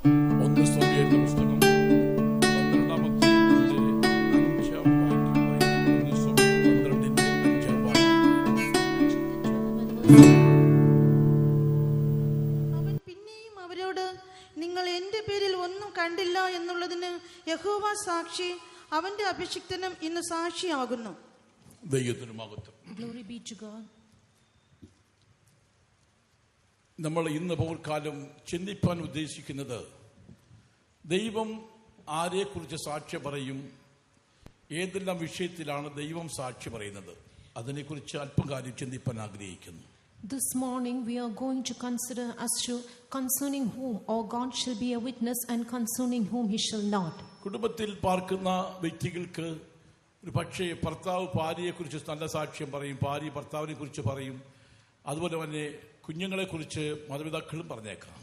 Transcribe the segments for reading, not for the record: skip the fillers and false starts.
ഒന്ന് സമൂയേലിന്റെ പുസ്തകം 12-ാം അധ്യായത്തിന്റെ 5-ാം വാക്യം. 1 സമൂയേൽ 12-ന്റെ 5-ാം വാക്യം. അവൻ പിന്നെയും അവരോട്, നിങ്ങൾ എന്റെ പേരിൽ ഒന്നും കണ്ടില്ല എന്നുള്ളതിന് യഹോവ സാക്ഷി, അവന്റെ അഭിഷിക്തനും ഇന്ന് സാക്ഷിയാകുന്നു. ദൈവത്തിന് മഹത്വം. Glory be to God. നമ്മൾ ഇന്ന് പകൽക്കാലം ചിന്തിപ്പാൻ ഉദ്ദേശിക്കുന്നത്, ദൈവം ആരെക്കുറിച്ച് സാക്ഷി പറയും, ഏതെല്ലാം വിഷയത്തിലാണ് ദൈവം സാക്ഷി പറയുന്നത്, അതിനെക്കുറിച്ച് അല്പം കാര്യം ചിന്തിപ്പാൻ ആഗ്രഹിക്കുന്നു. This morning we are going to consider as to concerning whom or God shall be a witness and concerning whom he shall not. കുടുംബത്തിൽ പാർക്കുന്ന വ്യക്തികൾക്ക് ഒരു പക്ഷേ ഭർത്താവ് ഭാര്യയെക്കുറിച്ച് നല്ല സാക്ഷ്യം പറയും, ഭാര്യ ഭർത്താവിനെ കുറിച്ച് പറയും, അതുപോലെ തന്നെ കുഞ്ഞുങ്ങളെക്കുറിച്ച് മാതാപിതാക്കളും പറഞ്ഞേക്കാം.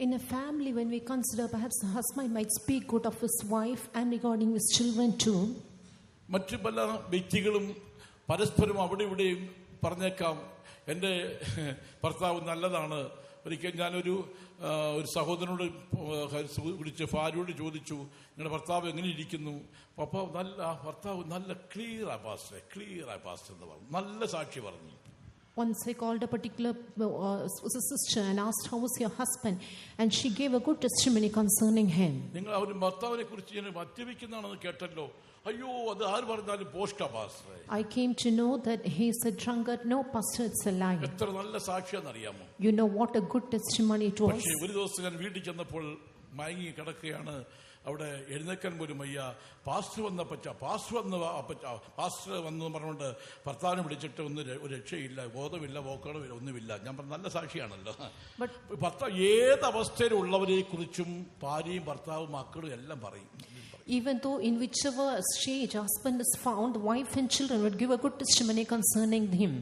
In a family, when we consider, perhaps the husband might speak good of his wife and regarding his children too. മറ്റു പല വ്യക്തികളും പരസ്പരം അവിടെ ഇവിടെയും പറഞ്ഞേക്കാം, എൻ്റെ ഭർത്താവ് നല്ലതാണ്. ഒരിക്കൽ ഞാനൊരു സഹോദരനോട് വിളിച്ച് ഭാര്യയോട് ചോദിച്ചു, നിങ്ങളുടെ ഭർത്താവ് എങ്ങനെ ഇരിക്കുന്നു? ഭർത്താവ് നല്ല ക്ലിയറായി പാസ്റ്റർ എന്ന് പറഞ്ഞു, നല്ല സാക്ഷി പറഞ്ഞു. Once I called a particular sister and asked, how was your husband? And she gave a good testimony concerning him. നിങ്ങൾ അവർ ഭർത്താവിനെ കുറിച്ച് ഞാൻ മദ്യപിക്കുന്നതാണെന്ന് കേട്ടല്ലോ. അയ്യോ, അത് ആര് പറഞ്ഞാലും പോസ്റ്റാ pastor. I came to know that he is a drunkard. No, pastor, it's a lie. എത്ര നല്ല സാക്ഷിയാന്ന് അറിയാമോ? You know what a good testimony it was. പക്ഷേ ഒരു ദിവസം ഞാൻ വീട്ടിൽ ചെന്നപ്പോൾ മയങ്ങി കിടക്കുകയാണ്. അവിടെ എഴുന്നേക്കാൻ പോലും വയ്യ. പാസ്റ്റർ വന്ന് പറഞ്ഞുകൊണ്ട് ഭർത്താവിനെ വിളിച്ചിട്ട് ഒരു രക്ഷയില്ല, ബോധമില്ല, പോക്കണമില്ല, ഒന്നുമില്ല. ഞാൻ പറഞ്ഞ നല്ല സാക്ഷിയാണല്ലോ. ഭർത്താവ് ഏത് അവസ്ഥയിലുള്ളവരെ കുറിച്ചും ഭാര്യയും ഭർത്താവും മക്കളും എല്ലാം പറയും. Even though in whichever stage husband is found, wife and children would give a good testimony concerning him.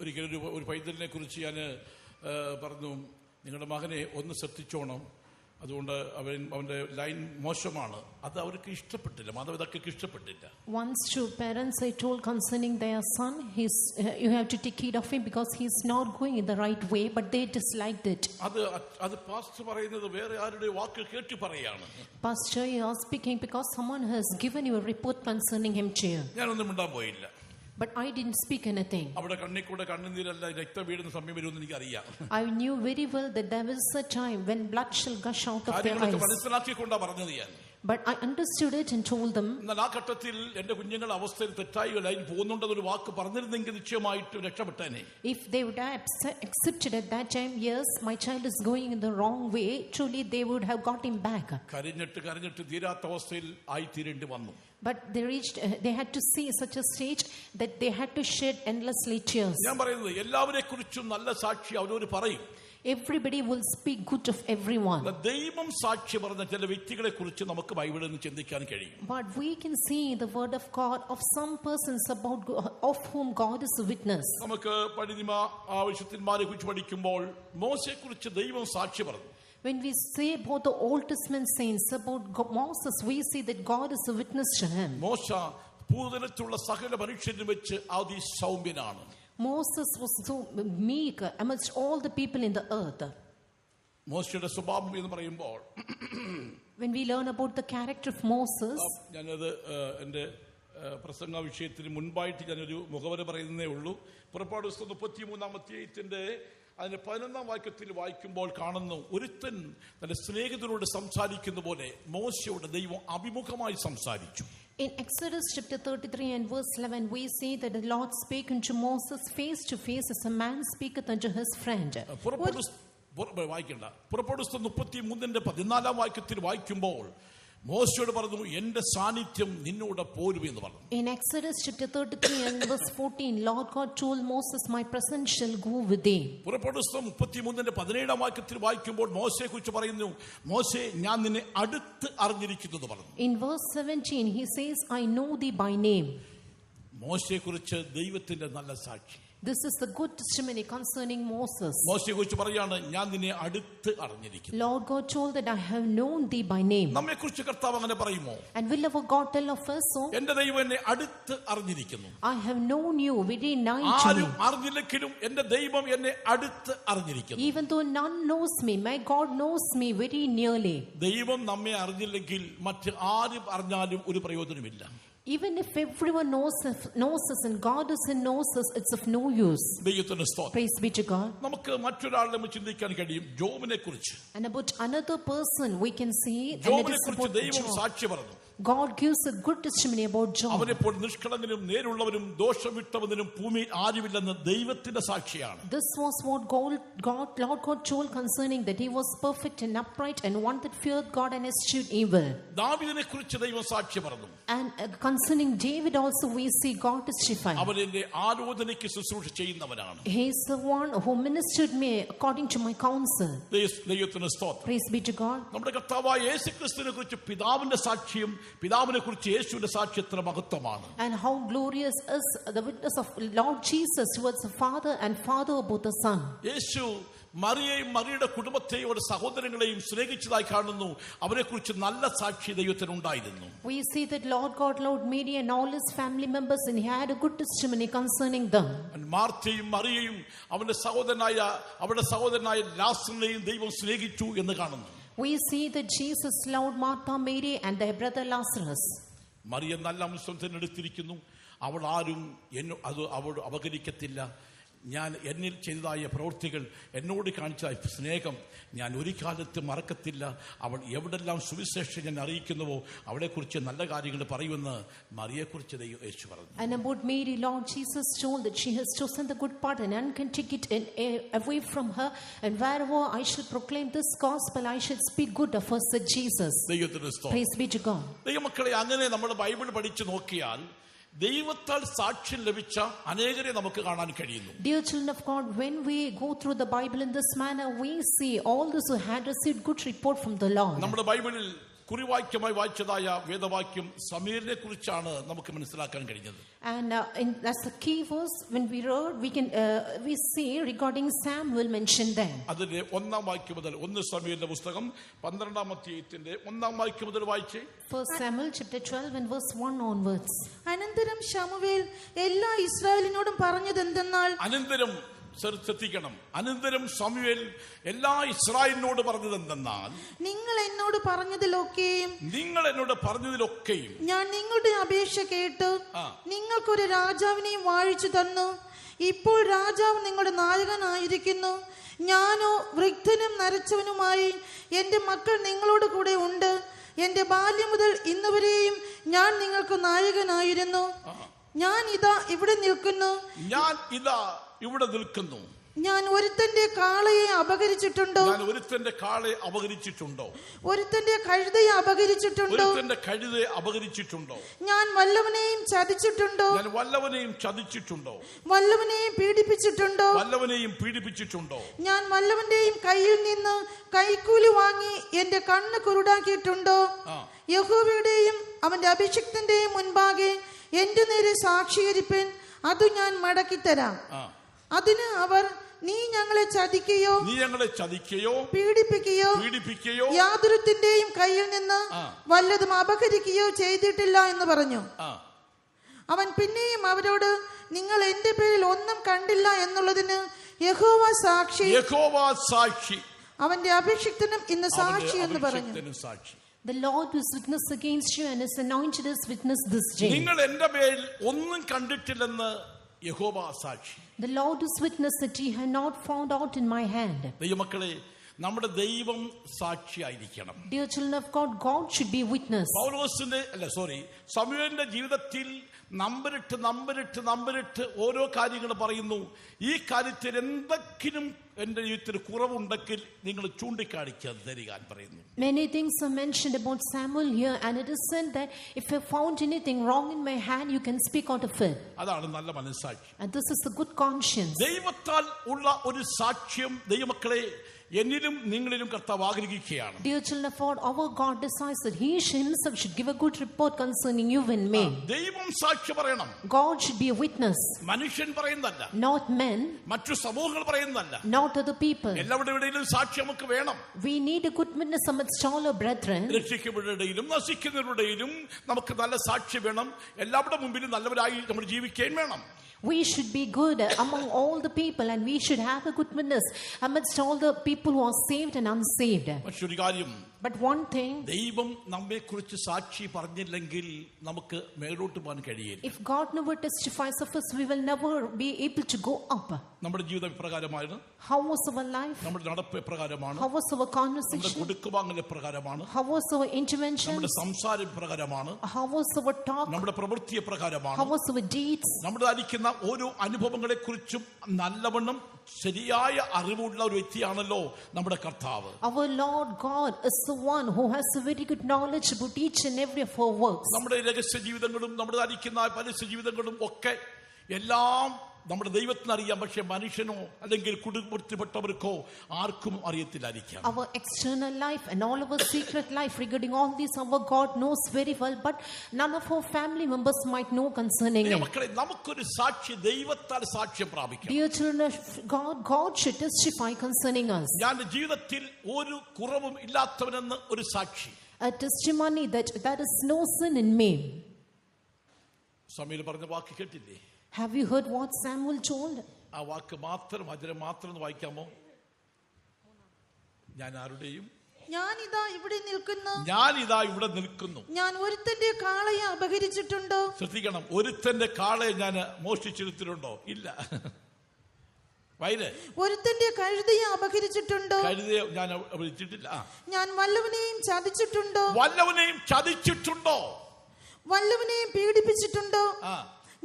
ഒരിക്കലും ഒരു പൈതലിനെ കുറിച്ച് ഞാൻ പറഞ്ഞു, നിങ്ങളുടെ മകനെ ഒന്ന് ശ്രദ്ധിച്ചോണം, അതുകൊണ്ട് അവന്റെ ലൈൻ മോശമാണ്. അത് അവർക്ക് ഇഷ്ടപ്പെട്ടില്ല, മാതാപിതാക്കൾക്ക് ഇഷ്ടപ്പെട്ടില്ല. Once to parents I told concerning their son, you have to take heed of him because he is not going in the right way, but they disliked it. അത് പാസ്റ്റർ പറയുന്നത് വേറെ ആരുടെ വാക്ക് കേട്ട് പറയാണ്. Pastor, you are speaking because someone has given you a report concerning him to you. ഞാനൊന്നും മിണ്ടാൻ പോയില്ല. But I didn't speak anything. അവിടെ കണ്ണിക്കൂടെ കണ്ണുനീരല്ല രക്തം വീഴുന്ന സമയം വരുമെന്ന് എനിക്കറിയാം. I knew very well that there was a time when blood shall gush out of their eyes. മനസ്സിലാക്കിക്കൊണ്ടാ പറഞ്ഞത് ഞാൻ. But I understood it and told them. എന്നാൽ ആ ഘട്ടത്തിൽ എന്റെ കുഞ്ഞുങ്ങളുടെ അവസ്ഥയിൽ തെറ്റായി ലൈൻ പോകുന്നുണ്ടെന്നൊരു വാക്ക് പറഞ്ഞിരുന്നെങ്കിൽ നിശ്ചയമായിട്ട് രക്ഷപ്പെട്ടേനെ. If they would have accepted at that time, yes, my child is going in the wrong way, truly they would have got him back. കരഞ്ഞിട്ട് തീരാത്ത അവസ്ഥയിൽ ആയിത്തീരേണ്ടി വന്നു. But they had to see such a stage that they had to shed endlessly tears. ഞാൻ പറയുന്നത് എല്ലാവരെ കുറിച്ചും നല്ല സാക്ഷി അവരോട് പറയും. Everybody will speak good of everyone. ദൈവം സാക്ഷി പറഞ്ഞ ചില വ്യക്തികളെ കുറിച്ച് നമുക്ക് ബൈബിളിൽ നിന്ന് ചിന്തിക്കാൻ കഴിയും. But we can see the word of God of some persons of whom God is a witness. നമുക്ക് പഴനിമ ആവശ്യത്തിന്മാരെ കുറിച്ച് പഠിക്കുമ്പോൾ മോശയെ കുറിച്ച് ദൈവം സാക്ഷി പറഞ്ഞു. When we say about the Old Testament saints, about Moses, we see that God is a witness to him. മോശ ഭൂതലത്തിലുള്ള സകല മനുഷ്യരിലും വെച്ച് അതിസൗമ്യനാണ്. Moses was so meek amidst all the people in the earth. മോശയുടെ സ്വഭാവം എന്ന് പറയുമ്പോൾ, when we learn about the character of Moses, ഞാനത് എൻ്റെ പ്രസംഗ വിഷയത്തിന് മുൻപായിട്ട് ഞാനൊരു മുഖവര പറയുന്നേ ഉള്ളൂ. പുറപ്പാട് പുസ്തകം 33-ാം അധ്യായത്തിന്റെ അതിന്റെ 11-ാം വാക്യത്തിൽ വായിക്കുമ്പോൾ കാണുന്നു, ഒരുത്തൻ തന്റെ സ്നേഹിതരോട് സംസാരിക്കുന്ന പോലെ മോശയോട് ദൈവം അഭിമുഖമായി സംസാരിച്ചു. In Exodus chapter 33 and verse 11, we see that the Lord spake unto Moses face to face as a man speaketh unto his friend. വായിക്കണ്ട. പുറപ്പാട് പുസ്തകം 33-ന്റെ 14-ാം വാക്യത്തിൽ വായിക്കുമ്പോൾ മോശയോട് പറഞ്ഞു, എന്റെ സാന്നിധ്യം നിന്നോട് പോരും എന്ന് പറഞ്ഞു. In Exodus chapter 33 and verse 14, Lord God told Moses, my presence shall go with thee. പുറപ്പാട് പുസ്തകം 33-ന്റെ 17-ാം വാക്യത്തിൽ വായിക്കുമ്പോൾ മോശയെ കുറിച്ച് പറയുന്നു, മോശേ ഞാൻ നിന്നെ അടുത്ത് അറിഞ്ഞിരിക്കുന്നു എന്ന് പറഞ്ഞു. In verse 17 he says, I know thee by name. മോശയെ കുറിച്ച് ദൈവത്തിന്റെ നല്ല സാക്ഷി. This is the good testimony concerning Moses. മോശയെ കുറിച്ച് പറയാണ്, ഞാൻ നിന്നെ അടുത്ത് അറിഞ്ഞിരിക്കുന്നു. Lord God told that I have known thee by name. നമ്മെ കുറിച്ച് കർത്താവ് അങ്ങനെ പറയുമോ? And will our God tell of us so? എന്റെ ദൈവം എന്നെ അടുത്ത് അറിഞ്ഞിരിക്കുന്നു. I have known you very nigh to me. ആരും അറിഞ്ഞില്ലെങ്കിലും എന്റെ ദൈവം എന്നെ അടുത്ത് അറിഞ്ഞിരിക്കുന്നു. Even though none knows me, my God knows me very nearly. ദൈവം നമ്മെ അറിഞ്ഞില്ലെങ്കിൽ മറ്റ് ആരും അറിഞ്ഞാലും ഒരു പ്രയോജനമില്ല. Even if everyone knows us and God doesn't know us, it's of no use. ദൈവത്തിന് സ്തോത്രം. Praise be to God. നമുക്ക് മറ്റൊരാളെ ചിന്തിക്കാൻ കഴിയും, ജോബിനെ കുറിച്ച്. And about another person we can see, and it ജോബിനെ is കുറിച്ച് about ദൈവം Job. സാക്ഷി പറഞ്ഞു. God gives a good testimony about Job. അവനെപ്പോൾ നിഷ്കളങ്കനും നേരുള്ളവനും ദോഷമിട്ടവനും ഭൂമി ആരുമില്ലെന്ന് ദൈവത്തിന്റെ സാക്ഷിയാണ്. This was what Lord God told concerning that he was perfect and upright and one that feared God and eschewed evil. ദാവീദിനെ കുറിച്ച് ദൈവം സാക്ഷി പറഞ്ഞു. And concerning David also we see God testify. അവൻ എന്റെ ആലോചനയ്ക്ക് ശുശ്രൂഷ ചെയ്യുന്നവനാണ്. He is the one who ministered me according to my counsel. ദൈവത്തിന് സ്തോത്രം. Praise be to God. നമ്മുടെ കർത്താവായ യേശുക്രിസ്തുവിനെ കുറിച്ച് പിതാവിന്റെ സാക്ഷ്യം, പിതാവിനെ കുറിച്ച് യേശുവിന്റെ സാക്ഷ്യം എത്ര മഹത്വമാണ്. And how glorious is the witness of Lord Jesus towards the Father and Father about the Son. യേശു മറിയയും മറിയുടെ കുടുംബത്തെയും അവരുടെ സഹോദരങ്ങളെയും സ്നേഹിച്ചതായി കാണുന്നു. അവരെ കുറിച്ച് നല്ല സാക്ഷി ദൈവത്തിന് ഉണ്ടായിരുന്നു. We see that Lord God loved Mary and all his family members, and he had a good testimony concerning them. മാർത്തയും മറിയയും അവരുടെ സഹോദരനായ ലാസറിനെയും ദൈവം സ്നേഹിച്ചു എന്ന് കാണുന്നു. We see that Jesus loved Martha, Mary and their brother Lazarus. Mariya നല്ല അംശം തിരഞ്ഞെടുത്തിരിക്കുന്നു. അവൾ ആരും അവൾ അവഗണിക്കത്തില്ല. ഞാൻ എന്നിൽ ചെയ്തതായ പ്രവൃത്തികൾ, എന്നോട് കാണിച്ച സ്നേഹം ഞാൻ ഒരു കാലത്ത് മറക്കത്തില്ല. അവൾ എവിടെല്ലാം സുവിശേഷം ഞാൻ അറിയിക്കുന്നുവോ അവളെക്കുറിച്ച് നല്ല കാര്യങ്ങൾ പറയുമെന്ന് മറിയെക്കുറിച്ച് യേശു പറഞ്ഞു. And about Mary, Lord Jesus told that she has chosen the good part and none can take it away from her. And wherever I shall proclaim this gospel, I shall speak good of her, said Jesus. Praise be to God. ദൈവമക്കളെ, അങ്ങനെ നമ്മൾ Bible പഠിച്ചു നോക്കിയാൽ ദൈവത്താൽ സാക്ഷ്യം ലഭിച്ച അനേകരെ നമുക്ക് കാണാൻ കഴിയുന്നു. Dear children of God, when we go through the Bible in this manner, we see all those who had received good report from the Lord. നമ്മുടെ ബൈബിളിൽ കുറിവാക്യമായി വായിച്ചതായ വേദവാക്യം സമീറിനെ കുറിച്ചാണ് നമുക്ക് മനസ്സിലാക്കാൻ കഴിഞ്ഞത്. And that's the key verse when we read, we see regarding Samuel mentioned there. അതിന്റെ 1 വാക്യം മുതൽ 1 സമൂവേലിന്റെ പുസ്തകം 12-ാം അധ്യായത്തിന്റെ 1 വാക്യം മുതൽ വായിച്ചേ. 1 Samuel chapter 12 and verse 1 onwards. അനന്തരം ശമൂവേൽ എല്ലാ ഇസ്രായേലിനോടും പറഞ്ഞതെന്തെന്നാൽ, ശ്രദ്ധിക്കണം, അനന്തരം ശമൂവേൽ എല്ലാ ഇസ്രായേലിനോട് പറഞ്ഞതെന്തെന്നാൽ, നിങ്ങൾ എന്നോട് പറഞ്ഞതിലൊക്കെയും ഞാൻ നിങ്ങളുടെ അപേക്ഷ കേട്ട് നിങ്ങൾക്കൊരു രാജാവിനെയും വാഴിച്ചു തന്നു. ഇപ്പോൾ രാജാവ് നിങ്ങളുടെ നായകനായിരിക്കുന്നു. ഞാനോ വൃദ്ധനും നരച്ചവനുമായി എന്റെ മക്കൾ നിങ്ങളോട് കൂടെ ഉണ്ട്. എന്റെ ബാല്യം മുതൽ ഇന്നുവരെയും ഞാൻ നിങ്ങൾക്ക് നായകനായിരുന്നു. ഞാൻ ഇതാ ഇവിടെ നിൽക്കുന്നു. ഞാൻ ഒരുത്തന്റെ കാളയെ അപഹരിച്ചിട്ടുണ്ടോ? ഒരുത്തന്റെ കഴുതയെ അപഹരിച്ചിട്ടുണ്ടോ? ഞാൻ വല്ലവനെയും ചതിച്ചിട്ടുണ്ടോ? വല്ലവനെയും പീഡിപ്പിച്ചിട്ടുണ്ടോ? ഞാൻ വല്ലവന്റെയും കയ്യിൽ നിന്ന് കൈക്കൂലി വാങ്ങി എന്റെ കണ്ണ് കുരുടാക്കിയിട്ടുണ്ടോ? യഹോവയുടെയും അവന്റെ അഭിഷിക്തന്റെയും മുൻപാകെ എന്റെ നേരെ സാക്ഷീകരിപ്പൻ, അത് ഞാൻ മടക്കിത്തരാം. അതിന് അവർ, നീ ഞങ്ങളെ ചതിക്കുകയോ പീഡിപ്പിക്കുകയോ യാതൊരുത്തിന്റെയും കയ്യിൽ നിന്ന് വല്ലതും അപഹരിക്കുകയോ ചെയ്തിട്ടില്ല എന്ന് പറഞ്ഞു. അവൻ പിന്നെയും അവരോട്, നിങ്ങൾ എന്റെ പേരിൽ ഒന്നും കണ്ടില്ല എന്നുള്ളതിന് യഹോവ സാക്ഷി, അവന്റെ അഭിഷിക്തനും ഇന്ന് സാക്ഷി എന്ന് പറഞ്ഞു. The Lord is witness against you and his anointed is witness this day. നിങ്ങൾ എന്റെ പേരിൽ ഒന്നും കണ്ടിട്ടില്ലെന്ന് യഹോവ സാക്ഷി. The Lord is witness that he had not found out in my hand. ദൈവമക്കളെ, നമ്മുടെ ദൈവം സാക്ഷിയായിരിക്കണം. Dear children of God, God should be witness. ശമൂവേലിന്റെ ജീവിതത്തിൽ നമ്പരിട്ട് ഓരോ കാര്യങ്ങൾ പറയുന്നു. ഈ കാര്യത്തിൽ എന്തെങ്കിലും എന്റെ ജീവിതത്തിൽ കുറവുണ്ടെങ്കിൽ നിങ്ങൾ ചൂണ്ടിക്കാണിക്കാതെ തരികാൻ പറയുന്നു. Many things are mentioned about Samuel here, and it is said that if you found anything wrong in my hand, you can speak out of it. അതാണ് നല്ല മനസ്സാക്ഷി. And this is the good conscience. ദൈവത്താൽ ഉള്ള ഒരു സാക്ഷ്യം ദൈവമക്കളെ എന്നിലും നിങ്ങളിലും കർത്താവ് ആഗ്രഹിക്കുകയാണ്. Dear children of God, our God desires that He Himself should give a good report concerning you and me. ദൈവം സാക്ഷി പറയണം. God should be a witness. മനുഷ്യൻ പറയുന്നതല്ല, not men, മറ്റു സമൂഹങ്ങൾ പറയുന്നതല്ല, not other people. എല്ലാവരുടെയും സാക്ഷി നമുക്ക് വേണം. We need a good witness amidst all our brethren. രക്ഷിക്കപ്പെടുന്നവരുടെയും നശിക്കുന്നവരുടെയും നമുക്ക് നല്ല സാക്ഷി വേണം. എല്ലാവരുടെ മുമ്പിലും നല്ലവരായി നമ്മൾ ജീവിക്കുകയും വേണം. We should be good among all the people, and we should have a good witness amidst all the people who are saved and unsaved. മറ്റൊരു കാര്യം, but one thing, ദൈവം നമ്മെ കുറിച്ച് സാക്ഷി പറഞ്ഞില്ലെങ്കിൽ നമുക്ക് മേലോട്ട് പോകാൻ കഴിയില്ല. if God never testifies of us, we will never be able to go up. നമ്മുടെ ജീവിതം പ്രകാരമാണ്. How was our life? നമ്മുടെ നടപ്പ് പ്രകാരമാണ്. How was our conversation? നമ്മുടെ കൊടുക്കുവാങ്ങൽ പ്രകാരമാണ്. How was our intervention? നമ്മുടെ സംസാരം പ്രകാരമാണ്. How was our talk? നമ്മുടെ പ്രവൃത്തി പ്രകാരമാണ്. How was our deeds? നമ്മുടെ ആയിരിക്കുന്ന ഓരോ അനുഭവങ്ങളെ കുറിച്ചും നല്ലവണ്ണം ശരിയായ അറിവുള്ള ഒരു വ്യക്തിയാണല്ലോ നമ്മുടെ കർത്താവ്. Our Lord God is the one who has a very good knowledge about each and every of our works. നമ്മുടെ രഹസ്യ ജീവിതങ്ങളും നമ്മുടെ ആയിരിക്കുന്ന പരസ്യ ജീവിതങ്ങളും ഒക്കെ എല്ലാം നമ്മുടെ ദൈവത്തിന് അറിയാം. പക്ഷെ മനുഷ്യനോ അല്ലെങ്കിൽ കുടുംബത്തിൽപ്പെട്ടവർക്കോ ആർക്കും അറിയത്തില്ലായിരിക്കാം. Our external life and all our secret life regarding all this, our God knows very well, but none of our family members might know concerning it. മക്കളെ, നമുക്കൊരു സാക്ഷി ദൈവത്താൽ സാക്ഷ്യം പ്രാപിക്കാം. Dear children of God, God should testify concerning us. ഞാൻ ജീവിതത്തിൽ ഒരു കുറവും ഇല്ലാത്തവനെന്ന് ഒരു സാക്ഷി. A testimony that there is no sin in me. Sameel പറഞ്ഞ വാക്ക് കേട്ടില്ലേ? Have you heard what Samuel told? ആ വാക്ക് മാത്രം അതിനെ മാത്രം ഒന്ന് വായിക്കാമോ? ഞാൻ ആരുടെയും ഞാനിതാ ഇവിടെ നിൽക്കുന്നു, ഞാനിതാ ഇവിടെ നിൽക്കുന്നു. ഞാൻ ഒരുത്തന്റെ കാളയെ അപഹരിച്ചിട്ടുണ്ടോ? ശ്രദ്ധിക്കണം, ഒരുത്തന്റെ കാളയെ ഞാൻ മോഷ്ടിച്ചെടുത്തിട്ടുണ്ടോ? ഇല്ല. വൈര് ഒരുത്തന്റെ കഴുതയെ അപഹരിച്ചിട്ടുണ്ടോ? കഴുതയെ ഞാൻ അപഹരിച്ചിട്ടില്ല. ഞാൻ വല്ലവനെയും ചതിച്ചിട്ടുണ്ടോ? വല്ലവനെയും ചതിച്ചിട്ടുണ്ടോ? വല്ലവനെയും പീഡിപ്പിച്ചിട്ടുണ്ടോ?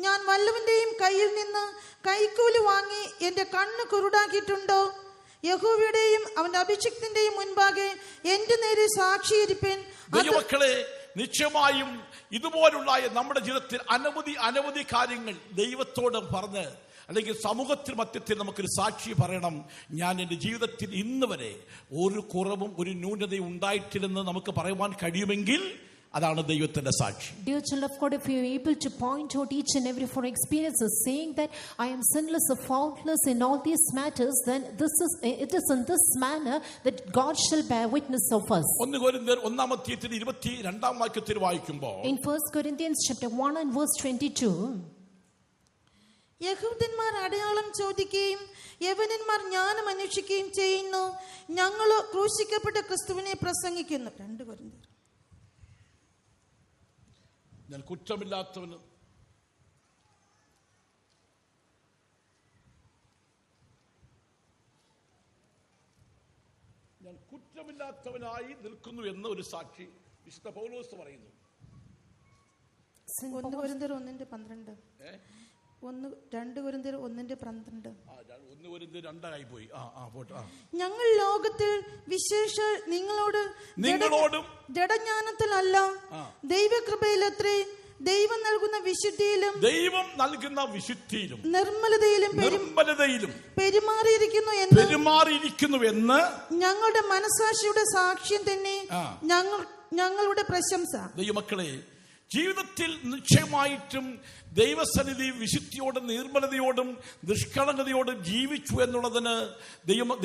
ഞാൻ വല്ലവന്റെയും കയ്യിൽ നിന്ന് കൈക്കൂലി വാങ്ങി എന്റെ കണ്ണ് കുരുടാക്കിയിട്ടുണ്ടോ? യഹോവയുടെയും അവന്റെ അഭിഷിക്തന്റെയും മുൻപാകെ എന്റെ നേരെ സാക്ഷിയിരിപ്പൻ. ദൈവമക്കളെ, നിശ്ചയമായും ഇതുപോലുള്ള നമ്മുടെ ജീവിതത്തിൽ അനവധി കാര്യങ്ങൾ ദൈവത്തോട് പറഞ്ഞ് അല്ലെങ്കിൽ സമൂഹത്തിൽ മധ്യത്തിൽ നമുക്കൊരു സാക്ഷി പറയണം. ഞാൻ എൻ്റെ ജീവിതത്തിൽ ഇന്ന് വരെ ഒരു കുറവും ഒരു ന്യൂനതയും ഉണ്ടായിട്ടില്ലെന്ന് നമുക്ക് പറയുവാൻ കഴിയുമെങ്കിൽ അതാണ് ദൈവത്തിന്റെ സാക്ഷി. Dear children of God, if you are able to point out each and every of our experiences, saying that I am sinless or faultless in all these matters, then it is in this manner that God shall bear witness of us. 1 കൊരിന്ത്യർ 1:22 വാക്യത്തിൽ വായിക്കുമ്പോൾ, in 1 Corinthians chapter 1 and verse 22, യഹൂദന്മാർ അടയാളം ചോദിക്കുകയും യവനന്മാർ ജ്ഞാനം അന്വേഷിക്കുകയും ചെയ്യുന്നു, ഞങ്ങളോ ക്രൂശിക്കപ്പെട്ട ക്രിസ്തുവിനെ പ്രസംഗിക്കുന്നു. 2 കൊരിന്ത്യർ. ഞാൻ കുറ്റമില്ലാത്തവന് കുറ്റമില്ലാത്തവനായി നിൽക്കുന്നു എന്ന് ഒരു സാക്ഷി വിശുദ്ധ പൗലോസ് പറയുന്നു. 1 കൊരിന്ത്യർ 1:12. 2 കൊരിന്ത്യർ 1:12. 1 കൊരിന്ത്യർ 2 പോയി. ഞങ്ങൾ ലോകത്തിൽ വിശേഷ നിങ്ങളോടും ജഡജ്ഞാനത്തിലല്ല, ദൈവകൃപയിലത്രേ, ദൈവം നൽകുന്ന വിശുദ്ധിയിലും നിർമ്മലതയിലും പെരുമാറിയിരിക്കുന്നു എന്ന് ഞങ്ങളുടെ മനസാക്ഷിയുടെ സാക്ഷ്യം തന്നെ ഞങ്ങളുടെ പ്രശംസ. ദൈവമക്കളെ, ജീവിതത്തിൽ നിശ്ചയമായിട്ടും ദൈവസന്നിധി വിശുദ്ധിയോടും നിർമ്മലതയോടും നിഷ്കളങ്കതയോടും ജീവിച്ചു എന്നുള്ളതിന്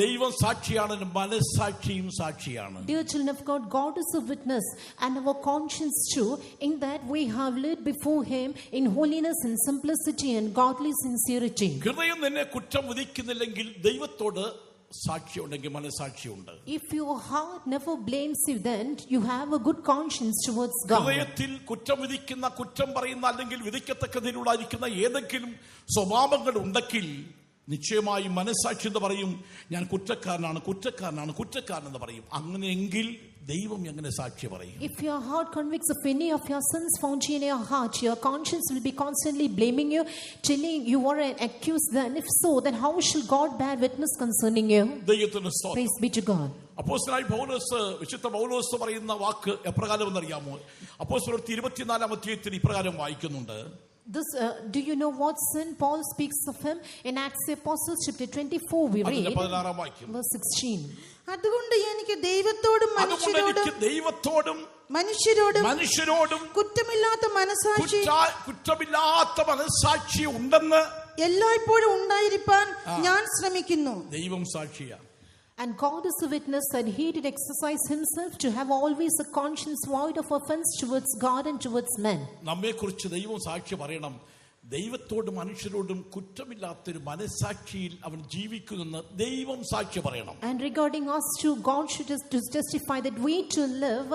ദൈവം സാക്ഷിയാണ്, മനസ്സാക്ഷിയും സാക്ഷിയാണ്. Dear children of God, God is a witness and our conscience too, in that we have lived before Him in holiness and simplicity and godly sincerity. ഹൃദയം നിന്നെ കുറ്റം വിധിക്കുന്നില്ലെങ്കിൽ ദൈവത്തോട് സാക്ഷിയുണ്ടെങ്കിൽ മനസാക്ഷിയുണ്ട്. If your heart never blames you, then you have a good conscience towards God. ഹൃദയത്തിൽ കുറ്റം വിധിക്കുന്ന, കുറ്റം പറയുന്ന അല്ലെങ്കിൽ വിധിക്കത്തക്കതിലുള്ളായിരിക്കുന്ന ഏതെങ്കിലും സ്വഭാവങ്ങൾ ഉണ്ടെങ്കിൽ നിശ്ചയമായും മനസാക്ഷി എന്ന് പറയും, ഞാൻ കുറ്റക്കാരനാണെന്ന് പറയും. അങ്ങനെയെങ്കിൽ ദൈവം എങ്ങനെ സാക്ഷി പറയും? If your heart convicts of any of your sins found in your heart, your conscience will be constantly blaming you, telling you are an accused. Then if so, then how shall God bear witness concerning you? Praise be to God. അപ്പോസ്തലനായ പൗലോസ്, വിശുദ്ധ പൗലോസ് പറയുന്ന വാക്ക് എപ്രകാരം എന്നറിയാമോ? അപ്പോസ്തലർ 24 അധ്യായത്തിൽ ഇപ്രകാരം വായിക്കുന്നുണ്ട്. This, do you know what sin Paul speaks of him? In Acts the Apostles chapter 24 we read അതിന്റെ 16-ാം വാക്യം. verse 16. അതുകൊണ്ട് എനിക്ക് ദൈവത്തോടും മനുഷ്യരോടും കുറ്റമില്ലാത്ത മനസാക്ഷി ഉണ്ടെന്ന് എല്ലായ്പ്പോഴും ഉണ്ടായിരിക്കാൻ ഞാൻ ശ്രമിക്കുന്നു. ദൈവം സാക്ഷിയാണ്. And God is a witness that he did exercise himself to have always a conscience void of offense towards God and towards men. നമ്മെക്കുറിച്ച് ദൈവം സാക്ഷി പറയണം. ദൈവത്തോടും മനുഷ്യരോടും കുറ്റമില്ലാത്തൊരു മനസാക്ഷിയിൽ അവൻ ജീവിക്കുന്നെന്ന് ദൈവം സാക്ഷി പറയണം. And regarding us too, God should testify that we to live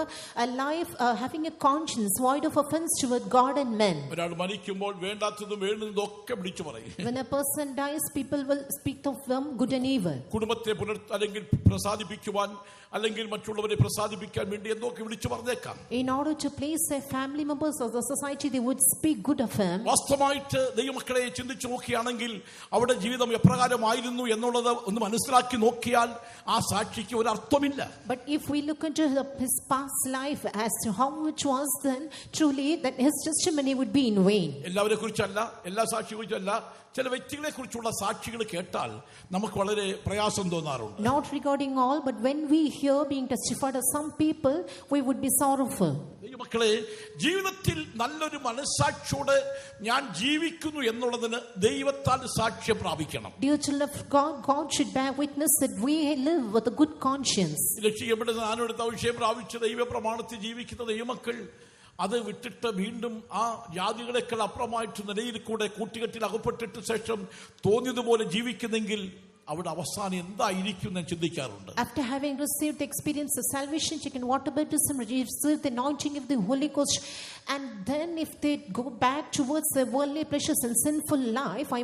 a life having a conscience void of offense toward God and men. ഒരാൾ മരിക്കുമ്പോൾ വേണ്ടാത്തതും വേണ്ടുന്നതും ഒക്കെ വിളിച്ചു പറയും. When a person dies, people will speak of them good and evil. കുടുംബത്തെ അല്ലെങ്കിൽ പ്രസാദിപ്പിക്കുവാൻ അല്ലെങ്കിൽ മറ്റുള്ളവരെ പ്രസാദിപ്പിക്കാൻ വേണ്ടി എന്തൊക്കെ വിളിച്ചു പറഞ്ഞേക്കാം. In order to please their family members or the society, they would speak good of him. വാസ്തവമായിട്ട് ദൈവമക്കളെ ചിന്തിച്ചു നോക്കുകയാണെങ്കിൽ അവരുടെ ജീവിതം എപ്രകാരമായിരുന്നു എന്നുള്ളത് ഒന്ന് മനസ്സിലാക്കി നോക്കിയാൽ ആ സാക്ഷിക്ക് ഒരു അർത്ഥമില്ല. But if we look into his past life as to how it was then, truly that his testimony would be in vain. എല്ലാവരെ കുറിച്ചല്ല, എല്ലാ സാക്ഷിയെ കുറിച്ചല്ല, ചില വ്യക്തികളെ കുറിച്ചുള്ള സാക്ഷികൾ കേട്ടാൽ നമുക്ക് വളരെ പ്രയാസം തോന്നാറുണ്ട്. Not regarding all, but when we hear being testified of some people, we would be sorrowful. ദൈവമക്കളെ, ജീവിതത്തിൽ നല്ലൊരു മനസ്സാക്ഷിയോടെ ഞാൻ ജീവിക്കുന്നു എന്നുള്ളതിന് ദൈവത്താൽ സാക്ഷ്യം പ്രാപിക്കണം. Dear children of God, God should bear witness that we live with a good conscience. രക്ഷിക്കപ്പെടുന്ന ഞാനെടുത്ത വിഷയം പ്രാപിച്ച ദൈവ പ്രമാണത്തിൽ ജീവിക്കുന്ന ദൈവമക്കൾ അത് വിട്ടിട്ട് വീണ്ടും ആ ജാതികളെക്കാൾ അപ്പുറമായിട്ട് നിലയിൽ കൂടെ കൂട്ടുകെട്ടിൽ അകപ്പെട്ടിട്ട് ശേഷം തോന്നിയതുപോലെ ജീവിക്കുന്നെങ്കിൽ അവിടെ അവസാനം എന്തായിരിക്കും എന്ന് ചിന്തിക്കാറുണ്ട്. After having received the experience of salvation, taken water baptism, received the anointing of the Holy Ghost, and then if they go back towards their worldly pleasures and sinful life, I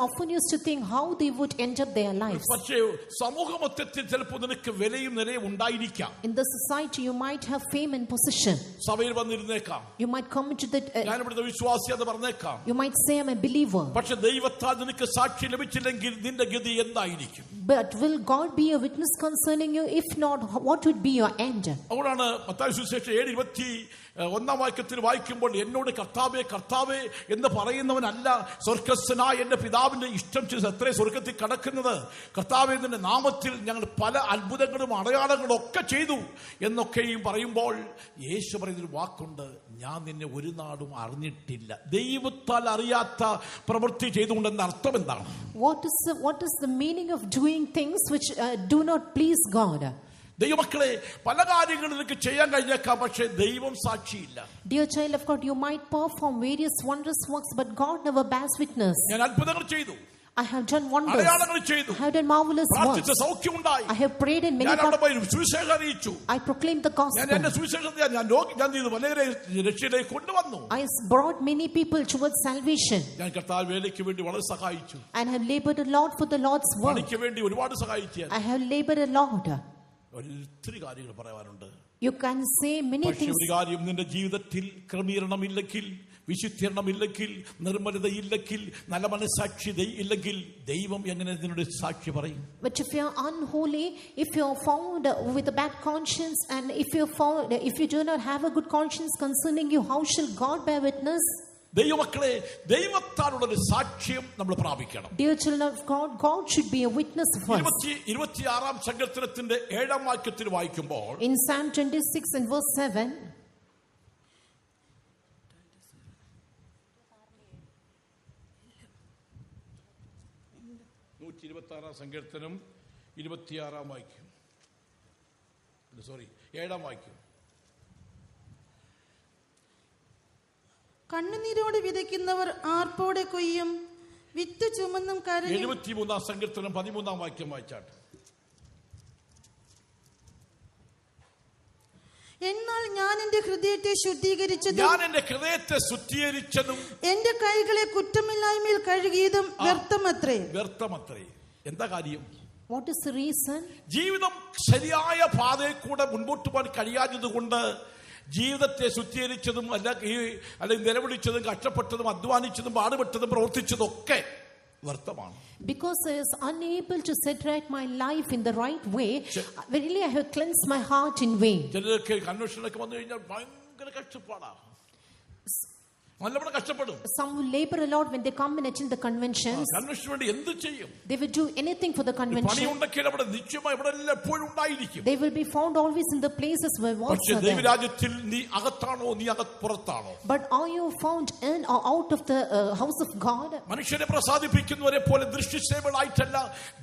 often used to think how they would end up their lives. പക്ഷേ സമൂഹമൊത്തത്തിൽ ചിലപ്പോൾ നിനക്ക് വിലയും നിലയും ഉണ്ടായിരിക്കാം. In the society you might have fame and position. സഭയിൽ വന്നിരുന്നേക്കാം. You might come into the ഞാൻ ഇവിടുത്തെ വിശ്വാസിയാണെന്ന് പറഞ്ഞേക്കാം. You might say I'm a believer. പക്ഷേ ദൈവത്താൽ നിനക്ക് സാക്ഷി ലഭിച്ചില്ലെങ്കിൽ നിന്റെ ഗതി എന്തായിരിക്കും? But will God be a witness concerning you? If not, what would be your end? അതുകൊണ്ടാണ് മത്തായി സുവിശേഷം 7:21 വാക്യത്തിൽ വായിക്കുമ്പോൾ എന്നോട് കർത്താവേ കർത്താവേ എന്ന് പറയുന്നവനല്ല സ്വർഗ്ഗസ്ഥനായ എന്റെ പിതാവിന്റെ ഇഷ്ടം ചെയ്ത് എത്ര സ്വർഗ്ഗത്തിൽ കടക്കുന്നത്, കർത്താവേ നിന്റെ നാമത്തിൽ ഞങ്ങൾ പല അത്ഭുതങ്ങളും അടയാളങ്ങളും ഒക്കെ ചെയ്തു എന്നൊക്കെയും പറയുമ്പോൾ യേശു പറയുന്നൊരു വാക്കുണ്ട്, ഞാൻ നിന്നെ ഒരു നാടും അറിഞ്ഞിട്ടില്ല. ദൈവത്താൽ അറിയാത്ത പ്രവൃത്തി ചെയ്തുകൊണ്ടെന്ന അർത്ഥം എന്താണ്? What is the meaning of doing things which do not please God? ദൈവമക്കളെ, പല കാര്യങ്ങളും നിനക്ക് ചെയ്യാൻ കഴിഞ്ഞേക്കാം, പക്ഷേ ദൈവം സാക്ഷിയില്ല. Dear child of God, you might perform various wondrous works, but God never bears witness. ഞാൻ അത്ഭുതങ്ങൾ ചെയ്തു, I have done wonders, I have done marvelous works, I have prayed in many places, I proclaimed the gospel, I brought many people towards salvation, and have labored a lot for the Lord's work. I have labored a lot. You can say many things. വിശുദ്ധീകരണമില്ലെങ്കിൽ നിർമ്മലതയില്ലെങ്കിൽ നല്ല മനസാക്ഷിയില്ലെങ്കിൽ ദൈവം എങ്ങനെ നിന്നോട് സാക്ഷി പറയും? But if you are unholy, if you are found with a bad conscience, and if you do not have a good conscience concerning you, how shall God bear witness? ദൈവമക്കളെ, ദൈവത്താലുള്ള ഒരു സാക്ഷ്യം നമ്മൾ പ്രാപിക്കണം. Dear children of God, God should be a witness of us. 26-ാം സങ്കീർത്തനത്തിന്റെ 7-ാം വാക്യത്തിൽ വായിക്കുമ്പോൾ in Psalm 26 and verse 7, 126-ാം സങ്കീർത്തനം 26-ാം വാക്യം, 7-ാം വാക്യം. കണ്ണുനീരോട് വിതയ്ക്കുന്നവർ ആർപ്പോടെ കൊയ്യും, വിത്ത് ചുമന്നും കരയും. 73-ാം സങ്കീർത്തനം 13-ാം വാക്യം വായിച്ചാട്ട്. എന്നാൽ ഞാൻ എന്റെ ഹൃദയത്തെ ശുദ്ധീകരിച്ചതും എന്റെ കൈകളെ കുറ്റമില്ലായ്മയിൽ കഴുകിയതും വ്യർത്ഥമത്രേ. എന്താ കാര്യം? What is the reason? ജീവിതം ശരിയായ പാതയിൽ കൂടെ മുൻപോട്ട് പോകാൻ കഴിയാത്തതുകൊണ്ട് ജീവിതത്തെ ശുദ്ധീകരിച്ചതും അല്ലെങ്കിൽ നിലവിളിച്ചതും കഷ്ടപ്പെട്ടതും അധ്വാനിച്ചതും പാടുപെട്ടതും പ്രവർത്തിച്ചതും ഒക്കെ വ്യർത്ഥമാണ്. Because I was unable to set right my life in the right way, verily I have cleansed my heart in vain. ചിലർക്ക് കൺവെൻഷനൊക്കെ വന്നു കഴിഞ്ഞാൽ ഭയങ്കര കഷ്ടപ്പാടാണ്. നല്ലപോലെ കഷ്ടപ്പെടും. Some will labor a lot when they come and attend the conventions. കൺവെൻഷന് വേണ്ടി എന്ത് ചെയ്യും? They will do anything for the convention. പണിയുണ്ടെങ്കിൽ അവിടെ നിശ്ചയമായി ഇവിടെ എപ്പോഴും ഉണ്ടായിരിക്കും. They will be found always in the places where walls പക്ഷേ are there. ദൈവരാജ്യത്തിൽ നീ അകത്താണോ നീ പുറത്താണോ? But are you found in or out of the house of God? മനുഷ്യരെ പ്രസാദിപ്പിക്കുന്നവരെ പോലെ ദൃശ്യസേവകളായിട്ടല്ല,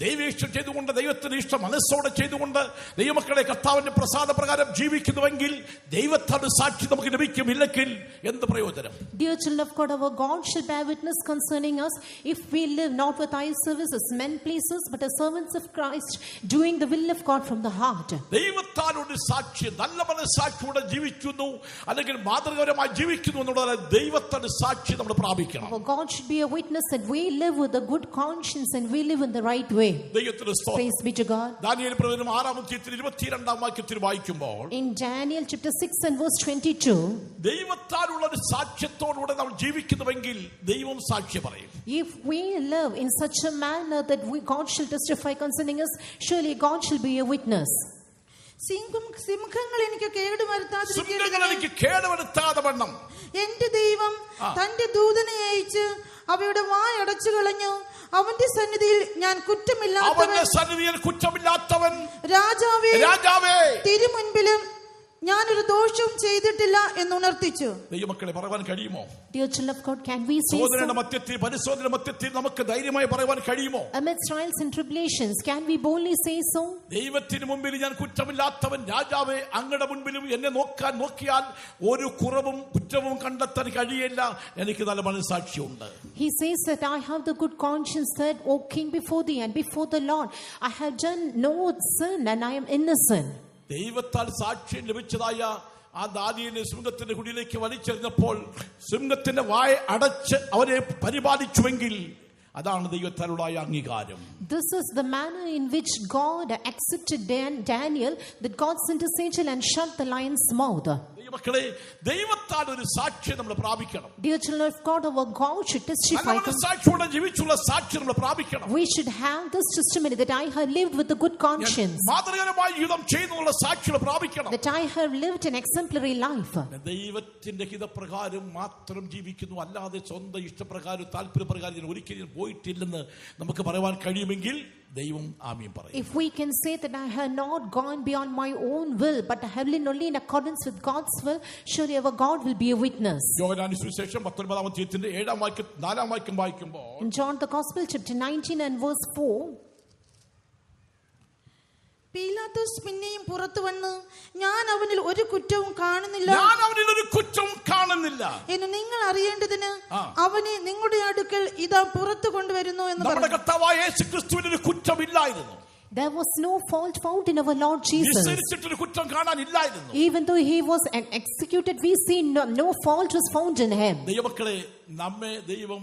ദൈവേഷ്ടം ചെയ്തുകൊണ്ട് ദൈവത്തിന് ഇഷ്ടം മനസ്സോടെ ചെയ്തുകൊണ്ട് ദൈവമക്കളെ കർത്താവിന്റെ പ്രസാദപ്രകാരം ജീവിക്കുന്നുവെങ്കിൽ ദൈവത്താൽ സാക്ഷി നമുക്ക് ലഭിക്കും. ഇല്ലെങ്കിൽ എന്ത് പ്രയോജനം? Dear children of God, our God shall bear witness concerning us if we live not with eye service as men pleasers, but as servants of Christ, doing the will of God from the heart. ദൈവത്താലൊരു സാക്ഷി നല്ല മനസ്സാക്ഷിയോടെ ജീവിക്കുന്നു അല്ലെങ്കിൽ മാതൃകാപരമായി ജീവിക്കുന്നു എന്നുള്ള ദൈവത്തിന്റെ സാക്ഷി നമ്മൾ പ്രാപിക്കണം. Our God should be a witness that we live with a good conscience and we live in the right way. ദൈവത്തിന്റെ സ്തോത്രം. Praise be to God. Daniel പ്രവചനം 6-ാം അധ്യായത്തിൽ 22-ാം വാക്യത്തിൽ വായിക്കുമ്പോൾ In Daniel chapter 6 and verse 22, ദൈവത്താലുള്ള ഒരു സാക്ഷ്യത്തോടുകൂടെ നമ്മൾ ജീവിക്കുന്നുവെങ്കിൽ ദൈവം സാക്ഷി പറയും. if we live in such a manner that God shall testify concerning us, surely God shall be a witness. സിംഹങ്ങൾ എനിക്ക് കേടുവരുത്താതെ വണ്ണം എന്റെ ദൈവം തന്റെ ദൂതനെ അയച്ച് അവയുടെ വായ അടച്ചു കളഞ്ഞു. അവന്റെ സന്നിധിയിൽ ഞാൻ കുറ്റമില്ലാത്തവൻ രാജാവേ തിരുമുൻപിലും ഞാനൊരു ദോഷവും ചെയ്തിട്ടില്ല എന്ന് ഉണർത്തിച്ചു. ദൈവമക്കളെ പറയാൻ കഴിയുമോ? Dear children of God, can we say so? പരിശോധന മധ്യത്തിൽ നമുക്ക് ധൈര്യമായി പറയാൻ കഴിയുമോ? Amidst trials and tribulations, can we boldly say so? ദൈവത്തിന് മുമ്പിൽ ഞാൻ കുറ്റമില്ലാത്തവൻ രാജാവേ, അങ്ങയുടെ മുൻപിലും എന്നെ നോക്കിയാൽ ഒരു കുറവും കുറ്റവും കണ്ടെത്താൻ കഴിയില്ല. എനിക്ക് നല്ല മനസ്സാക്ഷിയുണ്ട്. He says that I have the good conscience that, O King, before thee and before the Lord, I have done no sin and I am innocent. ദൈവത്താൽ സാക്ഷ്യം ലഭിച്ചതായ ആ ദാനിയേലിനെ സിംഹത്തിന്റെ കുടിയിലേക്ക് വലിച്ചെറിഞ്ഞപ്പോൾ സിംഹത്തിന്റെ വായ അടച്ച് അവരെ പരിപാലിച്ചുവെങ്കിൽ അതാണ് ദൈവത്താലുള്ള അംഗീകാരം. This is the manner in which God accepted Daniel, that God sent his angel and shut the lion's mouth. ദൈവമക്കളെ, ദൈവത്താൽ ഒരു സാക്ഷ്യം നമ്മൾ പ്രാപിക്കണം. Dear children of God, our God should testify. സാക്ഷിയോടെ ജീവിച്ചുള്ള സാക്ഷ്യം നമ്മൾ പ്രാപിക്കണം. We should have this testimony that I have lived with a good conscience. മാതൃകാപരമായി ജീവിതം ചെയ്യുന്നുള്ള സാക്ഷ്യം പ്രാപിക്കണം. That I have lived an exemplary life. ദൈവത്തിന്റെ ഹിതപ്രകാരം മാത്രം ജീവിക്കുന്നു, അല്ലാതെ സ്വന്തം ഇഷ്ടപ്രകാരം താല്പര്യപ്രകാരം ഒരിക്കലും പോയിട്ടില്ലെന്ന് നമുക്ക് പറയാൻ കഴിയുമെങ്കിൽ ദൈവം ആമീൻ പറയും. If we can say that I have not gone beyond my own will, but I have lived only in accordance with God's will, surely our God will be a witness. യോഹന്നാന്റെ സുവിശേഷം 19-ാം അധ്യായത്തിന്റെ 4-ാം വാക്യം വായിക്കുമ്പോൾ, in John the Gospel chapter 19 and verse 4, പീലാത്തോസ് പിന്നെയും പുറത്തു വന്ന് ഞാൻ അവനിൽ ഒരു കുറ്റവും കാണുന്നില്ല എന്ന് നിങ്ങൾ അറിയേണ്ടതിന് അവനെ നിങ്ങളുടെ അടുക്കൽ ഇതാ പുറത്തു കൊണ്ടുവരുന്നു എന്ന് പറഞ്ഞു. കർത്താവായ യേശുക്രിസ്തുവിന് ഒരു കുറ്റമില്ലായിരുന്നു. There was no fault found in our Lord Jesus. Even though he was executed, we see no fault was found in him. ദൈവമക്കളെ, നമ്മെ ദൈവം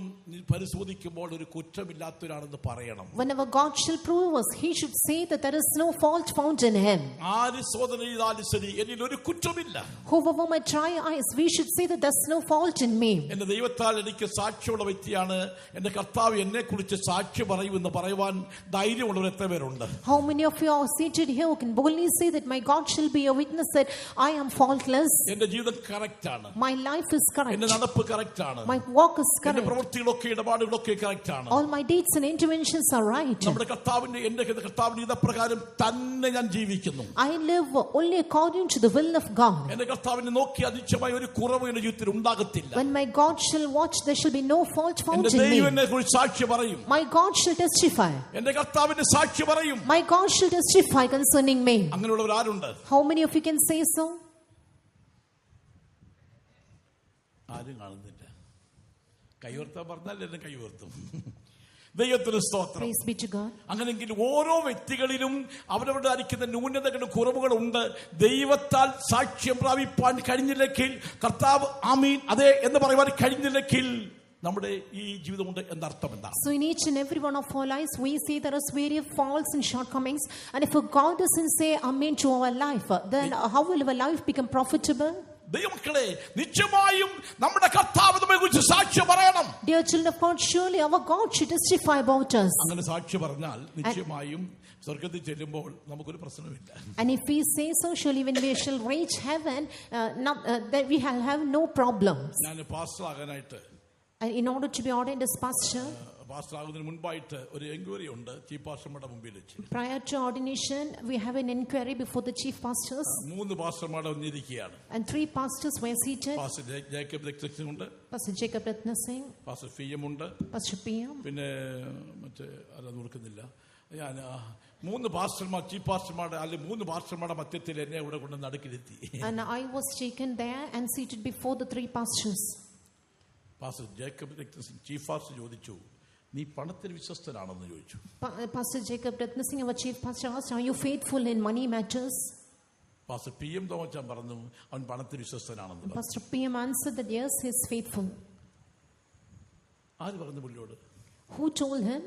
പരിശോധിക്കുമ്പോൾ ഒരു കുറ്റമില്ലാത്തവരാണെന്ന് പറയണം. Whenever God shall prove us, he should say that there is no fault found in him. ആര് ശോധന ചെയ്താലും ശരി, എന്നിൽ ഒരു കുറ്റമില്ല. Whoever might try eyes, we should say that there's no fault in me. എന്റെ ദൈവത്താൽ എനിക്ക് സാക്ഷ്യമുള്ള വ്യക്തിയാണ്, എന്റെ കർത്താവ് എന്നെ കുറിച്ച് സാക്ഷി പറയുമെന്ന് പറയുവാൻ ധൈര്യമുള്ളവർ എത്ര പേരുണ്ട്? How many of you are seated here who can boldly say that my God shall be a witness that I am faultless? എന്റെ ജീവിതം കറക്റ്റ് ആണ്. My life is correct. എന്റെ നടപ്പ് കറക്റ്റ് ആണ്. My walk is correct. എന്റെ പ്രവൃത്തികളൊക്കെ ഇടപാടുകളൊക്കെ correct ആണ്. All my deeds and interventions are right. നമ്മുടെ കർത്താവിന്റെ ഇതപ്രകാരം തന്നെ ഞാൻ ജീവിക്കുന്നു. I live only according to the will of God. എന്റെ കർത്താവിനെ നോക്കി അതിശയമായ ഒരു കുറവ് എന്റെ ജീവിതത്തിൽ ഉണ്ടാകത്തില്ല. When my God shall watch, there shall be no fault found in me. എന്റെ ദൈവം എന്നെ കുറിച്ച് സാക്ഷി പറയും. My God shall testify. എന്റെ കർത്താവിന്റെ സാക്ഷി പറയും. My God shall testify concerning me. അങ്ങനെയുള്ളവർ ആരുണ്ട്? How many of you can say so? ആരും കാണുന്നില്ല. കൈവർത്താൻ പറഞ്ഞാൽ എന്നെ കൈവർത്തും. ദൈവത്തിന് സ്തോത്രം. Praise be to God. അങ്ങനെയെങ്കിൽ ഓരോ വ്യക്തികളിലും അവരവരുടെ അരിക്കുന്ന ന്യൂനതകളും കുറവുകളുണ്ട്. ദൈവത്താൽ സാക്ഷ്യം പ്രാപിപ്പാൻ കഴിഞ്ഞില്ലെങ്കിൽ, കർത്താവ് ആമീൻ അതെ എന്ന് പറയുവാൻ കഴിഞ്ഞില്ലെങ്കിൽ നമ്മുടെ ഈ ജീവിതം കൊണ്ട് എന്നർത്ഥം എന്താ? So in each and every one of our lives we see there is various faults and shortcomings, and if God doesn't say amen to our life, then how will our life become profitable? ദൈവമക്കളെ, നിശ്ചയമായും നമ്മുടെ കർത്താവ് നമ്മെക്കുറിച്ച് സാക്ഷ്യം പറയണം. Dear children of God, surely our God should testify about us. അങ്ങനെ സാക്ഷ്യം പറഞ്ഞാൽ നിശ്ചയമായും സ്വർഗ്ഗത്തിൽ ചെല്ലുമ്പോൾ നമുക്കൊരു പ്രശ്നമില്ല. And if we say so, surely when we shall reach heaven, that we shall have no problems. ഞാൻ പാസ്റ്റർ ആകാനായിട്ട്, In order to be ordained as pastor, pastor ആകുന്നതിന് മുൻപായിട്ട് ഒരു എൻക്വയറി ഉണ്ട് ചീഫ് പാസ്റ്റർമാരുടെ മുമ്പിൽ വെച്ച്. prior to ordination, we have an inquiry before the chief pastors. 3 പാസ്റ്റർമാരുടെ വന്നിരിക്കുകയാണ്. And 3 pastors were seated. Pastor Jacob Raktasingh ഉണ്ട്, Pastor Jacob Ratna Singh, pastor ഫിയം ഉണ്ട്, Pastor PM. പിന്നെ മറ്റേ അത് കൊടുക്കുന്നില്ല. ഞാൻ 3 പാസ്റ്റർമാർ, ചീഫ് പാസ്റ്റർമാരുടെ അല്ലെങ്കിൽ 3 പാസ്റ്റർമാരുടെ മധ്യത്തിൽ എന്നെ ഇവിടെ കൊണ്ട് നടുക്കിലെത്തി. And I was taken there and seated before the 3 pastors. Pastor Jacob Raktasingh chief pastor ചോദിച്ചു, നീ പണത്തിൽ വിശ്വസ്തനാണെന്ന് ചോദിച്ചു. Pastor Jacob Ratna Singh, our chief pastor, asked, are you faithful in money matters? Pastor PM തോമച്ചാൻ പറഞ്ഞു, അവൻ പണത്തിൽ വിശ്വസ്തനാണെന്ന്. Pastor PM answered that yes, he is faithful. ആര് പറഞ്ഞു പുള്ളിയോട്? Who told him?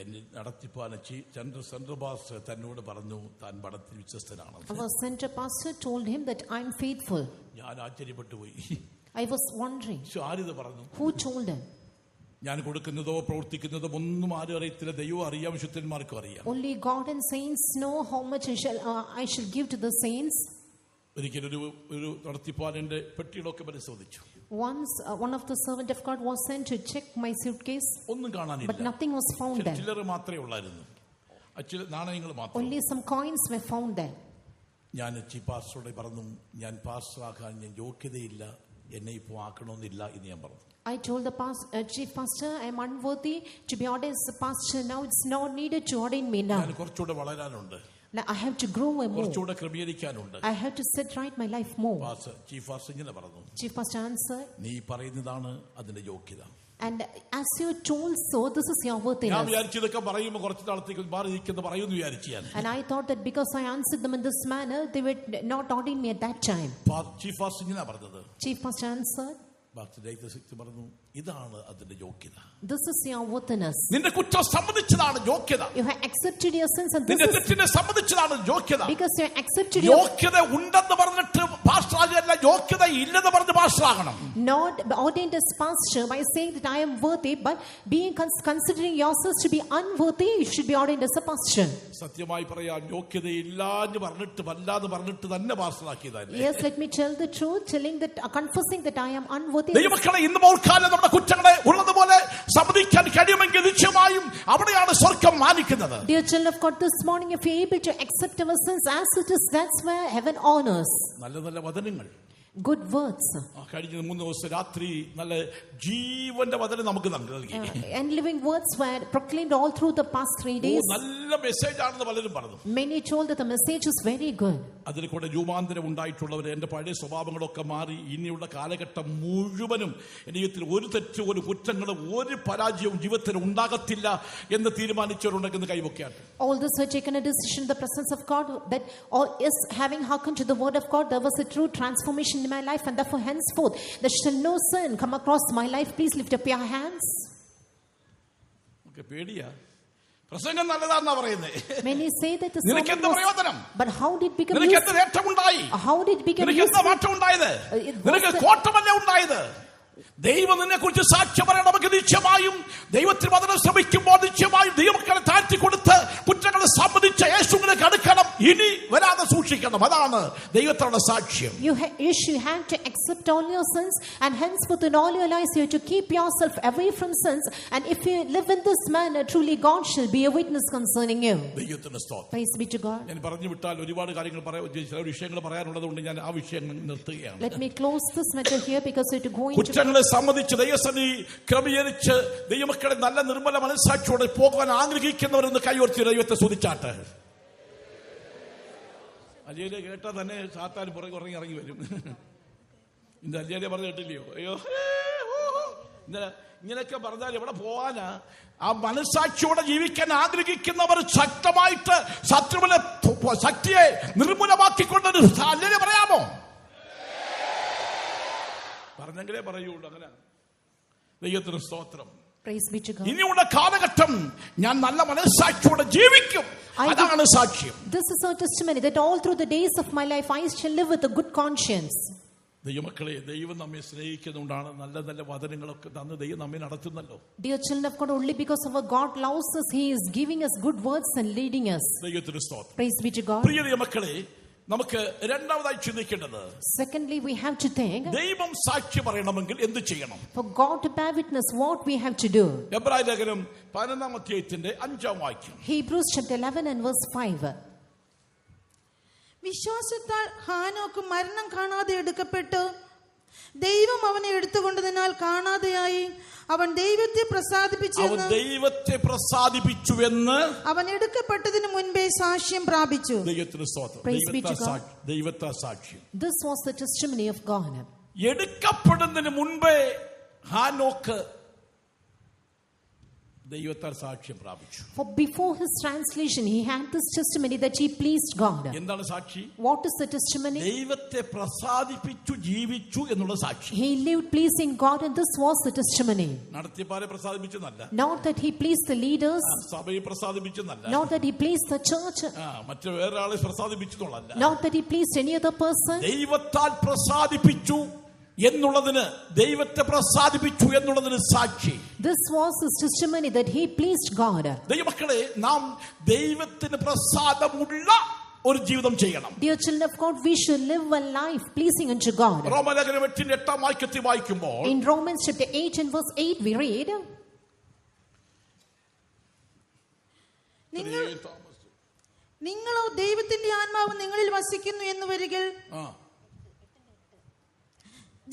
എന്നെ നടത്തിപ്പാൻ central pastor തന്നോട് പറഞ്ഞു താൻ പണത്തിൽ വിശ്വസ്തനാണെന്ന്. Our center pastor told him that I am faithful. ഞാൻ ആശ്ചര്യപ്പെട്ടു പോയി. I was wondering, ആരിത് പറഞ്ഞു? who told him? ഞാൻ കൊടുക്കുന്നതോ പ്രവർത്തിക്കുന്നതോ ഒന്നും ആരും അറിയത്തില്ല, ദൈവം അറിയാം, വിശുദ്ധന്മാർക്കും അറിയാം. Only God and saints know how much I shall give to the saints. ഒരിക്കലും ഒരു നടത്തിപ്പാനിന്റെ പെട്ടികളൊക്കെ പരിശോധിച്ചു. Once one of the servant of God was sent to check my suitcase, ഒന്നും കാണാനില്ല. but nothing was found there. ചില്ലറ മാത്രമേ ഉള്ളായിരുന്നു, നാണയങ്ങൾ മാത്രം. Only some coins were found there. ഞാൻ ചീഫ് പാസ്റ്ററോട് പറഞ്ഞു, ഞാൻ പാസ്റ്ററാകാൻ ഞാൻ യോഗ്യതയില്ല, എന്നെ ഇപ്പോൾ ആക്കണമെന്നില്ല എന്ന് ഞാൻ പറഞ്ഞു. I told the chief pastor, I am unworthy to be ordained as a pastor. Now it's not needed to ordain me now. ഞാൻ കുറച്ചുകൂടെ വളരാനുണ്ട്. I have to grow more. കുറച്ചുകൂടെ ക്രമീകരിക്കാനുണ്ട്. I have to set right my life more. Chief pastor ഇങ്ങനെ പറഞ്ഞു. Chief pastor answered, നീ പറയുന്നതാണ് അതിന്റെ യോഗ്യത. and as you told so, this is your worthiness. ഞാൻ വിചാരിച്ചു ഇതൊക്കെ പറയുമ്പോൾ കുറച്ച് നാളത്തേക്ക് മാറി നിൽക്കുന്ന പറയുമെന്ന് വിചാരിച്ചു ഞാൻ. And I thought that because I answered them in this manner, they would not ordain me at that time. Chief pastor ഇങ്ങനെ പറഞ്ഞത്. Chief pastor answered, പറഞ്ഞു, ഇതാണ് അതിന്റെ യോഗ്യത. this is your worthiness. നിന്റെ കുറ്റം സമ്മതിച്ചതാണ് യോഗ്യത. You have accepted your sins, and this നിന്റെ is തെറ്റിനെ സമ്മതിച്ചതാണ് യോഗ്യത. because you have accepted your യോഗ്യത ഉണ്ടെന്ന് പറഞ്ഞിട്ട് പാസ്റ്ററാകല്ല, യോഗ്യത ഇല്ലെന്ന് പറഞ്ഞ് പാസ്റ്ററാകണം. not ordained as pastor by saying that I am worthy, but being considering yourselves to be unworthy, you should be ordained as a pastor. സത്യമായി പറയാൻ യോഗ്യതയില്ലാന്ന് പറഞ്ഞിട്ട് വല്ലാതെ പറഞ്ഞിട്ട് തന്നെ പാസ്റ്ററാക്കിയതല്ലേ. Yes, let me tell the truth, confessing that I am unworthy. ദൈവമക്കളെ, ഇന്ന് മോൾക്കാലം നമ്മുടെ കുറ്റങ്ങളെ ഉള്ളതുപോലെ സമ്മതിക്കാൻ കഴിയുമെങ്കിൽ നിശ്ചയമായും അവിടെയാണ് സ്വർഗ്ഗം മാനിക്കുന്നത്. Dear children of God, this morning if you are able to accept our sins as it is, that's where heaven honors. നല്ല നല്ല വചനങ്ങൾ, good words. കഴിഞ്ഞ 3 ദിവസം രാത്രി നല്ല ജീവന്റെ വചനം നമുക്ക് നൽകി. And living words were proclaimed all through the past 3 days. നല്ല മെസ്സേജ് ആണെന്ന് പലരും പറഞ്ഞു. Many told that the message is very good. അതിൽ കൂടെ രൂപാന്തരം ഉണ്ടായിട്ടുള്ളവർ, എന്റെ പഴയ സ്വഭാവങ്ങളൊക്കെ മാറി ഇനിയുള്ള കാലഘട്ടം മുഴുവനും എന്റെ ജീവിതത്തിൽ ഒരു തെറ്റ്, ഒരു കുറ്റങ്ങളും ഒരു പരാജയവും ജീവിതത്തിൽ ഉണ്ടാകത്തില്ല എന്ന് തീരുമാനിച്ചവരുണ്ടെന്ന് കൈവയ്ക്കാൻ. All this were taken a decision in the presence of God, that all is having hearkened to the word of God, there was a true transformation in my life, and therefore henceforth there shall no sin come across my life. Please lift up your hands. പേടിയാ, പ്രസംഗം നല്ലതാണെന്നാ പറയുന്നത്. Many say that the നിനക്ക് എന്താ പ്രയോജനം? but how did it become നിനക്ക് എന്ത് നേട്ടമുണ്ടായി? how did it become നിനക്ക് എന്താ മാറ്റം ഉണ്ടായത്? നിനക്ക് കോട്ടമല്ല ഉണ്ടായത്. ദൈവം നിന്നെ കുറിച്ച് സാക്ഷ്യം പറയാൻ നമുക്ക് നിശ്ചയമായും ദൈവത്തിന് വചനം ശ്രമിക്കുമ്പോൾ നിശ്ചയമായും ദൈവമക്കളെ താഴ്ത്തി കൊടുത്ത് കുറ്റങ്ങളെ സമ്മതിച്ച യേശുവിനെ അടുക്കണം, ഇനി വരാതെ സൂക്ഷിക്കണം. അതാണ് ദൈവത്തോടെ സാക്ഷ്യം. You have to accept all your sins, and henceforth in all your lives you have to keep yourself away from sins, and if you live in this manner, truly God shall be a witness concerning you. ദൈവത്തിന്റെ സ്തോത്രം. Praise be to God. ഞാൻ പറഞ്ഞു വിട്ടാൽ ഒരുപാട് കാര്യങ്ങൾ ചില വിഷയങ്ങൾ പറയാനുള്ളതുകൊണ്ട് ഞാൻ ആ വിഷയങ്ങൾ നിർത്തുകയാണ്. Let me close this matter here because we are to go into കുറ്റങ്ങളെ സമ്മതിച്ച് ദൈവസന്നിധി ക്രമീകരിച്ച് ദൈവമക്കളെ നല്ല നിർമ്മല മനസ്സാക്ഷിയോടെ പോകാൻ ആഗ്രഹിക്കുന്നവരൊന്ന് കൈയോർത്തി ദൈവത്തെ സ്തുതിച്ചാട്ടെ. അല്ലേലെ കേട്ടാൽ തന്നെ സാത്താൻ പുറകെ ഇറങ്ങി വരും. ഇന്ന് അല്ലേലെ പറഞ്ഞു കേട്ടില്ലയോ? അയ്യോ, ഇങ്ങനെയൊക്കെ പറഞ്ഞാൽ എവിടെ പോവാനാ? ആ മനസ്സാക്ഷിയോടെ ജീവിക്കാൻ ആഗ്രഹിക്കുന്നവർ ശക്തമായിട്ട് ശത്രുവിനെ ശക്തിയെ നിർമ്മൂലമാക്കിക്കൊണ്ടൊരു അല്ലേലെ പറയാമോ? പറഞ്ഞെങ്കിലേ പറയുള്ളൂ. അങ്ങനെ ദൈവത്തിന് സ്തോത്രം. Praise be to God. ഇനിയുള്ള കാലഘട്ടം ഞാൻ നല്ല മനസ്സാക്ഷിയോടെ ജീവിക്കും. അതാണ് സാക്ഷ്യം. This is our testimony that all through the days of my life I shall live with a good conscience. ദൈവമക്കളെ, ദൈവം നമ്മെ സ്നേഹിക്കുന്നതുകൊണ്ടാണ് നല്ല നല്ല വചനങ്ങളൊക്കെ തന്ന് ദൈവം നമ്മെ നടത്തുന്നല്ലോ. Dear children of God, only because of our God loves us, He is giving us good words and leading us. ദൈവത്തിന് സ്തോത്രം. Praise be to God. പ്രിയ ദൈവമക്കളെ, നമുക്ക് രണ്ടാമതായി ചിന്തിക്കേണ്ടത്, Secondly, we have to think, ദൈവം സാക്ഷി പറയണമെങ്കിൽ എന്ത് ചെയ്യണം? for God to bear witness, what we have to do. എബ്രായ ലേഖനം 11-ാം അധ്യായത്തിന്റെ 5-ാം വാക്യം. Hebrews chapter 11 and verse 5. വിശ്വാസത്താൽ ഹാനോക്ക് മരണം കാണാതെ എടുക്കപ്പെട്ടു. ദൈവം അവനെ എടുത്തുകൊണ്ടതിനാൽ കാണാതെയായി. അവൻ ദൈവത്തെ പ്രസാദിപ്പിച്ചുവെന്ന് അവൻ എടുക്കപ്പെട്ടതിന് മുൻപേ സാക്ഷ്യം പ്രാപിച്ചു. ദൈവത്തെ സാക്ഷ്യം. This was the testimony of God. എടുക്കപ്പെടുന്നതിന് മുൻപേ ഹാനോക്ക് ദൈവത്താൽ സാക്ഷ്യം പ്രാപിച്ചു. For before his translation he had this testimony that he pleased God. എന്താണ് സാക്ഷി? What is the testimony? ദൈവത്തെ പ്രസാദിപ്പിച്ചു ജീവിച്ചു എന്നുള്ള സാക്ഷി. He lived pleasing God, and this was the testimony. നടത്തിപ്പാരെ പ്രസാദിപ്പിച്ചെന്നല്ല. Not that he pleased the leaders. സഭയെ പ്രസാദിപ്പിച്ചെന്നല്ല. Not that he pleased the church. മറ്റു വേറൊരാളെ പ്രസാദിപ്പിച്ചെന്നുള്ളതല്ല. Not that he pleased any other person. ദൈവത്താൽ പ്രസാദിപ്പിച്ചു എന്നുള്ളതിന്, ദൈവത്തെ പ്രസാദിപ്പിച്ചു എന്നുള്ളതിന് സാക്ഷി. This was his testimony that he pleased God. ദൈവമക്കളെ, നാം ദൈവത്തിന് പ്രസാദമുള്ള ഒരു ജീവിതം ചെയ്യണം. Dear children of God, we should live a life pleasing unto God. റോമാലേഖനം 8-ാം വാക്യത്തിൽ വായിക്കുമ്പോൾ, in Romans chapter 8 and verse 8 we read, നിങ്ങളോ ദൈവത്തിന്റെ ആത്മാവ് നിങ്ങളിൽ വസിക്കുന്നു എന്ന് വരികിൽ,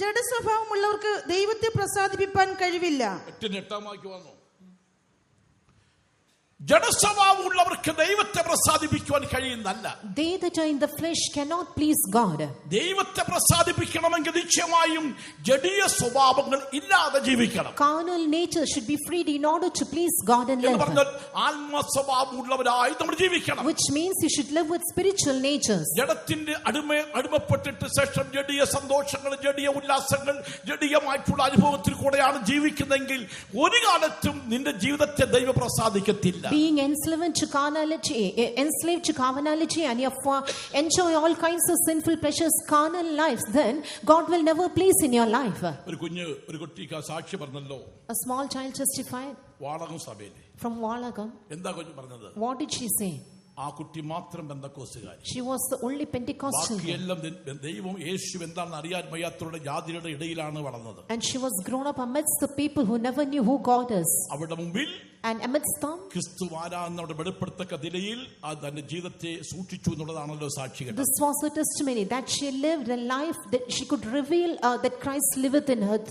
ജഡസ്വഭാവമുള്ളവർക്ക് ദൈവത്തെ പ്രസാദിപ്പിക്കാൻ കഴിവില്ല. ജഡസ്വഭാവമുള്ളവർക്ക് ദൈവത്തെ പ്രസാദിപ്പിക്കുവാൻ കഴിയുന്നല്ല. They that are in the flesh cannot please God. ദൈവത്തെ പ്രസാദിപ്പിക്കണമെങ്കിൽ നിശ്ചയമായും ജഡീയ സ്വഭാവങ്ങൾ ഇല്ലാതെ ജീവിക്കണം. Carnal nature should be freed in order to please God and live. ആത്മ സ്വഭാവമുള്ളവരായി നമ്മൾ ജീവിക്കണം. Which means you should live with spiritual natures. ജഡത്തിന്റെ അടിമപ്പെട്ടിട്ട് ശേഷം ജഡീയ സന്തോഷങ്ങൾ, ജഡീയ ഉല്ലാസങ്ങൾ, ജഡീയമായിട്ടുള്ള അനുഭവത്തിൽ കൂടെയാണ് ജീവിക്കുന്നതെങ്കിൽ ഒരു കാലത്തും നിന്റെ ജീവിതത്തെ ദൈവം പ്രസാദിക്കത്തില്ല. Being enslaved to carnality, and you enjoy all kinds of sinful pleasures, carnal lives, then God will never please in your life. ഒരു കുട്ടിക്ക് സാക്ഷി പറഞ്ഞല്ലോ. A small child testified Valakom സഭയിലെ from Walagam. എന്താ കുഞ്ഞു പറഞ്ഞത്? What did she say? ആ കുട്ടി മാത്രം പെന്തക്കോസ്തുകാരി. She was the only Pentecostal. ബാക്കിയെല്ലാം ദൈവം യേശു എന്താണെന്ന് അറിയാൻ വയ്യാത്തവരുടെ ജാതിയുടെ ഇടയിലാണ് വളർന്നത്. And she was grown up amidst the people who never knew who God is. അവരുടെ മുമ്പിൽ and amidst them ക്രിസ്തു ആരാധനയുടെ വെളിപ്പെടുത്തക്ക നിലയിൽ തന്റെ ജീവിതത്തെ സൂക്ഷിച്ചു എന്നുള്ളതാണല്ലോ സാക്ഷികൾ. This was the testimony that she lived a life that she could reveal that Christ liveth in her.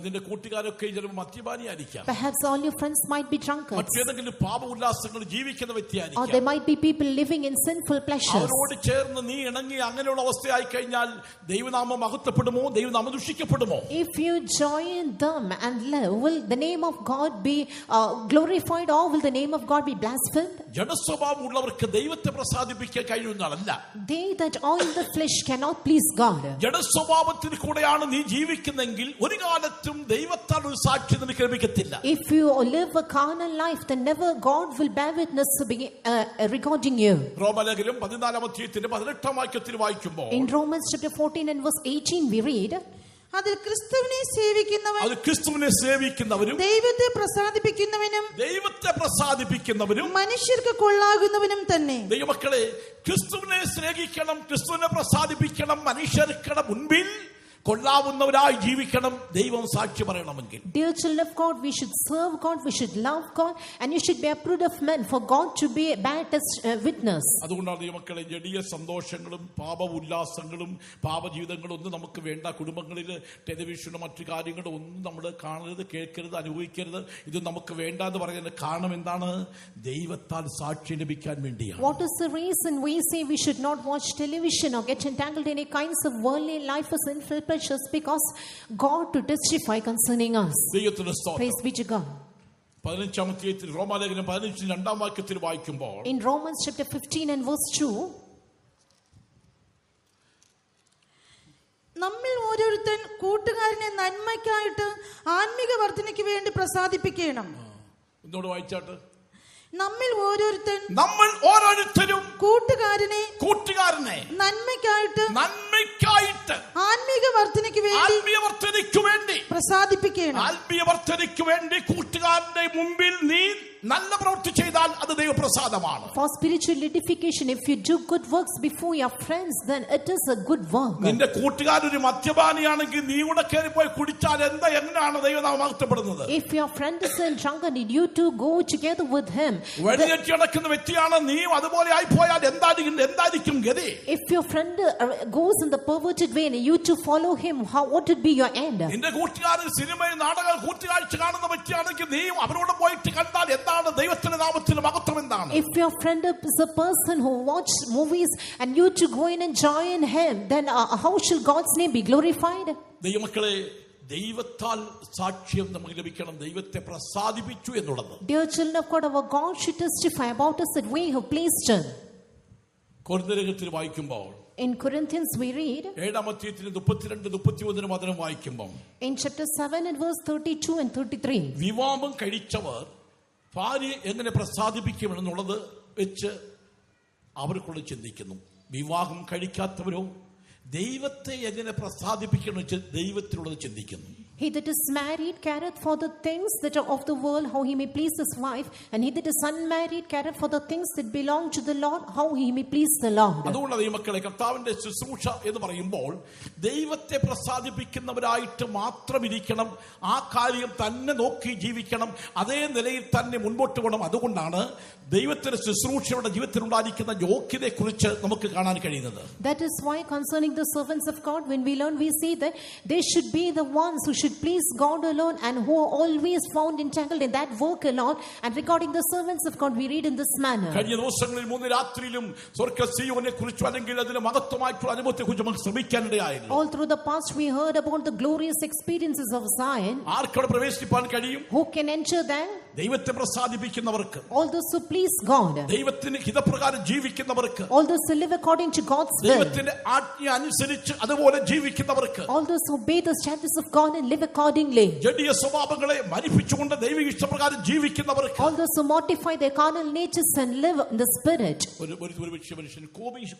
നിന്റെ കൂട്ടുകാരൊക്കെ ചിലപ്പോൾ മദ്യപാനിയായിരിക്കാം. Perhaps all your friends might be drunkards. മറ്റേതെങ്കിലും പാപ ഉല്ലാസങ്ങൾ ജീവിക്കുന്ന വ്യക്തിയായിരിക്കാം. Or there might be people living in sinful pleasures. അവരോട് ചേർന്ന് നീ ഇണങ്ങി അങ്ങനെയുള്ള അവസ്ഥയായി കഴിഞ്ഞാൽ ദൈവനാമം മഹത്വപ്പെടുമോ, ദൈവനാമം ദുഷിക്കപ്പെടുമോ? If you join them and live, will the name of God be glorified, or will the name of God be blasphemed? ജഡസ്വഭാവമുള്ളവർക്ക് ദൈവത്തെ പ്രസാദിപ്പിക്കാൻ കഴിയുന്നതല്ല. They that are in the flesh cannot please God. ജഡസ്വഭാവത്തിൽ കൂടെയാണ് നീ ജീവിക്കുന്നെങ്കിൽ ഒരു കാലത്തും ദൈവത്താൽ ഒരു സാക്ഷി നിനക്ക് ലഭിക്കത്തില്ല. If you live a carnal life, then never God will bear witness regarding you. റോമാലേഖനം 14-ാം അധ്യായത്തിന്റെ 18-ാം വാക്യത്തിൽ വായിക്കുമ്പോൾ, in Romans chapter 14 and verse 18 we read, അതിൽ ക്രിസ്തുവിനെ സേവിക്കുന്നവരും ദൈവത്തെ പ്രസാദിപ്പിക്കുന്നവനും മനുഷ്യർക്ക് കൊള്ളാകുന്നവനും തന്നെ. ദൈവമക്കളെ, ക്രിസ്തുവിനെ സ്നേഹിക്കണം, ക്രിസ്തുവിനെ പ്രസാദിപ്പിക്കണം, മനുഷ്യർക്ക് മുൻപിൽ കൊള്ളാവുന്നവരായി ജീവിക്കണം ദൈവം സാക്ഷി പറയണമെങ്കിൽ. Dear children of God, we should serve God, we should love God, and you should be approved of men for God to be a bad witness. അതുകൊണ്ടാണ് ദൈവമക്കളെ ജഡീയ സന്തോഷങ്ങളും പാപ ഉല്ലാസങ്ങളും പാപജീവിതങ്ങളും ഒന്നും നമുക്ക് വേണ്ട. കുടുംബങ്ങളിൽ ടെലിവിഷനും മറ്റു കാര്യങ്ങളും ഒന്നും നമ്മൾ കാണരുത്, കേൾക്കരുത്, അനുഭവിക്കരുത്. ഇത് നമുക്ക് വേണ്ട എന്ന് പറയുന്നതിന് കാരണം എന്താണ്? ദൈവത്താൽ സാക്ഷി ലഭിക്കാൻ വേണ്ടിയാണ്. What is the reason we say we should not watch television or get entangled in any kinds of worldly life or sinful just because God to testify concerning us? Praise be to God. 15-ാം അധ്യായത്തിൽ റോമാലേഖനം 15-ാം വാക്യത്തിൽ വായിക്കുമ്പോൾ, in Romans chapter 15 and verse 2, നമ്മിൽ ഓരോരുത്തൻ കൂട്ടുകാരനെ നന്മയ്ക്കായിട്ട് ആത്മീക വർധനയ്ക്ക് വേണ്ടി പ്രസാദിപ്പിക്കണം. ഒന്നുകൂടെ വായിച്ചാട്ട്. നമ്മൾ ഓരോരുത്തരും കൂട്ടുകാരനെ നന്മയ്ക്കായിട്ട് ആത്മീക വർധനയ്ക്ക് വേണ്ടി പ്രസാദിപ്പിക്കണം. ആത്മീയ വർധനയ്ക്ക് വേണ്ടി കൂട്ടുകാരന്റെ മുമ്പിൽ നീ നല്ല പ്രവൃത്തി ചെയ്താൽ അത് ദൈവപ്രസാദമാണ്. For spiritual edification, if you do good works before your friends, then it is a good work. നിന്റെ കൂട്ടുകാരൻ ഒരു മദ്യപാനിയാണെങ്കിൽ നീ കൂടെ കയറി പോയി കുടിച്ചാൽ എങ്ങനെയാണ് ദൈവനാമം മഹത്വപ്പെടുന്നത്? If your friend is a drunkard and you two go together with him, വഴിതെറ്റി നടക്കുന്ന വ്യക്തിയാണ് നീ അതുപോലെ ആയിപ്പോയാൽ എന്തായിരിക്കും ഗതി? If your friend goes in the perverted way and you two follow him, what would be your end? നിന്റെ കൂട്ടുകാരൻ സിനിമയിൽ നാടകം കൂട്ടുകാഴ്ച കാണുന്ന വ്യക്തിയാണെങ്കിൽ നീ അവരോട് പോയിട്ട് കണ്ടാൽ ദൈവത്തിന്റെ നാമത്തിന് മഹത്വം എന്താണ്? If your friend is a person who watches movies and you to go in and join him, then how shall God's name be glorified? ദൈവമക്കളെ, ദൈവത്താൽ സാക്ഷ്യം നമുക്ക് ലഭിക്കണം, ദൈവത്തെ പ്രസാദിപ്പിച്ചു എന്നുള്ളത്. Dear children of God, our God should testify about us that we have pleased him. കൊരിന്ത്യലേഖനത്തിൽ വായിക്കുമ്പോൾ In Corinthians we read 7-ാം അധ്യായത്തിൽ 32-33 വചനം വായിക്കുമ്പോൾ in chapter 7 and verse 32 and 33, വിവാഹം കഴിച്ചവർ ഭാര്യയെ എങ്ങനെ പ്രസാദിപ്പിക്കുമെന്നുള്ളത് വെച്ച് അവർക്കുള്ള ചിന്തിക്കുന്നു. വിവാഹം കഴിക്കാത്തവരോ ദൈവത്തെ എങ്ങനെ പ്രസാദിപ്പിക്കണം വെച്ച് ദൈവത്തിനുള്ളത് ചിന്തിക്കുന്നു. He that is married careth for the things that are of the world, how he may please his wife, and he that is unmarried careth for the things that belong to the Lord, how he may please the Lord. അതുകൊണ്ട് ദൈവമക്കളെ, കർത്താവിന്റെ ശുശ്രൂഷ എന്ന് പറയുമ്പോൾ ദൈവത്തെ പ്രസാദിപ്പിക്കുന്നവരായിട്ട് മാത്രം ഇരിക്കണം, ആ കാര്യം തന്നെ നോക്കി ജീവിക്കണം, അതേ നിലയിൽ തന്നെ മുൻപോട്ട് പോകണം. അതുകൊണ്ടാണ് ദൈവത്തിന്റെ ശുശ്രൂഷയുടെ ജീവിതത്തിലുണ്ടായിരിക്കുന്ന യോഗ്യതയെക്കുറിച്ച് നമുക്ക് കാണാൻ കഴിയുന്നത്. That is why concerning the servants of God, when we learn, we see that they should be the ones who should please God alone and who are always found entangled in that work alone. And regarding the servants of God, we read in this manner. കഴിഞ്ഞ ദിവസങ്ങളിൽ 3 രാത്രിയിലും സ്വർഗ്ഗ സീയോനെ കുറിച്ച് അല്ലെങ്കിൽ അതിന്റെ മഹത്വമായിട്ടുള്ള അനുഭവത്തെക്കുറിച്ച് നമുക്ക് ശ്രമിക്കാനിടയായിരുന്നു. All through the past we heard about the glorious experiences of Zion. ആർക്കവിടെ പ്രവേശിപ്പാൻ കഴിയും? Who can enter there? ദൈവത്തെ പ്രസാദിപ്പിക്കുന്നവർക്ക്, all those who please God, ദൈവത്തിന്റെ ഹിതപ്രകാരം ജീവിക്കുന്നവർക്ക്, all those who live according to God's will, ദൈവത്തിന്റെ ആജ്ഞ അനുസരിച്ച് അതുപോലെ ജീവിക്കുന്നവർക്ക്, all those who obey the statutes of God and live accordingly, ജഡീയ സ്വഭാവങ്ങളെ മരിപ്പിച്ചുകൊണ്ട് ദൈവിക ഇഷ്ടപ്രകാരം ജീവിക്കുന്നവർക്ക്, all those who mortify their carnal natures and live in the spirit. ഒരു മനുഷ്യൻ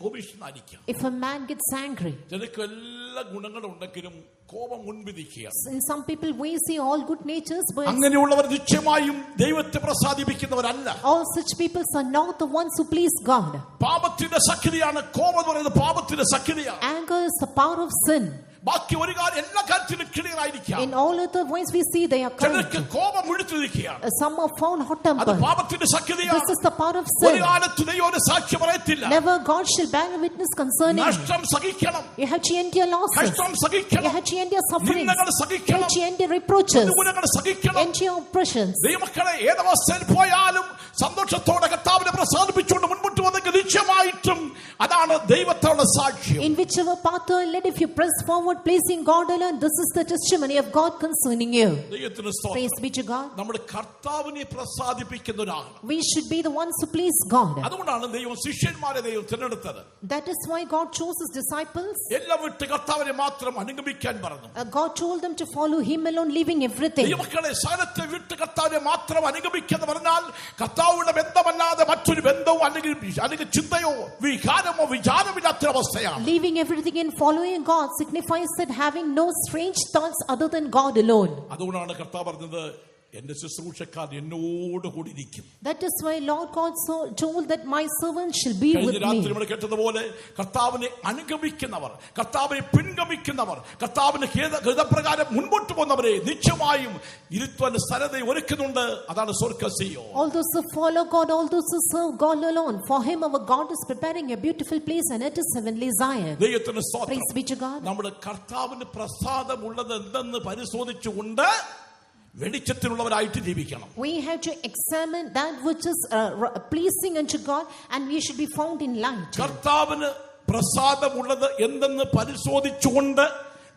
കോപിഷ്ഠനായിരിക്കാം. If a man gets angry, ചിലർക്ക് എല്ലാ ഗുണങ്ങളും ഉണ്ടെങ്കിലും കോപം മുൻപിരിക്കുകയാണ്. in some people we see all good natures, but അങ്ങനെയുള്ളവർ നിശ്ചയമായും ദൈവത്തെ പ്രസാദിപ്പിക്കുന്നവരല്ല. all such people are not the ones who please God. പാപത്തിന്റെ ശക്തിയാണ് കോപം എന്ന് പറയുന്നത്. പാപത്തിന്റെ ശക്തിയാണ്. Anger is the power of sin. ബാക്കി ഒരു കാര്യം എല്ലാ കാര്യത്തിലും ക്ലിയർ ആയിരിക്കാം. In all other ways we see they are correct. ചിലർക്ക് കോപം മുഴുത്തിരിക്കുകയാണ്. Some are found hot tempered. അത് പാപത്തിന്റെ ശക്തിയാണ്. This is the power of sin. ഒരു കാലത്ത് ദൈവം ഒരു സാക്ഷ്യം പറയത്തില്ല. Never God shall bear witness concerning. നഷ്ടം സഹിക്കണം. You have to endure losses. കഷ്ടം സഹിക്കണം. You have to endure sufferings. നിന്ദകൾ You സഹിക്കണം. have to endure reproaches. ദുഃഖങ്ങൾ സഹിക്കണം. Endure oppressions. ദൈവമക്കളെ, ഏതവസ്ഥയിൽ പോയാലും സന്തോഷത്തോടെ കർത്താവിനെ പ്രസാദിപ്പിച്ചുകൊണ്ട് മുൻപോട്ട് വന്നെങ്കിൽ നിശ്ചയമായിട്ടും അതാണ് ദൈവത്തോടെ സാക്ഷ്യം. In whichever path you are led, if you press forward pleasing God alone, this is the testimony of God concerning you. ദൈവത്തിന് സ്തോത്രം. Praise be to God. നമ്മുടെ കർത്താവിനെ പ്രസാദിപ്പിക്കുന്നവരാണ്. We should be the ones who please God. അതുകൊണ്ടാണ് ദൈവം ശിഷ്യന്മാരെ ദൈവം തിരഞ്ഞെടുത്തത്. That is why God chose his disciples. എല്ലാം വിട്ട് കർത്താവിനെ മാത്രം അനുഗമിക്കാൻ പറഞ്ഞു. God told them to follow him alone, leaving everything. ദൈവമക്കളെ, സകലത്തെ വിട്ട് കർത്താവിനെ മാത്രം അനുഗമിക്കാന്ന് പറഞ്ഞാൽ കർത്താവിന്റെ ബന്ധമല്ലാതെ മറ്റൊരു ബന്ധവും അല്ലെങ്കിൽ ചിന്തയോ വികാരമോ വിചാരമില്ലാത്തൊരവസ്ഥയാണ്. Leaving everything and following God signifies that having no strange thoughts other than God alone. അതുകൊണ്ടാണ് കർത്താവ് പറഞ്ഞത്, എന്റെ ശുശ്രൂഷക്കാർ എന്നോട് കൂടി ഇരിക്കും. That is why Lord God told that my servants shall be with me. രാത്രി നമ്മൾ കേട്ടതുപോലെ കർത്താവിനെ അനുഗമിക്കുന്നവർ, കർത്താവിനെ പിൻഗമിക്കുന്നവർ, കർത്താവിന്റെ ഹിതപ്രകാരം മുൻപോട്ട് പോകുന്നവരെ നിശ്ചയമായും ഇരുത്തുവാൻ സ്ഥലത ഒരുക്കുന്നുണ്ട്. അതാണ് സ്വർഗ്ഗസീയോ. All those who follow God, all those who serve God alone, for him our God is preparing a beautiful place, and it is heavenly Zion. ദൈവത്തിന് സ്തോത്രം. Praise be to God. നമ്മുടെ കർത്താവിന് പ്രസാദമുള്ളത് എന്തെന്ന് പരിശോധിച്ചുകൊണ്ട് വെളിച്ചത്തിലുള്ളവരായിട്ട് ജീവിക്കണം. We have to examine that which is pleasing unto God, and we should be found in light. കർത്താവിന് പ്രസാദമുള്ളത് എന്തെന്ന് പരിശോധിച്ചുകൊണ്ട്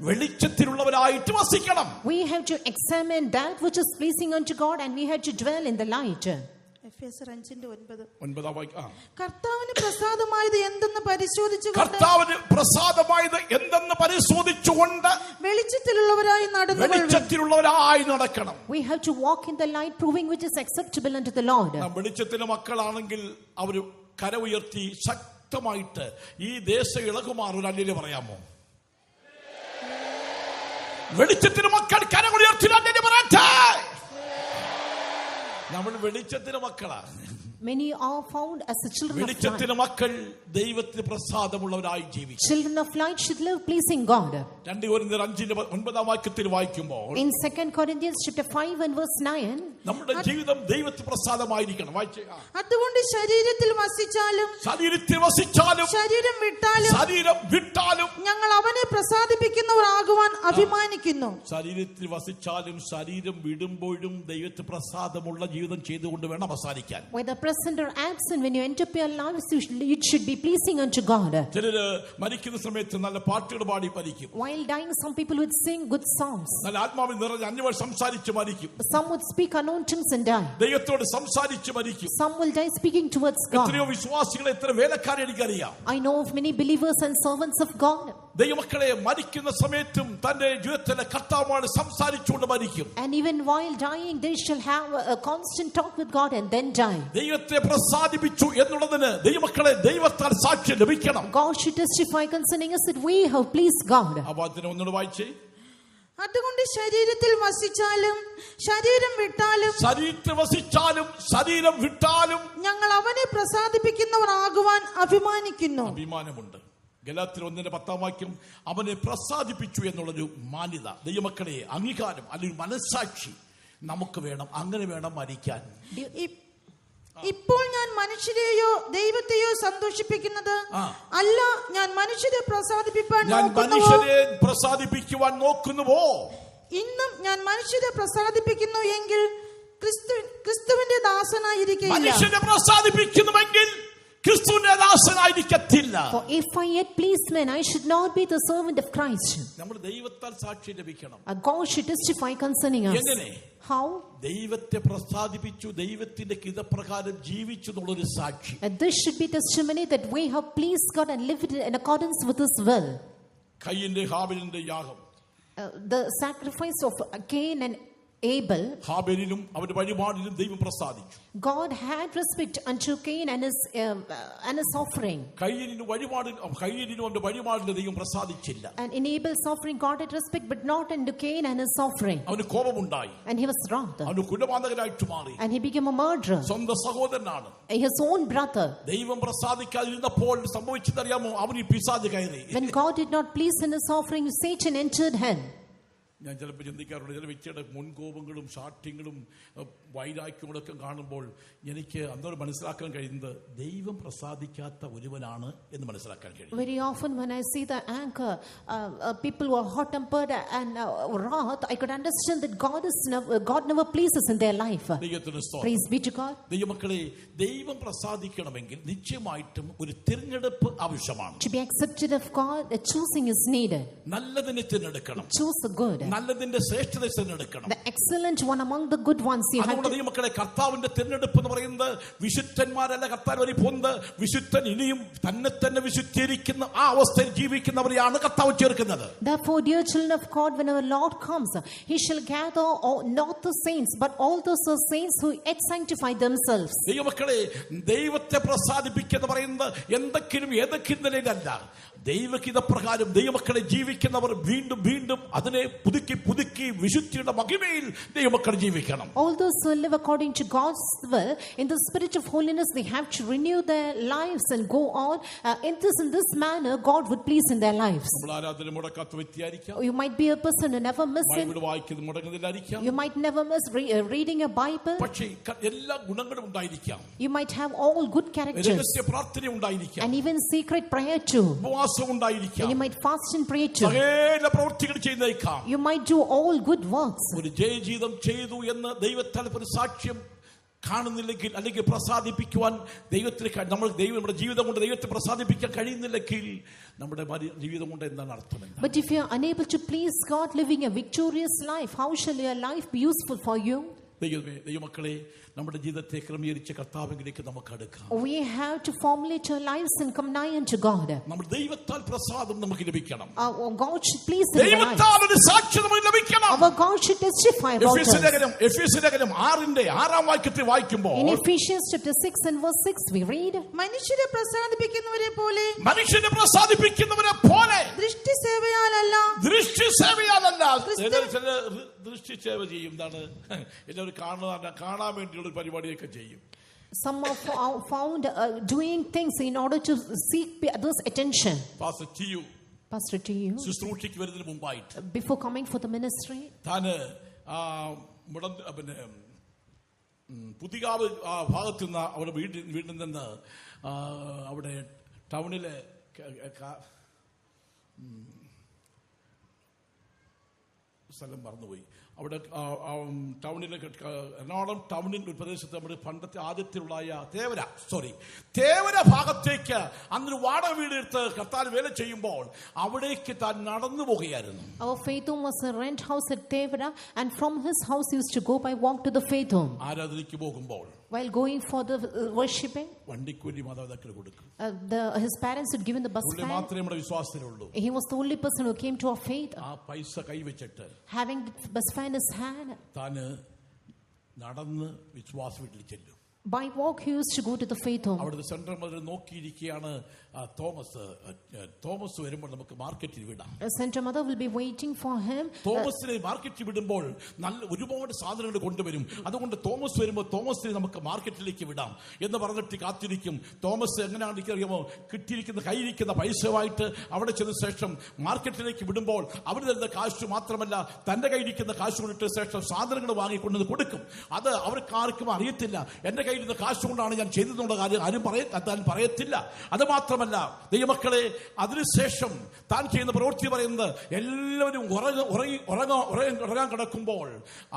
വെളിച്ചത്തിലുള്ളവരായിട്ട് വസിക്കണം. We have to examine that which is pleasing unto God, and we have to dwell in the light. എഫേസ്യർ 5:9 കർത്താവിന് പ്രസാദമായത് എന്തെന്ന് പരിശോധിച്ചുകൊണ്ട് വെളിച്ചത്തിലുള്ളവരായി നടക്കണം. We have to walk in the light, proving which is acceptable unto the Lord. വെളിച്ചത്തിന്റെ മക്കളാണെങ്കിൽ അവർ കര ഉയർത്തി ശക്തമായിട്ട് ഈ ദേശം ഇളകുമാറൊരു അല്ലെ പറയാമോ? വെളിച്ചത്തിന് മക്കൾ കര ഉയർത്തി അല്ലെ പറയട്ടെ. നമ്മൾ വെളിച്ചത്തിന് മക്കളാണ്. Many are found as the children of light. വെളിച്ചത്തിന് മക്കൾ ദൈവത്തിന് പ്രസാദമുള്ളവരായി ജീവിക്കും. Children of light should live pleasing God. 2 കൊരിന്ത്യർ 5:9 വാക്യത്തിൽ വായിക്കുമ്പോൾ In 2 Corinthians chapter 5 and verse 9, നമ്മുടെ ജീവിതം ദൈവത്തിന് പ്രസാദമായിരിക്കണം. അതുകൊണ്ട് ശരീരത്തിൽ വസിച്ചാലും ശരീരം വിട്ടാലും ഞങ്ങൾ അവനെ പ്രസാദിപ്പിക്കുന്നവരാകുവാൻ അഭിമാനിക്കുന്നു. ശരീരത്തിൽ വസിച്ചാലും ശരീരം വിടുമ്പോഴും ദൈവത്തിന് പ്രസാദമുള്ള ജീവിതം ചെയ്തുകൊണ്ട് വേണം അവസാനിക്കാൻ. whether present or absent, when you enter your lives, it should be pleasing unto God. ചിലര് മരിക്കുന്ന സമയത്ത് നല്ല പാട്ടുകൾ പാടി മരിക്കും. While dying, some people would sing good songs. നല്ല ആത്മാവിൽ നിറഞ്ഞ അന്യഭാഷ സംസാരിച്ച് മരിക്കും. Some would speak unknown tongues and die. ദൈവത്തോട് സംസാരിച്ച് മരിക്കും. Some will die speaking towards God. എത്രയോ വിശ്വാസികളെ എത്ര വേലക്കാരെ എനിക്കറിയാം. I know of many believers and servants of God. ദൈവമക്കളെ മരിക്കുന്ന സമയത്തും തന്റെ ജീവിതത്തിലെ കർത്താവുമായി സംസാരിച്ചുകൊണ്ട് മരിക്കും. And even while dying, they shall have a constant talk with God and then die. ദൈവത്തെ പ്രസാദിപ്പിച്ചു എന്നുള്ളതിന് ദൈവമക്കളെ ദൈവത്താൽ സാക്ഷ്യം ലഭിക്കണം. God should testify concerning us that we have pleased God. ആ വാക്യം ഒന്നുകൂടെ വായിച്ചേ. അതുകൊണ്ട് ശരീരത്തിൽ വസിച്ചാലും ശരീരം വിട്ടാലും ഞങ്ങൾ അവനെ പ്രസാദിപ്പിക്കുന്നവരാകുവാൻ അഭിമാനിക്കുന്നു. അഭിമാനമുണ്ട്. ഗലാത്യർ 1:10 വാക്യം അവനെ പ്രസാദിപ്പിച്ചു എന്നുള്ളൊരു മാന്യത, ദൈവമക്കളെ അംഗീകാരം അല്ലെങ്കിൽ മനസ്സാക്ഷി നമുക്ക് വേണം. അങ്ങനെ വേണം മരിക്കാൻ. ഇപ്പോൾ ഞാൻ മനുഷ്യരെയോ ദൈവത്തെയോ സന്തോഷിപ്പിക്കുന്നത് അല്ല, ഞാൻ മനുഷ്യരെ പ്രസാദിപ്പിക്കുവാൻ നോക്കുന്നുവോ? ഇന്നും ഞാൻ മനുഷ്യരെ പ്രസാദിപ്പിക്കുന്നു എങ്കിൽ ക്രിസ്തുവിന്റെ ദാസനായിരിക്കില്ല. മനുഷ്യരെ പ്രസാദിപ്പിക്കുന്നുവെങ്കിൽ ക്രിസ്തുവിന്റെ ദാസനായിരിക്കത്തില്ല. For if I yet please men, I should not be the servant of Christ. നമ്മൾ ദൈവത്താൽ സാക്ഷ്യം ലഭിക്കണം. God should testify concerning us. എങ്ങനെ? How? ദൈവത്തെ പ്രസാദിപ്പിച്ചു, ദൈവത്തിന്റെ ഹിതപ്രകാരം ജീവിച്ചു എന്നുള്ളൊരു സാക്ഷി. And this should be testimony that we have pleased God and lived in accordance with His will. കയീന്റെ ഹാബേലിന്റെ യാഗം, the sacrifice of Cain and Abel, ഹാബേലിലും അവന്റെ വഴിപാടിലും ദൈവം പ്രസാദിച്ചു. God had respect unto Cain and his offering. കയീനിനും അവന്റെ വഴിപാടിലും ദൈവം പ്രസാദിച്ചില്ല. And in Abel's offering God had respect, but not unto Cain and his offering. അവന് കോപമുണ്ടായി. And he was wroth. അവന് കുലപാതകനായിട്ട് മാറി. And he became a murderer. സ്വന്തം സഹോദരനാണ്. His own brother. ദൈവം പ്രസാദിക്കാതിരുന്നപ്പോൾ സംഭവിച്ചതറിയാമോ? അവന് പിശാച് കയറി. When God did not please in his offering, Satan entered him. ഞാൻ ചിലപ്പോൾ ചിന്തിക്കാറുണ്ട്, ചില വ്യക്തിയുടെ മുൻകോപങ്ങളും ശാഠ്യങ്ങളും വൈരാഗ്യങ്ങളൊക്കെ കാണുമ്പോൾ എനിക്ക് അന്നോട് മനസ്സിലാക്കാൻ കഴിയുന്നത് ദൈവം പ്രസാദിക്കാത്ത ഒരുവനാണ് എന്ന് മനസ്സിലാക്കാൻ കഴിയും. Very often when I see the anger, people who are hot tempered and wrath, I could understand that God never pleases in their life. Praise be to God. ദൈവമക്കളെ, ദൈവം പ്രസാദിക്കണമെങ്കിൽ നിശ്ചയമായിട്ടും ഒരു തിരഞ്ഞെടുപ്പ് ആവശ്യമാണ്. To be accepted of God, a choosing is needed. നല്ലതിനെ തിരഞ്ഞെടുക്കണം. Choose the good. നല്ലതിന്റെ ശ്രേഷ്ഠതയെ തിരഞ്ഞെടുക്കണം. The excellent one among the good ones you have to. ദൈവമക്കളെ, കർത്താവിന്റെ തിരഞ്ഞെടുപ്പ് എന്ന് പറയുന്നത് വിശുദ്ധന്മാരല്ല. കർത്താവ് വരെ പോകുന്നത് വിശുദ്ധൻ ഇനിയും തന്നെ വിശുദ്ധീകരിക്കുന്ന ആ അവസ്ഥയിൽ ജീവിക്കുന്നവരെയാണ് കർത്താവ് ചേർക്കുന്നത്. Therefore, dear children of God, when our Lord comes, He shall gather not the saints, but all those saints who yet sanctify themselves. ദൈവമക്കളെ, ദൈവത്തെ പ്രസാദിപ്പിക്കുന്ന പറയുന്നത് എന്തൊക്കെയും ഏതൊക്കെയും നിലയിലല്ല. ദൈവഹിതപ്രകാരം ദൈവമക്കളെ ജീവിക്കുന്നവർ വീണ്ടും വീണ്ടും അതിനെ പുതുക്കി വിശുദ്ധിയുടെ മഹിമയിൽ ദൈവമക്കൾ ജീവിക്കണം. All those who live according to God's will in the spirit of holiness, they have to renew their lives and go on in this manner God would please in their lives. You might be a person who never miss it. You might never miss reading a Bible. You might have all good characters and even secret prayer too. And you might fast and pray too. You might do all good works. ഒരു ജയജീവിതം ചെയ്തു എന്ന് ദൈവത്താൽ ഒരു സാക്ഷ്യം കാണുന്നില്ലെങ്കിൽ, അല്ലെങ്കിൽ പ്രസാദിപ്പിക്കുവാൻ നമ്മുടെ ജീവിതം കൊണ്ട് ദൈവത്തെ പ്രസാദിപ്പിക്കാൻ കഴിയുന്നില്ലെങ്കിൽ നമ്മുടെ ജീവിതം കൊണ്ട് എന്താണ് അർത്ഥം? But if you are unable to please God living a victorious life, how shall your life be useful for you? ദൈവമക്കളെ, നമ്മുടെ ജീവിതത്തെ ക്രമീകരിച്ച കർത്താവിലേക്ക് നമുക്ക് അടുക്കാം. We have to formulate our lives and come nigh unto God. നമ്മുടെ ദൈവത്താൽ പ്രസാദം നമുക്ക് ലഭിക്കണം. Our God should please in our lives. ദൈവത്താൽ ഒരു സാക്ഷ്യം നമുക്ക് ലഭിക്കണം. Our God should testify about us. എഫെസ്യലേഖനം 6:6 വായിക്കുമ്പോൾ, in Ephesians chapter 6 and verse 6 we read, മനുഷ്യരെ പ്രസാദിപ്പിക്കുന്നവരെ പോലെ ദൃഷ്ടി സേവയാലല്ല ദൃഷ്ടി സേവ ചെയ്യും. എന്താണ്? എല്ലാവരും കാണാൻ വേണ്ടിയുള്ള പരിപാടിയൊക്കെ ചെയ്യും. Some are found doing things in order to seek others' attention. Pastor to you, ശുശ്രൂഷയ്ക്ക് വരുന്നതിന് മുമ്പായിട്ട്, before coming for the ministry, താന് പുതികാവ് ഭാഗത്തു നിന്ന് അവിടെ വീട്ടിൽ നിന്ന് അവിടെ ടൗണിലെ സ്ഥലം മറന്നുപോയി. അവിടെ ടൗണിലെ എറണാകുളം ടൗണിൽ ഒരു പ്രദേശത്ത് നമ്മുടെ പണ്ടത്തെ ആദ്യത്തിലുള്ള തേവര ഭാഗത്തേക്ക് അന്നൊരു വാടക വീട് എടുത്ത് കർത്താവ് വേല ചെയ്യുമ്പോൾ അവിടേക്ക് താൻ നടന്നു പോകുകയായിരുന്നു. Our faith home was a rent house at Tevara, and from his house he used to go by walk to the faith home. ആരാധനയ്ക്ക് പോകുമ്പോൾ, while going for the worshiping, വണ്ടിക്കൂലി മാതാപിതാക്കൾ കൊടുക്കും. His parents had given the bus fare. മാത്രമേ നമ്മുടെ വിശ്വാസത്തിലുള്ളൂ. He was the only person who came to our faith. ആ പൈസ കൈവച്ചിട്ട്, having the bus fare in his hand, താന് നടന്ന് വിശ്വാസ വീട്ടിൽ ചെല്ലും. by walk he used to go to the faith home. അവിടുത്തെ സെൻട്രൽ മദർ നോക്കിയിരിക്കുകയാണ്. തോമസ് വരുമ്പോൾ നമുക്ക് മാർക്കറ്റിൽ വിടാം. Center mother will be waiting for him. തോമസിനെ മാർക്കറ്റിൽ വിടുമ്പോൾ ഒരുപാട് സാധനങ്ങൾ കൊണ്ടുവരും. അതുകൊണ്ട് തോമസ് വരുമ്പോൾ തോമസിനെ നമുക്ക് മാർക്കറ്റിലേക്ക് വിടാം എന്ന് പറഞ്ഞിട്ട് കാത്തിരിക്കും. തോമസ് എങ്ങനെയാണെന്ന് അറിയാമോ? കിട്ടിയിരിക്കുന്ന കയ്യിരിക്കുന്ന പൈസയുമായിട്ട് അവിടെ ചെന്ന ശേഷം മാർക്കറ്റിലേക്ക് വിടുമ്പോൾ അവർ തരുന്ന കാശ് മാത്രമല്ല, തന്റെ കയ്യിരിക്കുന്ന കാശ് കൊണ്ടിട്ട് ശേഷം സാധനങ്ങൾ വാങ്ങിക്കൊണ്ടു കൊടുക്കും. അത് അവർക്കാർക്കും അറിയത്തില്ല. എന്റെ കയ്യിലിരുന്ന കാശ് കൊണ്ടാണ് ഞാൻ ചെയ്തതെന്നുള്ള കാര്യം ആരും പറയത്തില്ല. അത് മാത്രമല്ല ദൈവമക്കളെ, അതിനുശേഷം താൻ ചെയ്യുന്ന പ്രവൃത്തി പറയുന്നത്, എല്ലാവരും ഉറങ്ങാൻ കിടക്കുമ്പോൾ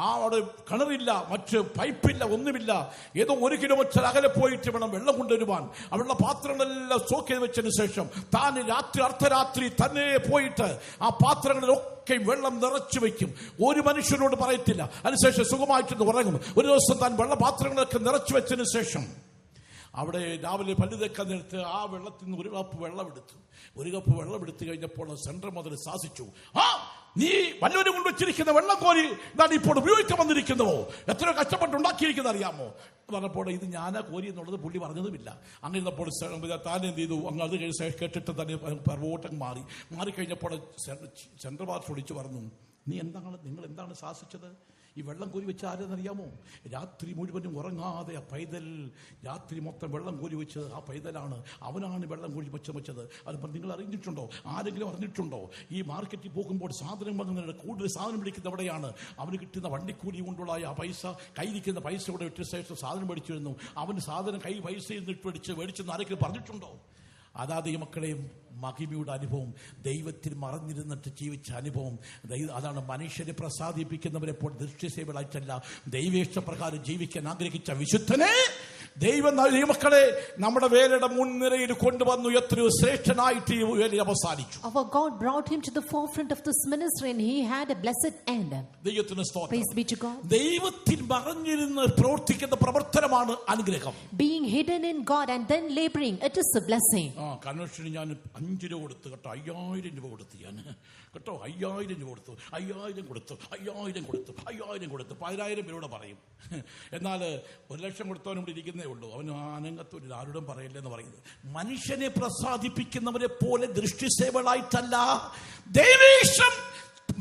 അവിടെ കിണറില്ല, മറ്റ് പൈപ്പില്ല, ഒന്നുമില്ല. ഏതോ 1 കിലോമീറ്റർ അകലെ പോയിട്ട് വേണം വെള്ളം കൊണ്ടുവരുവാൻ. അവിടെയുള്ള പാത്രങ്ങളെല്ലാം സ്റ്റോക്ക് ചെയ്ത് വെച്ചതിന് ശേഷം താൻ അർദ്ധരാത്രി തന്നെ പോയിട്ട് ആ പാത്രങ്ങളിലൊക്കെ വെള്ളം നിറച്ചു വെക്കും. ഒരു മനുഷ്യനോട് പറയത്തില്ല. അതിനുശേഷം സുഖമായിട്ട് ഉറങ്ങും. ഒരു ദിവസം താൻ വെള്ളപാത്രങ്ങളൊക്കെ നിറച്ചു വെച്ചതിന് ശേഷം അവിടെ രാവിലെ പല്ല് തേക്കാൻ നേരത്ത് ആ വെള്ളത്തിൽ നിന്ന് 1 കപ്പ് വെള്ളം എടുത്തു. 1 കപ്പ് വെള്ളം എടുത്തു കഴിഞ്ഞപ്പോൾ സെൻട്രൽ മദർ ശാസിച്ചു, നീ വല്ലവരും കൊണ്ടുവച്ചിരിക്കുന്ന വെള്ളം കോരി ഇതാണ് ഇപ്പോൾ ഉപയോഗിക്കാൻ വന്നിരിക്കുന്നതോ? എത്രയോ കഷ്ടപ്പെട്ടുണ്ടാക്കിയിരിക്കുന്നത് അറിയാമോ? പറഞ്ഞപ്പോൾ ഇത് ഞാനാ കോരി എന്നുള്ളത് പുള്ളി പറഞ്ഞതുമില്ല. അങ്ങനെ ഇരുന്നപ്പോൾ താൻ എന്ത് ചെയ്തു? അങ്ങ് അത് കേട്ടിട്ട് തന്നെ ഓട്ടം മാറിക്കഴിഞ്ഞപ്പോൾ സെൻട്രൽ മദർ വിളിച്ചു പറഞ്ഞു, നിങ്ങൾ എന്താണ് ശാസിച്ചത്? ഈ വെള്ളം കോരി വെച്ച ആരെന്നറിയാമോ? രാത്രി മുഴുവനും ഉറങ്ങാതെ ആ പൈതൽ രാത്രി മൊത്തം വെള്ളം കോരി വെച്ചത് ആ പൈതലാണ്. അവനാണ് വെള്ളം കോരി വെച്ചത്. അതിപ്പോൾ നിങ്ങൾ അറിഞ്ഞിട്ടുണ്ടോ? ആരെങ്കിലും അറിഞ്ഞിട്ടുണ്ടോ? ഈ മാർക്കറ്റിൽ പോകുമ്പോൾ സാധനം വാങ്ങുന്നതിന് കൂടുതൽ സാധനം പിടിക്കുന്ന എവിടെയാണ്? അവന് കിട്ടുന്ന വണ്ടിക്കൂലി കൊണ്ടുള്ള ആ പൈസ, കയ്യിരിക്കുന്ന പൈസ കൂടെ ഇട്ട ശേഷം സാധനം മേടിച്ചു വരുന്നു. അവന് സാധനം പൈസ മേടിച്ചെന്ന് ആരെങ്കിലും പറഞ്ഞിട്ടുണ്ടോ? അതാ ദൈവമക്കളെയും മഹിമയുടെ അനുഭവം, ദൈവത്തിൽ മറഞ്ഞിരുന്നിട്ട് ജീവിച്ച അനുഭവം. അതാണ് മനുഷ്യരെ പ്രസാദിപ്പിക്കുന്നവരെ ഇപ്പോൾ ദൃശ്യസേവകളായിട്ടല്ല, ദൈവേഷ്ടപ്രകാരം ജീവിക്കാൻ ആഗ്രഹിച്ച വിശുദ്ധനെ ദൈവമക്കളെ നമ്മുടെ വേലയുടെ മുൻനിരയിൽ കൊണ്ടുവന്നു. എത്രയോ ശ്രേഷ്ഠനായിട്ട് ഈ വേല അവസാനിച്ചു. Our God brought him to the forefront of this ministry and he had a blessed end. ദൈവത്തിന് സ്തോത്രം. Praise be to God. ദൈവത്തിൽ മറഞ്ഞിരുന്ന് പ്രവർത്തിക്കുന്ന പ്രവർത്തനമാണ് അനുഗ്രഹം. Being hidden in God and then laboring, it is a blessing. കൺവെൻഷന് ഞാൻ 5 രൂപ കൊടുത്തു കേട്ടോ, 5000 രൂപ കൊടുത്തു ഞാൻ കേട്ടോ, 5000 രൂപ കൊടുത്തു, 5000 കൊടുത്തു, 5000 കൊടുത്തു, 5000 കൊടുത്തു, 10000 പേരോടെ പറയും. എന്നാൽ 1 ലക്ഷം കൊടുത്തവനും കൂടി ഇരിക്കുന്നേ ഉള്ളൂ. അവന് അനങ്ങത്തൊരു ആരോടും പറയില്ലെന്ന് പറയുന്നത്. മനുഷ്യനെ പ്രസാദിപ്പിക്കുന്നവരെ പോലെ ദൃഷ്ടിസേവകളായിട്ടല്ല, ദൈവേഷം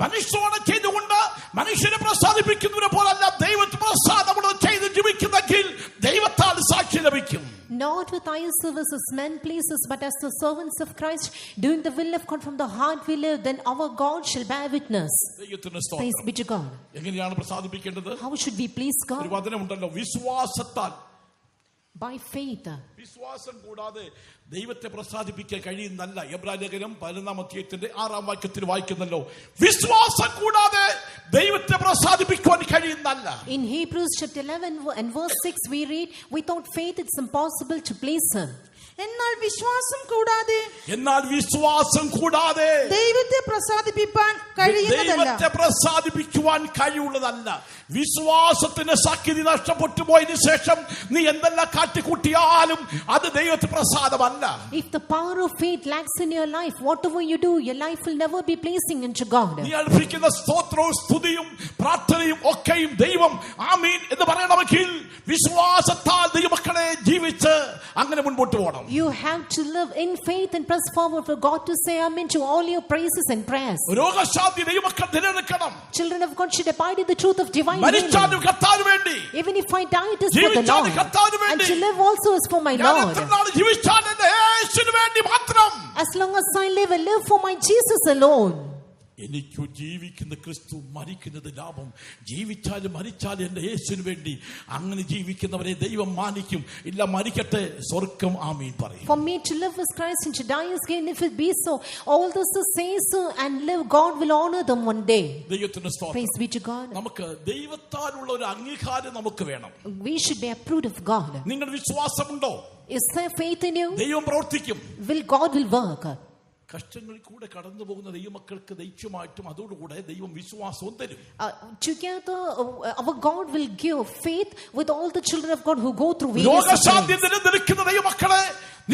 മനുഷ്യനോട് ചെയ്തുകൊണ്ട് മനുഷ്യനെ പ്രസാദിപ്പിക്കുന്നവരെ പോലല്ല, ദൈവത്തെ പ്രസാദം ചെയ്ത് ജീവിക്കുന്നെങ്കിൽ ദൈവത്താൽ സാക്ഷി ലഭിക്കും. Not with eye service as men pleases, but as the servants of Christ, doing the will of God from the heart we live, then our God shall bear witness. Praise be to God. എങ്ങനെയാണ് പ്രസാദിപ്പിക്കേണ്ടത്? How should we please God? ഒരു വചനമുണ്ടല്ലോ, വിശ്വാസത്താൽ, by faith. വിശ്വാസം കൂടാതെ ദൈവത്തെ പ്രസാദിപ്പിക്കാൻ കഴിയുന്നല്ല. എബ്രായലേഖനം 11:6 വായിക്കുന്നല്ലോ, വിശ്വാസം കൂടാതെ ദൈവത്തെ പ്രസാദിപ്പിക്കാൻ കഴിയുന്നല്ല. In Hebrews chapter 11 and verse 6 we read, without faith it's impossible to please him. എന്നാൽ വിശ്വാസം കൂടാതെ ദൈവത്തെ പ്രസാദിപ്പിക്കാൻ കഴിയുന്നതല്ല. ദൈവത്തെ പ്രസാദിപ്പിക്കുവാൻ കഴിയുള്ളതല്ല. വിശ്വാസത്തിന്റെ ശക്തി നഷ്ടപ്പെട്ടു പോയതിനു ശേഷം നീ എന്തെല്ലാം കാട്ടിക്കൂട്ടിയാലും അത് ദൈവത്തെ പ്രസാദമല്ല. If the power of faith lacks in your life, whatever you do, your life will never be pleasing unto God. നീ അർപ്പിക്കുന്ന സ്തോത്രവും സ്തുതിയും പ്രാർത്ഥനയും ഒക്കെയും ദൈവം ആമീൻ എന്ന് പറയണമെങ്കിൽ വിശ്വാസത്താൽ ദൈവമക്കളെ ജീവിച്ച് അങ്ങനെ മുൻപോട്ട് പോകണം. You have to live in faith and press forward for God to say amen to all your praises and prayers. രോഗശാന്തി ദൈവമക്കൾ നിലനിൽക്കണം. Children of God should abide in the truth of divine healing. മരിച്ചാലും കർത്താവിന് വേണ്ടി, Even if I die, it is for the Lord, and to live also is for my Lord. As long as I live, I live for my Jesus alone. എനിക്ക് ജീവിക്കുന്ന ക്രിസ്തു, മരിക്കുന്നത് ലാഭം. ജീവിച്ചാലും മരിച്ചാലും എന്റെ യേശുവിന് വേണ്ടി. അങ്ങനെ ജീവിക്കുന്നവരെ ദൈവം മാനിക്കും. ഇല്ല മരിക്കട്ടെ, സ്വർഗ്ഗം ആമീൻ പറയും. For me to live is Christ and to die is gain. If it be so, all this to say so and live, God will honor them one day. ദൈവത്തിന്റെ സ്തോത്രം. Praise be to God. നമുക്ക് ദൈവത്താലുള്ള ഒരു അംഗീകാരം നമുക്ക് വേണം. We should be approved of God. നിങ്ങൾ വിശ്വാസമുണ്ടോ? Is there faith in you? ദൈവം പ്രവർത്തിക്കും. God will work. കഷ്ടങ്ങളിൽ കൂടെ കടന്നു പോകുന്ന ദൈവമക്കൾക്ക് ദൈവമായിട്ടും അതോടുകൂടെ ദൈവം വിശ്വാസവും തരും. Together our God will give faith with all the children of God who go through various രോഗശാന്തി നിലനിൽക്കുന്ന ദൈവമക്കളെ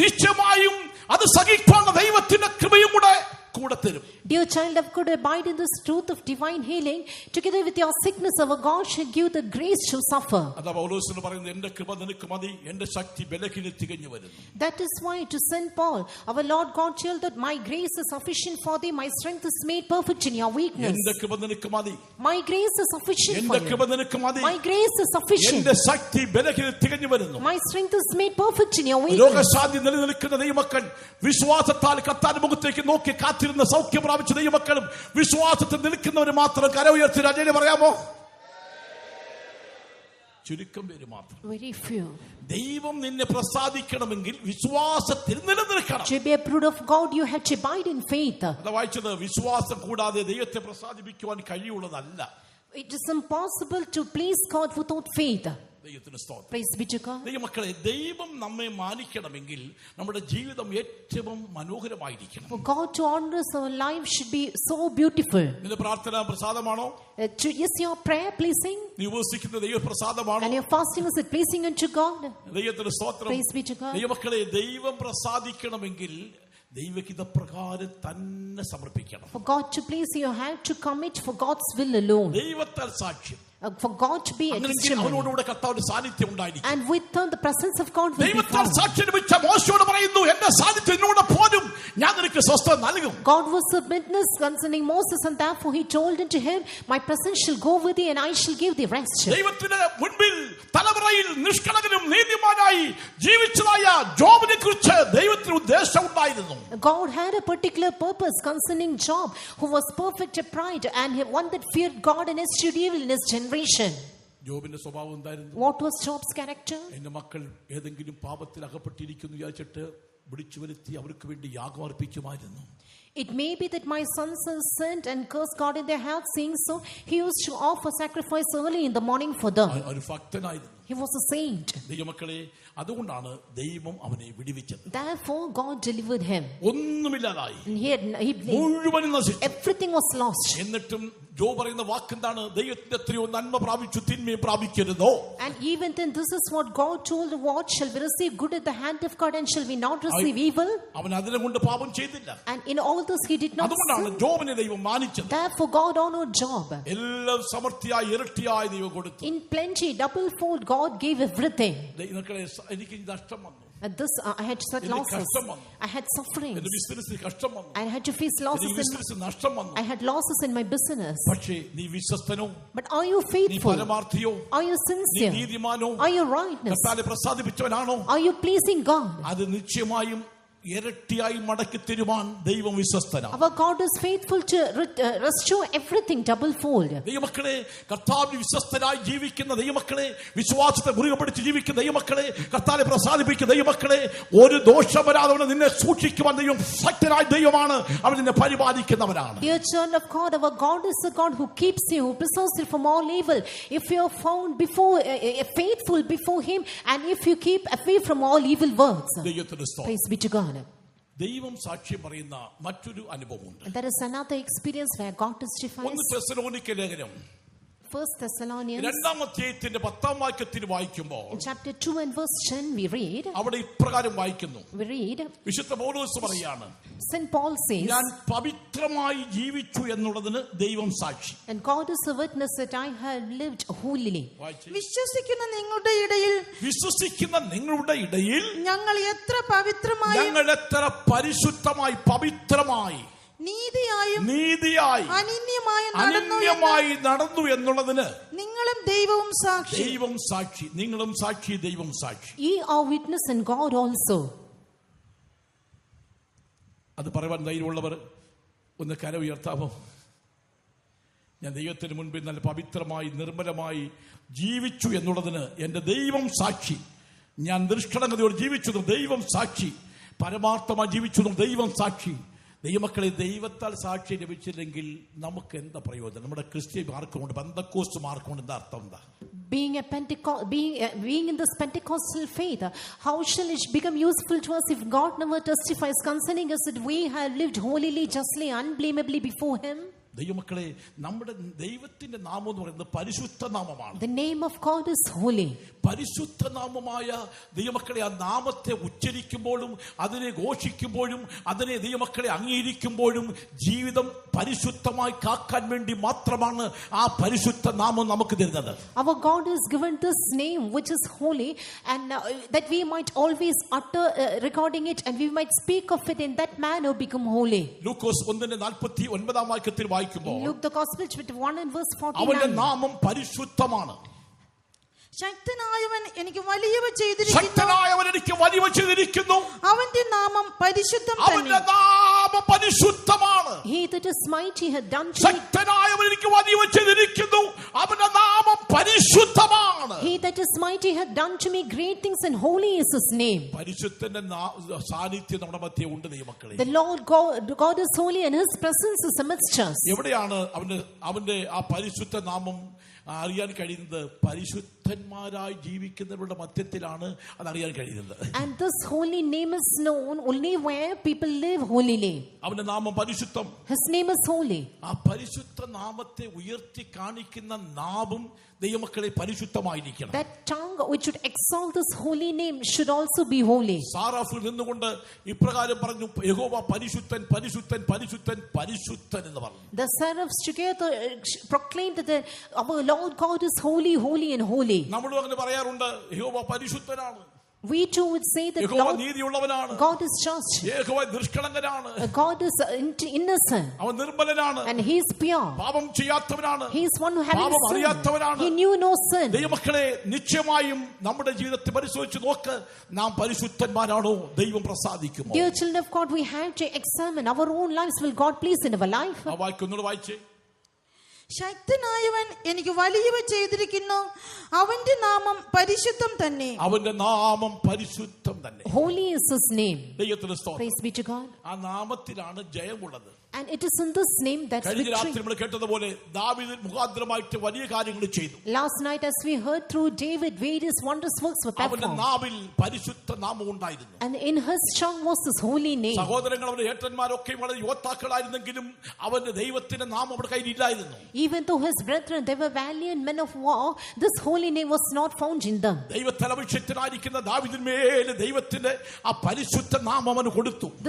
നിശ്ചയമായും അത് സഹിക്കുന്ന ദൈവത്തിന്റെ കൃപയും കൂടെ തരും. Dear child of God, abide in this truth of divine healing. Together with your sickness, our God shall give the grace to suffer. അതാ പൗലോസ് പറയുന്നത്, എന്റെ കൃപ നിനക്ക് മതി, എന്റെ ശക്തി ബലഹീനതയിൽ തികഞ്ഞു വരുന്നു. That is why to Saint Paul, our Lord God told that my grace is sufficient for thee, my strength is made perfect in your weakness. എന്റെ കൃപ നിനക്ക് മതി. My grace is sufficient for എന്റെ you. കൃപ നിനക്ക് മതി. My grace is sufficient. എന്റെ ശക്തി ബലഹീനതയിൽ തികഞ്ഞു വരുന്നു. My strength is made perfect in your weakness. രോഗശാന്തി നിലനിൽക്കുന്ന ദൈവമക്കൾ വിശ്വാസത്താൽ കർത്താവിന്റെ മുഖത്തേക്ക് നോക്കി കാത്തിരുന്ന സൗഖ്യം പ്രാപിച്ച ദൈവമക്കളും വിശ്വാസത്തിൽ നിൽക്കുന്നവർ മാത്രം കര ഉയർത്തി രാജനെ പറയാമോ? ചുരുക്കം പേര് മാത്രം. Very few. ദൈവം നിന്നെ പ്രസാദിക്കണമെങ്കിൽ വിശ്വാസത്തിൽ നിലനിൽക്കണം. To be approved of God, you have to abide in faith. അതാ വായിച്ചത്, വിശ്വാസം കൂടാതെ ദൈവത്തെ പ്രസാദിപ്പിക്കുവാൻ കഴിയുള്ളതല്ല. It is impossible to please God without faith. ദൈവത്തിന് സ്തോത്രം. Praise be to God. ദൈവമക്കളെ, ദൈവം നമ്മെ മാനിക്കണമെങ്കിൽ നമ്മുടെ ജീവിതം ഏറ്റവും മനോഹരമായിരിക്കണം. For God to honor us, our life should be so beautiful. നിന്റെ പ്രാർത്ഥന പ്രസാദമാണോ? Is your prayer pleasing? നീ ഉപവസിക്കുന്ന ദൈവ പ്രസാദമാണോ? And your fasting, is it pleasing unto God? ദൈവത്തിന് സ്തോത്രം. Praise be to God. ദൈവമക്കളെ, ദൈവം പ്രസാദിക്കണമെങ്കിൽ ദൈവഹിതപ്രകാരം തന്നെ സമർപ്പിക്കണം. For God to please you, you have to commit for God's will alone. ദൈവത്താൽ സാക്ഷ്യം. For God to be a testimony. അവനോടുകൂടെ കർത്താവിന്റെ സാന്നിധ്യം ഉണ്ടായിരിക്കും. And with the presence of God will be ദൈവത്താൽ found. സാക്ഷ്യം ലഭിച്ച മോശയോട് പറയുന്നു, എന്റെ സാന്നിധ്യത്തിനോട് പോലും ഞാൻ നിനക്ക് സ്വസ്ഥത നൽകും. God was a witness concerning Moses, and therefore he told unto him, my presence shall go with thee and I shall give thee rest. ദൈവത്തിന്റെ മുൻപിൽ തലമുറയിൽ നിഷ്കളങ്കനും നീതിമാനായി ജീവിച്ചതായ ജോബിനെ കുറിച്ച് ദൈവത്തിന് ഉദ്ദേശം ഉണ്ടായിരുന്നു. God had a particular purpose concerning Job, who was perfect upright and one that feared God and eschewed evil in his generation. ജോബിന്റെ സ്വഭാവം എന്തായിരുന്നു? What was Job's character? എന്റെ മക്കൾ ഏതെങ്കിലും പാപത്തിൽ അകപ്പെട്ടിരിക്കുന്നു വിചാരിച്ചിട്ട് വിളിച്ചു വരുത്തി അവർക്ക് വേണ്ടി യാഗം അർപ്പിക്കുമായിരുന്നു. It may be that my sons have sinned and cursed God in their hearts, saying so, he used to offer sacrifice early in the morning for them. ഒരു ഭക്തനായിരുന്നു. He was a saint. ദൈവമക്കളെ, അതുകൊണ്ടാണ് ദൈവം അവനെ വിടുവിച്ചത്. Therefore God delivered him. ഒന്നുമില്ലാതായി. മുഴുവനും നശിച്ചു. Everything was lost. എന്നിട്ടും job പറയുന്ന വാക്കെന്താണ്? ദൈവത്തിന്റെ എത്രയോ നന്മ പ്രാപിച്ചു, തിന്മയെ പ്രാപിക്കരുതോ? And even then, this is what God told: what shall we receive good at the hand of God, and shall we not receive evil? അവൻ അതിനെ കൊണ്ട് പാപം ചെയ്തില്ല. And in all this he did not അതുകൊണ്ടാണ് sin. ജോബിനെ ദൈവം മാനിച്ചത്. Therefore God honored Job. എല്ലാം സമൃദ്ധിയായി ഇരട്ടിയായി ദൈവം കൊടുത്തു. In plenty, double fold, God gave everything. എനിക്ക് നഷ്ടം വന്നു. And this I had such losses. I had sufferings. I had to face losses. I had losses in my business. But are you faithful? Are you sincere? Are you rightness? Are you pleasing God? ഇരട്ടിയായി മടക്കി തരുവാൻ ദൈവം വിശ്വസ്തനാണ്. Our God is faithful to restore everything double fold. ദൈവമക്കളെ, കർത്താവിൽ വിശ്വസ്തനായി ജീവിക്കുന്ന ദൈവമക്കളെ, വിശ്വാസത്തെ മുറുകെ പിടിച്ച് ജീവിക്കുന്ന ദൈവമക്കളെ, കർത്താവിനെ പ്രസാദിപ്പിക്കുന്ന ദൈവമക്കളെ, ഒരു ദോഷം വരാതെ നിന്നെ സൂക്ഷിക്കുവാൻ ദൈവം ശക്തനായ ദൈവമാണ്. അവൻ നിന്നെ പരിപാലിക്കുന്നവനാണ്. Dear child of God, our God is a God who keeps you, who preserves you from all evil. If you are found before faithful before him, and if you keep away from all evil works. Praise be to God. ദൈവം സാക്ഷ്യം പറയുന്ന മറ്റൊരു അനുഭവമുണ്ട്. And there is another experience where God testifies. 1 തെസ്സലോനിക്ക ലേഖനം 1 Thessalonians 2-ാം അധ്യായത്തിന്റെ 10-ാം വാക്യത്തിൽ വായിക്കുമ്പോൾ in chapter 2 and verse 10 we read. അവിടെ ഇപ്രകാരം വായിക്കുന്നു. We read. വിശുദ്ധ പൗലോസ് പറയാണ്, Saint Paul says, ഞാൻ പവിത്രമായി ജീവിച്ചു എന്നുള്ളതിന് ദൈവം സാക്ഷി. and God is a witness that I have lived holily. വിശ്വസിക്കുന്ന നിങ്ങളുടെ ഇടയിൽ ഞങ്ങൾ എത്ര പരിശുദ്ധമായി പവിത്രമായി നീതിയായി അനന്യമായി നടന്നു എന്നുള്ളതിന് നിങ്ങളും ദൈവവും സാക്ഷി. നിങ്ങളും സാക്ഷി, ദൈവം സാക്ഷി. Ye are witness and God also. അത് പറയാൻ ധൈര്യമുള്ളവർ ഒന്ന് കര ഉയർത്താമോ? ഞാൻ ദൈവത്തിന് മുൻപിൽ നല്ല പവിത്രമായി നിർമ്മലമായി ജീവിച്ചു എന്നുള്ളതിന് എന്റെ ദൈവം സാക്ഷി. ഞാൻ നിഷ്കളങ്കതയോട് ജീവിച്ചു, ദൈവം സാക്ഷി. പരമാർത്ഥമായി ജീവിച്ചു, ദൈവം സാക്ഷി. ദൈവമക്കളെ, ദൈവത്താൽ സാക്ഷി ലഭിച്ചില്ലെങ്കിൽ നമുക്ക് എന്താ പ്രയോജനം? നമ്മുടെ ക്രിസ്ത്യൻ മാർക്കുകൊണ്ട്, പെന്തക്കോസ്റ്റ് മാർക്കുകൊണ്ട് എന്താ അർത്ഥം? എന്താ being in this Pentecostal faith? How shall it become useful to us if God never testifies concerning us that we have lived holily, justly, unblameably before Him? ദൈവമക്കളെ, നമ്മുടെ ദൈവത്തിന്റെ നാമം എന്ന് പറയുന്നത് പരിശുദ്ധ നാമമാണ്. The name of God is holy. പരിശുദ്ധ നാമമായ ദൈവമക്കളെ, ആ നാമത്തെ ഉച്ചരിക്കുമ്പോഴും അതിനെ ഘോഷിക്കുമ്പോഴും അതിനെ ദൈവമക്കളെ അംഗീകരിക്കുമ്പോഴും ജീവിതം പരിശുദ്ധമായി കാക്കാൻ വേണ്ടി മാത്രമാണ് ആ പരിശുദ്ധ നാമം നമുക്ക് തരുന്നത്. Our God has given this name which is holy, and that we might always utter regarding it, and we might speak of it in that manner, become holy. ലൂക്കോസ് 1:49 വാക്യത്തിൽ വായിക്കുമ്പോൾ Luke the Gospel chapter 1 and verse 49. അവന്റെ നാമം പരിശുദ്ധമാണ്. ശക്തനായവൻ എനിക്ക് വലിയവ ചെയ്തിരിക്കുന്നു. അവന്റെ നാമം പരിശുദ്ധം തന്നെ. പരിശുദ്ധമാണ്. He that is mighty hath done to me. ശക്തനായവൻ എനിക്ക് വലിയവ ചെയ്തിരിക്കുന്നു. അവന്റെ നാമം പരിശുദ്ധമാണ്. He that is mighty hath done to me great things, and holy is His name. പരിശുദ്ധന്റെ സാന്നിധ്യം നമ്മുടെ മധ്യേ ഉണ്ട് ദൈവമക്കളെ. The Lord God is holy, and His presence is amidst us. എവിടെയാണ് അവന്റെ ആ പരിശുദ്ധ നാമം അറിയാൻ കഴിയുന്നത്? പരിശുദ്ധന്മാരായി ജീവിക്കുന്നവരുടെ മധ്യത്തിലാണ് അത് അറിയാൻ കഴിയുന്നത്. And this holy name is known only where people live holily. അവന്റെ നാമം പരിശുദ്ധം. His name is holy. ആ പരിശുദ്ധ നാമത്തെ ഉയർത്തി കാണിക്കുന്ന നാവും ദൈവമക്കളെ പരിശുദ്ധമായിരിക്കണം. That tongue which should exalt this holy name should also be holy. സാറാഫിൽ നിന്നുകൊണ്ട് ഇപ്രകാരം പറഞ്ഞു, യഹോവ പരിശുദ്ധൻ പരിശുദ്ധൻ പരിശുദ്ധൻ പരിശുദ്ധൻ എന്ന് പറഞ്ഞു. The seraphs together proclaimed that our Lord God is holy, holy and holy. നമ്മളും അങ്ങനെ പറയാറുണ്ട്, യഹോവ പരിശുദ്ധനാണ്. We too would say that God is just. God is innocent. And He is pure. He is one who having sin. He knew no sin. ദൈവമക്കളെ, നിശ്ചയമായും നമ്മുടെ ജീവിതത്തെ പരിശോധിച്ച് നോക്ക്, നാം പരിശുദ്ധന്മാരാണോ? ദൈവം പ്രസാദിക്കുമോ? Dear children of God, we have to examine our own lives. Will God please in our life? ആ വായിക്കുന്നോട് വായിച്ചേ. ശക്തനായവൻ എനിക്ക് വലിയവ ചെയ്തിരിക്കുന്നു. അവന്റെ നാമം പരിശുദ്ധം തന്നെ. അവന്റെ നാമം പരിശുദ്ധം തന്നെ. Holy is His name. ദൈവത്തിന് സ്തോത്രം. Praise be to God. ആ നാമത്തിലാണ് ജയമുള്ളത്. And it is in this name that victory. Last night, as we heard through David, various wondrous works were performed. And in his tongue was this holy name. Even though his brethren, they were valiant men of war, this holy name was not found in them.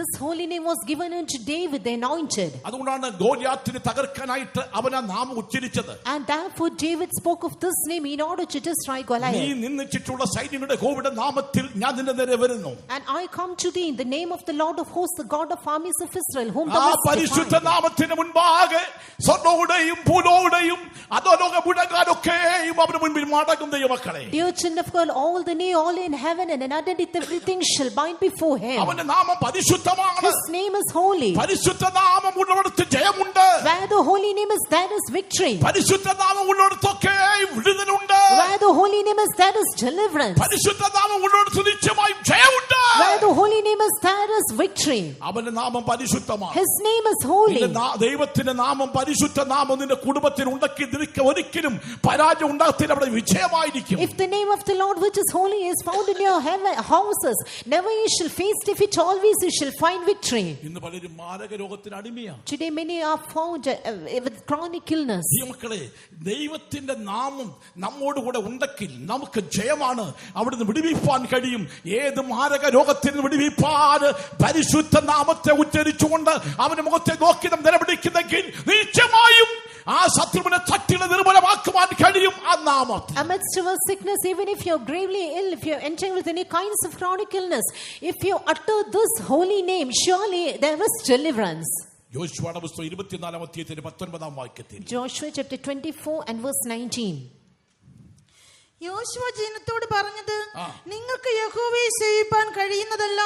This holy name was given unto David, the anointed. അതുകൊണ്ടാണ് ഗോലിയാത്തിനെ തകർക്കാനായിട്ട് അവൻ ആ നാമം ഉച്ചരിച്ചത്. And therefore David spoke of this name in order to destroy Goliath. നീ നിന്നിച്ചിട്ടുള്ള സൈന്യങ്ങളുടെ യഹോവയുടെ നാമത്തിൽ ഞാൻ നിന്റെ നേരെ വരുന്നു. And I come to thee in the name of the Lord of hosts, the God of armies of Israel, whom thou hast defied. ആ പരിശുദ്ധ നാമത്തിന് മുൻപാകെ സ്വർഗ്ഗവുടെയും ഭൂലോകവുടെയും അധോലോക മുഴങ്ങാനൊക്കെയും അവന്റെ മുൻപിൽ മടങ്ങും ദൈവമക്കളെ. Dear children of God, all the knee, all in heaven and underneath everything shall bind before him. അവന്റെ നാമം പരിശുദ്ധമാണ്. His name is holy. പരിശുദ്ധ നാമം ഉള്ളിടത്ത് ജയമുണ്ട്. Where the holy name is, there is victory. പരിശുദ്ധ നാമം ഉള്ളിടത്തൊക്കെ വിടുതലുണ്ട്. Where the holy name is, there is deliverance. പരിശുദ്ധ നാമം ഉള്ളിടത്ത് നിശ്ചയമായും ജയമുണ്ട്. Where the holy name is, there is victory. അവന്റെ നാമം പരിശുദ്ധമാണ്. His name is holy. ദൈവത്തിന്റെ നാമം പരിശുദ്ധ നാമം നിന്റെ കുടുംബത്തിൽ ഉണ്ടെങ്കിൽ നിനക്ക് ഒരിക്കലും പരാജയം ഉണ്ടാകത്തില്ല, അവിടെ വിജയമായിരിക്കും. If the name of the Lord which is holy is found in your houses, never you shall face defeat, always you shall find victory. ഇന്ന് പലരും മാരക രോഗത്തിന് അടിമയാണ്. Today many are found with chronic illness. മക്കളെ, ദൈവത്തിന്റെ നാമം നമ്മോട് കൂടെ ഉണ്ടെങ്കിൽ നമുക്ക് ജയമാണ്. അവിടുന്ന് വിടുവിപ്പാൻ കഴിയും. ഏത് മാരക രോഗത്തിന് വിടുവിപ്പാൻ പരിശുദ്ധ നാമത്തെ ഉച്ചരിച്ചുകൊണ്ട് അവന്റെ മുഖത്തെ നോക്കി നാം നിലവിളിക്കുന്നെങ്കിൽ നിശ്ചയമായും ആ ശത്രുവിനെ തട്ടിലെ നിർമ്മലമാക്കുവാൻ കഴിയും ആ നാമത്തിൽ. Amidst our sickness, even if you're gravely ill, if you're entering with any kinds of chronic illness, if you utter this holy name, surely there is deliverance. യോശുവയുടെ പുസ്തകം 24-ാം അധ്യായത്തിന്റെ 19-ാം വാക്യത്തിൽ Joshua chapter 24 and verse 19. യോശുവ ജനത്തോട് പറഞ്ഞത്, നിങ്ങൾക്ക് യഹോവയെ സേവിപ്പാൻ കഴിയുന്നതല്ല.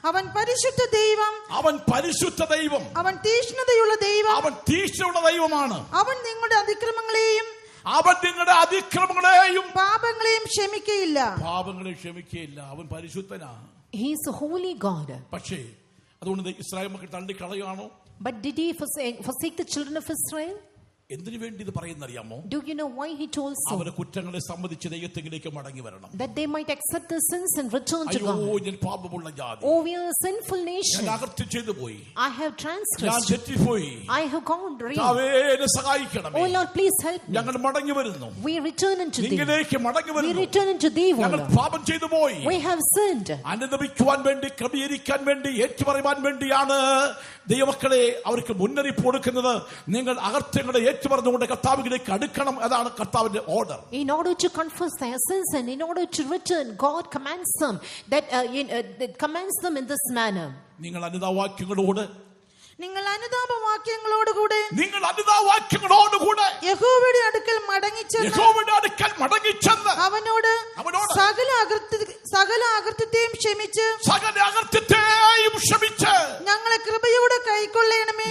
അവൻ പരിശുദ്ധ ദൈവം, അവൻ പരിശുദ്ധ ദൈവം, അവൻ തീക്ഷ്ണതയുള്ള ദൈവം, അവൻ തീക്ഷ്ണയുള്ള ദൈവമാണ്. അവൻ നിങ്ങളുടെ അതിക്രമങ്ങളെയും പാപങ്ങളെയും ക്ഷമിക്കയില്ല. പാപങ്ങളെ ക്ഷമിക്കയില്ല. അവൻ പരിശുദ്ധനാണ്. He is a holy God. പക്ഷേ അതുകൊണ്ട് ഇസ്രായേൽ മക്കൾ തള്ളിക്കളയാണോ? But did he forsake the children of Israel? എന്തിനു വേണ്ടി ഇത് പറയുന്നറിയാമോ? Do you know why he told so? അവരുടെ കുറ്റങ്ങളെ സമ്മതിച്ച് ദൈവത്തിലേക്ക് മടങ്ങി വരണം. That they might accept their sins and return to God. അയ്യോ, ഞാൻ പാപമുള്ള ജാതി. Oh, we are a sinful nation. ഞാൻ അകൃത്യം ചെയ്തു പോയി. I have transgressed. ഞാൻ തെറ്റിപ്പോയി. I have gone wrong. കർത്താവേ, സഹായിക്കണമേ. Oh Lord, please help me. ഞങ്ങൾ മടങ്ങി വരുന്നു. We return unto thee. നിങ്ങളിലേക്ക് മടങ്ങി We വരുന്നു. return unto thee, O ഞങ്ങൾ Lord. പാപം ചെയ്തു പോയി. We have sinned. അനുദപിക്കുവാൻ വേണ്ടി, ക്രമീകരിക്കാൻ വേണ്ടി, ഏറ്റുപറയുവാൻ വേണ്ടിയാണ് ദൈവമക്കളെ അവർക്ക് മുന്നറിയിപ്പ് കൊടുക്കുന്നത്. നിങ്ങൾ അകൃത്യങ്ങളെ ഏറ്റുപറഞ്ഞുകൊണ്ട് കർത്താവിലേക്ക് അടുക്കണം. അതാണ് കർത്താവിന്റെ order. In order to confess their sins and in order to return, God commands them commands them in this manner. നിങ്ങൾ അനുതാവാക്യങ്ങളോട് നിങ്ങൾ അനുതാപവാക്യങ്ങളോടുകൂടെ യഹോവയുടെ അടുക്കൽ മടങ്ങിച്ചെന്ന് അവനോട് സകല അകൃത്യത്തെയും ക്ഷമിച്ച് ഞങ്ങളെ കൃപയോടെ കൈക്കൊള്ളണമേ.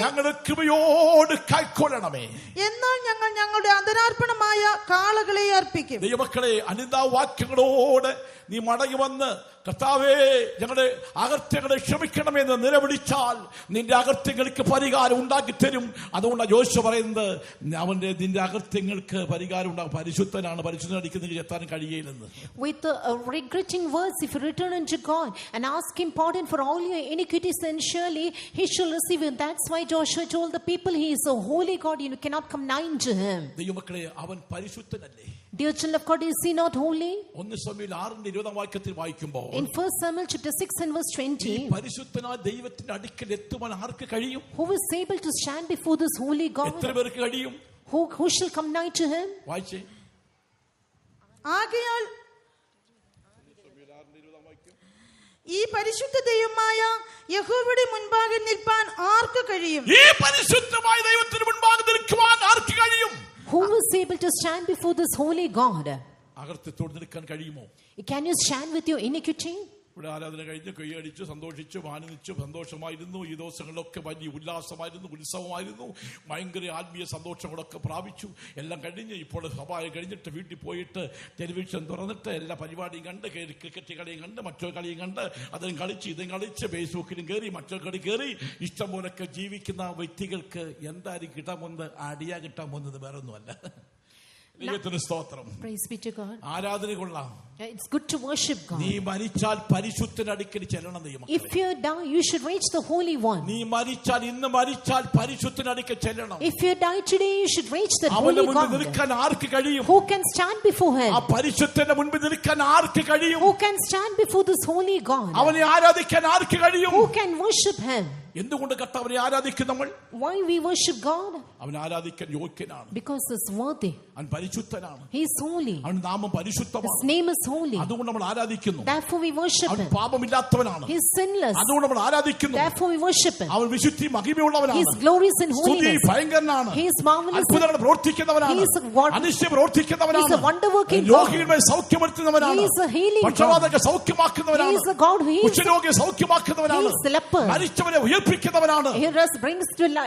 എന്നാൽ ഞങ്ങൾ ഞങ്ങളുടെ അന്തരാർപ്പണമായ കാളകളെ അർപ്പിക്കും. ദൈവമക്കളെ, അനുതാവാക്യങ്ങളോട് നീ മടങ്ങി വന്ന് കർത്താവേ ഞങ്ങളുടെ അകൃത്യങ്ങളെ ക്ഷമിക്കണമെന്ന് നിലവിളിച്ചാൽ നിന്റെ അകൃത്യങ്ങൾക്ക് പരിഹാരം ഉണ്ടാക്കി തരും. അതുകൊണ്ടാണ് യോശുവ പറയുന്നത്, നിന്റെ അകൃത്യങ്ങൾക്ക് പരിഹാരം ഉണ്ടാകും. പരിശുദ്ധനാണ്, പരിശുദ്ധനടിക്കുന്നതിന് എത്താൻ കഴിയില്ലെന്ന്. With regretting words, if you return unto God and ask him pardon for all your iniquities, then surely he shall receive you. That's why Joshua told the people he is a holy God, you cannot come nigh to him. ദൈവമക്കളെ, അവൻ പരിശുദ്ധനല്ലേ? Dear children of God, is he not holy? 1 സമൂയേൽ 6-20 വാക്യത്തിൽ വായിക്കുമ്പോൾ in 1 Samuel chapter 6 and verse 20, പരിശുദ്ധനായ ദൈവത്തിന്റെ അടുക്കൽ എത്തുവാൻ ആർക്ക് കഴിയും? Who is able to stand before this holy God? എത്ര പേർക്ക് കഴിയും? Who shall come nigh to him? വായിച്ചേ. ആകയാൽ ഈ പരിശുദ്ധ ദൈവമായ യഹോവയുടെ മുൻപാകെ നിൽപ്പാൻ ആർക്ക് കഴിയും? ഈ പരിശുദ്ധമായ ദൈവത്തിന് മുൻപാകെ നിൽക്കുവാൻ ആർക്ക് കഴിയും? Who is able to stand before this holy God? അകൃത്യത്തോട് നിൽക്കാൻ കഴിയുമോ? Can you stand with your iniquity? ഇവിടെ ആരാധന കഴിഞ്ഞ് കൈയടിച്ച് സന്തോഷിച്ചു ആനന്ദിച്ചു സന്തോഷമായിരുന്നു. ഈ ദിവസങ്ങളിലൊക്കെ വലിയ ഉല്ലാസമായിരുന്നു, ഉത്സവമായിരുന്നു, ഭയങ്കര ആത്മീയ സന്തോഷങ്ങളൊക്കെ പ്രാപിച്ചു. എല്ലാം കഴിഞ്ഞ് ഇപ്പോൾ സഭായം കഴിഞ്ഞിട്ട് വീട്ടിൽ പോയിട്ട് ടെലിവിഷൻ തുറന്നിട്ട് എല്ലാ പരിപാടിയും കണ്ട്, ക്രിക്കറ്റ് കളിയും കണ്ട്, മറ്റൊരു കളിയും കണ്ട്, അതിനും കളിച്ച് ഇതും കളിച്ച് ഫേസ്ബുക്കിലും കയറി മറ്റൊരു കളി കയറി ഇഷ്ടം പോലൊക്കെ ജീവിക്കുന്ന വ്യക്തികൾക്ക് എന്തായാലും കിട്ടാൻ പോകുന്നത്, അടിയാ കിട്ടാൻ പോകുന്നത് വേറൊന്നുമല്ല. Praise be to God. ആരാധന കൊള്ളാം. It's good to worship God. നീ മരിച്ചാൽ പരിശുദ്ധന്റെ അടുക്കൽ ചെല്ലണം. If you die, you should reach the Holy One. നീ മരിച്ചാൽ, ഇന്ന് മരിച്ചാൽ പരിശുദ്ധന്റെ അടുക്കൽ ചെല്ലണം. If you die today, you should reach the Holy അവന്റെ മുൻപിൽ God. നിൽക്കാൻ ആർക്ക് കഴിയും? Who can stand before him? ആ പരിശുദ്ധന്റെ മുൻപിൽ നിൽക്കാൻ ആർക്ക് കഴിയും? Who can stand before this holy God? അവനെ ആരാധിക്കാൻ ആർക്ക് കഴിയും? Who can worship him? എന്തുകൊണ്ട് കർത്താവിനെ ആരാധിക്കും നമ്മൾ? Why we worship God? അവനെ ആരാധിക്കാൻ യോഗ്യനാണ്. Because he's worthy. അവൻ പരിശുദ്ധനാണ്. He is holy. അവന്റെ നാമം പരിശുദ്ധമാണ്. His name is holy. അതുകൊണ്ട് നമ്മൾ ആരാധിക്കുന്നു. Therefore we worship അവൻ him. പാപമില്ലാത്തവനാണ്. He is sinless. അതുകൊണ്ട് നമ്മൾ ആരാധിക്കുന്നു. Therefore we worship him. അവൻ വിശുദ്ധി മഹിമയുള്ളവനാണ്. He is glorious in holiness. ഭയങ്കരനാണ്. He is marvelous. അത്ഭുതങ്ങൾ പ്രവർത്തിക്കുന്നവനാണ്. He is അനിശ്ചയം പ്രവർത്തിക്കുന്നവനാണ്. He is a wonder working God. രോഗികളെ സൗഖ്യപ്പെടുത്തുന്നവനാണ്. He is a healing God. പക്ഷവാതത്തെ സൗഖ്യമാക്കുന്നവനാണ്. He is a God who heals. കുഷ്ഠരോഗിയെ സൗഖ്യമാക്കുന്നവനാണ്. He is the leper. മരിച്ചവരെ ഉയർപ്പിക്കുന്നവനാണ്. He brings to life.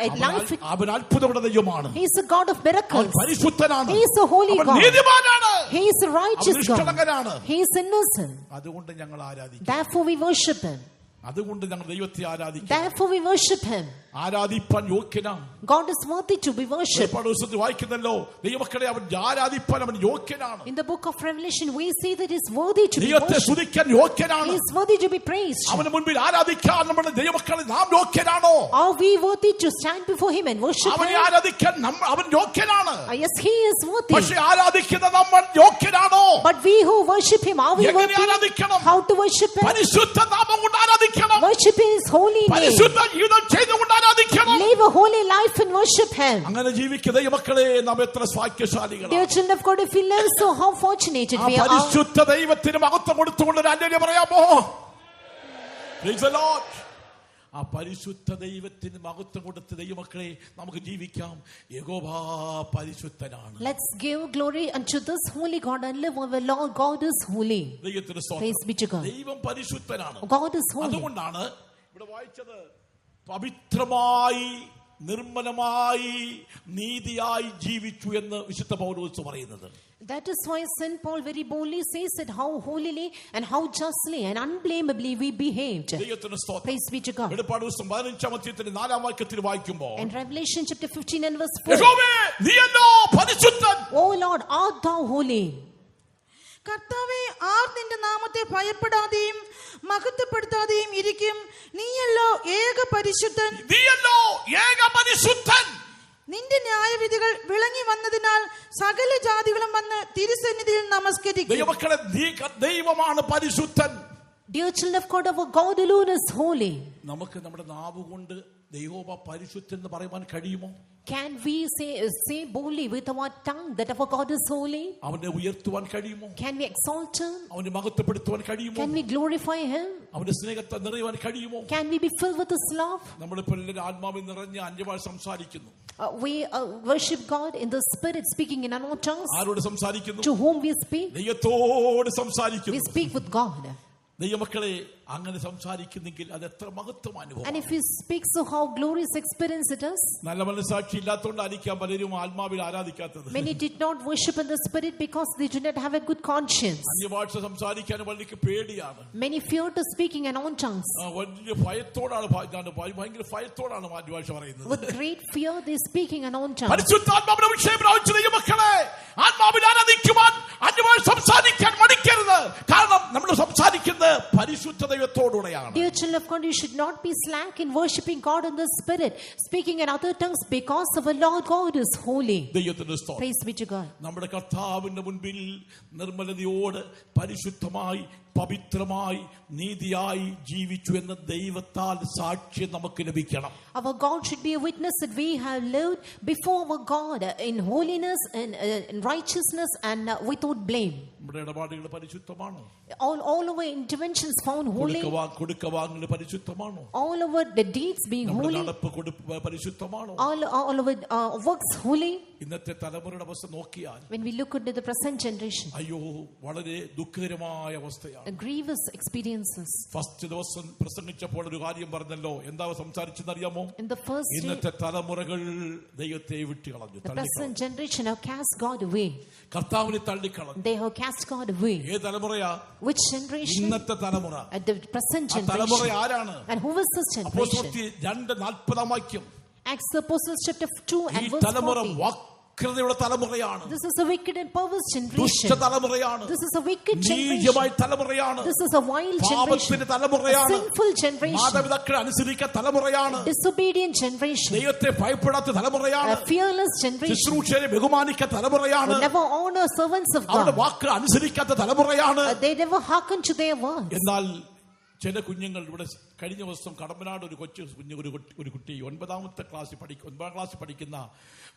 അവൻ അത്ഭുതങ്ങളുടെ ദൈവമാണ്. He is a God of miracles. അവൻ പരിശുദ്ധനാണ്. He is a holy അവൻ God. നീതിമാനാണ്. He is a righteous God. He is innocent. അതുകൊണ്ട് ഞങ്ങൾ ആരാധിക്കും. Therefore we worship him. അതുകൊണ്ട് ഞങ്ങൾ ദൈവത്തെ ആരാധിക്കും. Therefore we worship him. ആരാധിപ്പാൻ യോഗ്യനാണ്. God is worthy to be worshipped. വായിക്കുന്നല്ലോ ദൈവമക്കളെ അവൻ ആരാധിപ്പാൻ അവൻ യോഗ്യനാണ്. In the book of Revelation we see that he is worthy to be ദൈവത്തെ worshipped. സ്തുതിക്കാൻ യോഗ്യനാണ്. He is worthy to be praised. അവന്റെ മുൻപിൽ ആരാധിക്കാൻ നമ്മുടെ ദൈവമക്കളെ നാം യോഗ്യനാണോ? Are we worthy to stand before him and worship അവനെ him? ആരാധിക്കാൻ അവൻ യോഗ്യനാണ്. Yes, he is worthy. പക്ഷേ ആരാധിക്കുന്ന നമ്മൾ യോഗ്യനാണോ? But we who worship him, are we എങ്ങനെ worthy? ആരാധിക്കണം? How to worship him? പരിശുദ്ധ നാമം കൊണ്ട് ആരാധിക്കണം. Worship his holy name. പരിശുദ്ധ ജീവിതം ചെയ്തുകൊണ്ട് ആരാധിക്കണം. Live a holy life and worship him. അങ്ങനെ ജീവിക്കുന്ന ദൈവമക്കളെ നാം എത്ര ഭാഗ്യശാലികളാണ്. Dear children of God, if we live so, how fortunate we are. പരിശുദ്ധ ദൈവത്തിന് മഹത്വം കൊടുത്തുകൊണ്ട് ഒരു ഹല്ലേലൂയ പറയാമോ? Praise the Lord. ആ പരിശുദ്ധ ദൈവത്തിന് മഹത്വം കൊടുത്ത ദൈവമക്കളെ നമുക്ക് ജീവിക്കാം. യഹോവ പരിശുദ്ധനാണ്. Let's give glory unto this holy God and live over Lord. God is holy. ദൈവത്തിന് സ്തോത്രം. Praise be to God. ദൈവം പരിശുദ്ധനാണ്. God is holy. അതുകൊണ്ടാണ് ഇവിടെ വായിച്ചത് പവിത്രമായി നിർമ്മലമായി നീതിയായി ജീവിച്ചു എന്ന് വിശുദ്ധ പൗലോസ് പറയുന്നത്. That is why Saint Paul very boldly says that how holily and how justly and unblameably we behaved. Praise be to God. വെളിപ്പാട് പുസ്തകം 15-ാം അധ്യായത്തിന്റെ 4-ാം വാക്യത്തിൽ വായിക്കുമ്പോൾ in Revelation chapter 15 and verse 4, യഹോവേ നീയല്ലോ പരിശുദ്ധൻ. O Lord, art thou holy? കർത്താവേ, R നിന്റെ നാമത്തെ ഭയപ്പെടാതെയും മഹത്വപ്പെടുത്താതെയും ഇരിക്കും? നീയല്ലോ ഏക പരിശുദ്ധൻ. നീയല്ലോ ഏക പരിശുദ്ധൻ. നിന്റെ ന്യായവിധികൾ വിളങ്ങി വന്നതിനാൽ സകല ജാതികളും വന്ന് തിരുസന്നിധിയിൽ നമസ്കരിക്കും. ദൈവമാണ് പരിശുദ്ധൻ. Dear children of God, our God alone is holy. നമുക്ക് നമ്മുടെ നാവ് കൊണ്ട് ദൈവമ പരിശുദ്ധൻ എന്ന് പറയാൻ കഴിയുമോ? Can we say boldly with our tongue that our God is holy? അവനെ ഉയർത്തുവാൻ കഴിയുമോ? Can we exalt him? അവനെ മഹത്വപ്പെടുത്തുവാൻ കഴിയുമോ? Can we glorify him? അവന്റെ സ്നേഹത്തെ നിറയുവാൻ കഴിയുമോ? Can we be filled with his love? നമ്മളിപ്പോൾ എല്ലാവരും ആത്മാവിൽ നിറഞ്ഞ അന്യഭാഷ സംസാരിക്കുന്നു. We worship God in the spirit, speaking in unknown tongues. ആരോട് സംസാരിക്കുന്നു? To whom we speak? ദൈവത്തോട് സംസാരിക്കുന്നു. We speak with God. ദൈവമക്കളെ അങ്ങനെ സംസാരിക്കുന്നെങ്കിൽ അത് എത്ര മഹത്വമായ അനുഭവം. And if we speak, so how glorious experience it is. നല്ല മനസ്സാക്ഷി ഇല്ലാത്തതുകൊണ്ടായിരിക്കാം പലരും ആത്മാവിൽ ആരാധിക്കാത്തത്. Many did not worship in the spirit because they do not have a good conscience. അന്യഭാഷ സംസാരിക്കാൻ വളരെ പേടിയാണ്. Many fear to speaking in unknown tongues. വലിയ ഭയത്തോടാണ് ഭയങ്കര ഭയത്തോടാണ് അന്യഭാഷ പറയുന്നത്. With great fear they speaking in unknown tongues. പരിശുദ്ധാത്മാവിന്റെ അഭിഷേകം പ്രാപിച്ച ദൈവമക്കളെ ആത്മാവിൽ ആരാധിക്കുവാൻ അന്യഭാഷ സംസാരിക്കാൻ മടിക്കരുത്. കാരണം നമ്മൾ സംസാരിക്കുന്നത് പരിശുദ്ധ ദൈവത്തോടുകൂടെയാണ്. Dear children of God, you should not be slack in worshiping God in the spirit, speaking in other tongues, because our Lord God is holy. ദൈവത്തിന്റെ സ്തോത്രം. Praise be to God. നമ്മുടെ കർത്താവിന്റെ മുൻപിൽ നിർമ്മലതയോട് പരിശുദ്ധമായി പവിത്രമായി നീതിയായി ജീവിച്ചു എന്ന ദൈവത്താൽ സാക്ഷ്യം നമുക്ക് ലഭിക്കണം. Our God should be a witness that we have lived before our God in holiness and in righteousness and without blame. നമ്മുടെ ഇടപാടുകൾ പരിശുദ്ധമാണോ? All our interventions found holy. കൊടുക്കവാങ്ങൽ പരിശുദ്ധമാണോ? All our the deeds being holy. നമ്മുടെ നടപ്പ് പരിശുദ്ധമാണോ? All our works holy. ഇന്നത്തെ തലമുറയുടെ അവസ്ഥ നോക്കിയാൽ When we look into the present generation, അയ്യോ വളരെ ദുഃഖകരമായ അവസ്ഥയാണ്. Grievous experiences. ഫസ്റ്റ് ദിവസം പ്രസംഗിച്ചപ്പോൾ ഒരു കാര്യം പറഞ്ഞല്ലോ. എന്താ സംസാരിച്ചെന്നറിയാമോ? In the first day, ഇന്നത്തെ തലമുറകൾ ദൈവത്തെ വിട്ടുകളഞ്ഞു. the present generation have cast God away. കർത്താവിനെ തള്ളിക്കളഞ്ഞു. They have cast God away. ഏത് തലമുറയാ? Which generation? ഇന്നത്തെ തലമുറ. At the present തലമുറ generation. ആരാണ്? And who is this generation? അപ്പോസ്തലർ 2:40 വാക്യം. Acts the Apostles chapter 2 and ഈ verse തലമുറ 40. വക്രതയുടെ തലമുറയാണ്. This is a wicked and perverse generation. ദുഷ്ട തലമുറയാണ്. This is a wicked generation. നീചമായ തലമുറയാണ്. This is a wild generation. പാപത്തിന്റെ തലമുറയാണ്. A sinful generation. മാതാപിതാക്കളെ അനുസരിക്കാത്ത തലമുറയാണ്. Disobedient generation. ദൈവത്തെ ഭയപ്പെടാത്ത തലമുറയാണ്. A fearless generation. ശുശ്രൂഷകരെ ബഹുമാനിക്കാത്ത തലമുറയാണ്. Who never honor servants of അവരുടെ God. വാക്ക് അനുസരിക്കാത്ത തലമുറയാണ്. They never hearken to their words. എന്നാൽ ചില കുഞ്ഞുങ്ങൾ ഇവിടെ കഴിഞ്ഞ ദിവസം കടമ്പനാട് ഒരു കുട്ടി 9ാം ക്ലാസ്സിൽ പഠിക്കുന്ന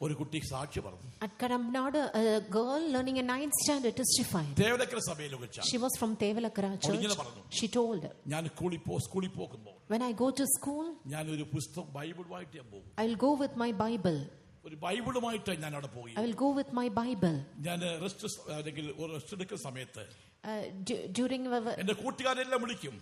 ഒരു കുട്ടി സാക്ഷി പറഞ്ഞു. At Kadamnad, a girl learning in 9th standard testified. ദേവലക്കര സഭയിൽ വെച്ചാണ്. She was from Tevalakara church. She told, ഞാൻ സ്കൂളിൽ പോകുമ്പോൾ when I go to school, ഞാൻ ഒരു പുസ്തകം ബൈബിളുമായിട്ട് ഞാൻ പോകും. I will go with my Bible. ഒരു ബൈബിളുമായിട്ട് ഞാൻ അവിടെ പോയി. I will go with my Bible. ഞാൻ റെസ്റ്റ് എടുക്കുന്ന സമയത്ത് during എന്റെ കൂട്ടുകാരെല്ലാം വിളിക്കും,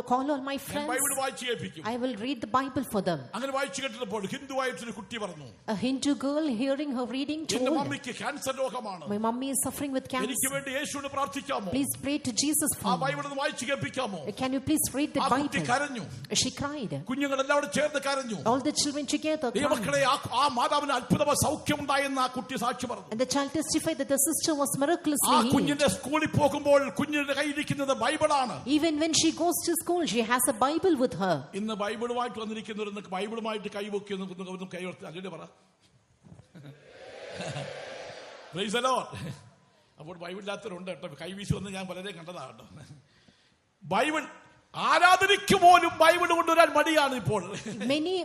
call all my ഞാൻ friends. ബൈബിൾ വായിച്ച് കേൾപ്പിക്കും. I will read the Bible for them. അങ്ങനെ വായിച്ചു കേട്ടപ്പോൾ ഹിന്ദുവായിട്ടൊരു കുട്ടി പറഞ്ഞു, A Hindu girl hearing her reading എന്റെ told, മമ്മിക്ക് ക്യാൻസർ രോഗമാണ്, my mommy is suffering with എനിക്ക് cancer. വേണ്ടി യേശുവിനെ പ്രാർത്ഥിക്കാമോ, Please pray to Jesus ആ for me. ബൈബിൾ ഒന്ന് വായിച്ച് കേൾപ്പിക്കാമോ? Can you please read the ആ കുട്ടി Bible? കരഞ്ഞു, She cried. കുഞ്ഞുങ്ങളെല്ലാവരും ചേർന്ന് കരഞ്ഞു. All the children together cried. ദൈവമക്കളെ, ആ മാതാവിന് അത്ഭുതമായ സൗഖ്യമുണ്ടായെന്ന് ആ കുട്ടി സാക്ഷി പറഞ്ഞു. And the child testified that the sister was ആ miraculously healed. കുഞ്ഞിന്റെ സ്കൂളിൽ പോകുമ്പോൾ കുഞ്ഞിന്റെ കയ്യിലിരിക്കുന്നത് ബൈബിളാണ്. Even when she goes to school, she has a Bible with her. ഇന്ന് ബൈബിളുമായിട്ട് വന്നിരിക്കുന്നവർ ബൈബിളുമായിട്ട് കൈവക്കി കൈവർത്തി അങ്ങനെ പറ. Praise the Lord. അപ്പോൾ ബൈബിളില്ലാത്തവരുണ്ട് കേട്ടോ, കൈവീശി വന്ന് ഞാൻ പലരെ കണ്ടതാണ് കേട്ടോ. ബൈബിൾ ആരാധനയ്ക്ക് പോലും ബൈബിൾ കൊണ്ടുവരാൻ മടിയാണ് ഇപ്പോൾ. Many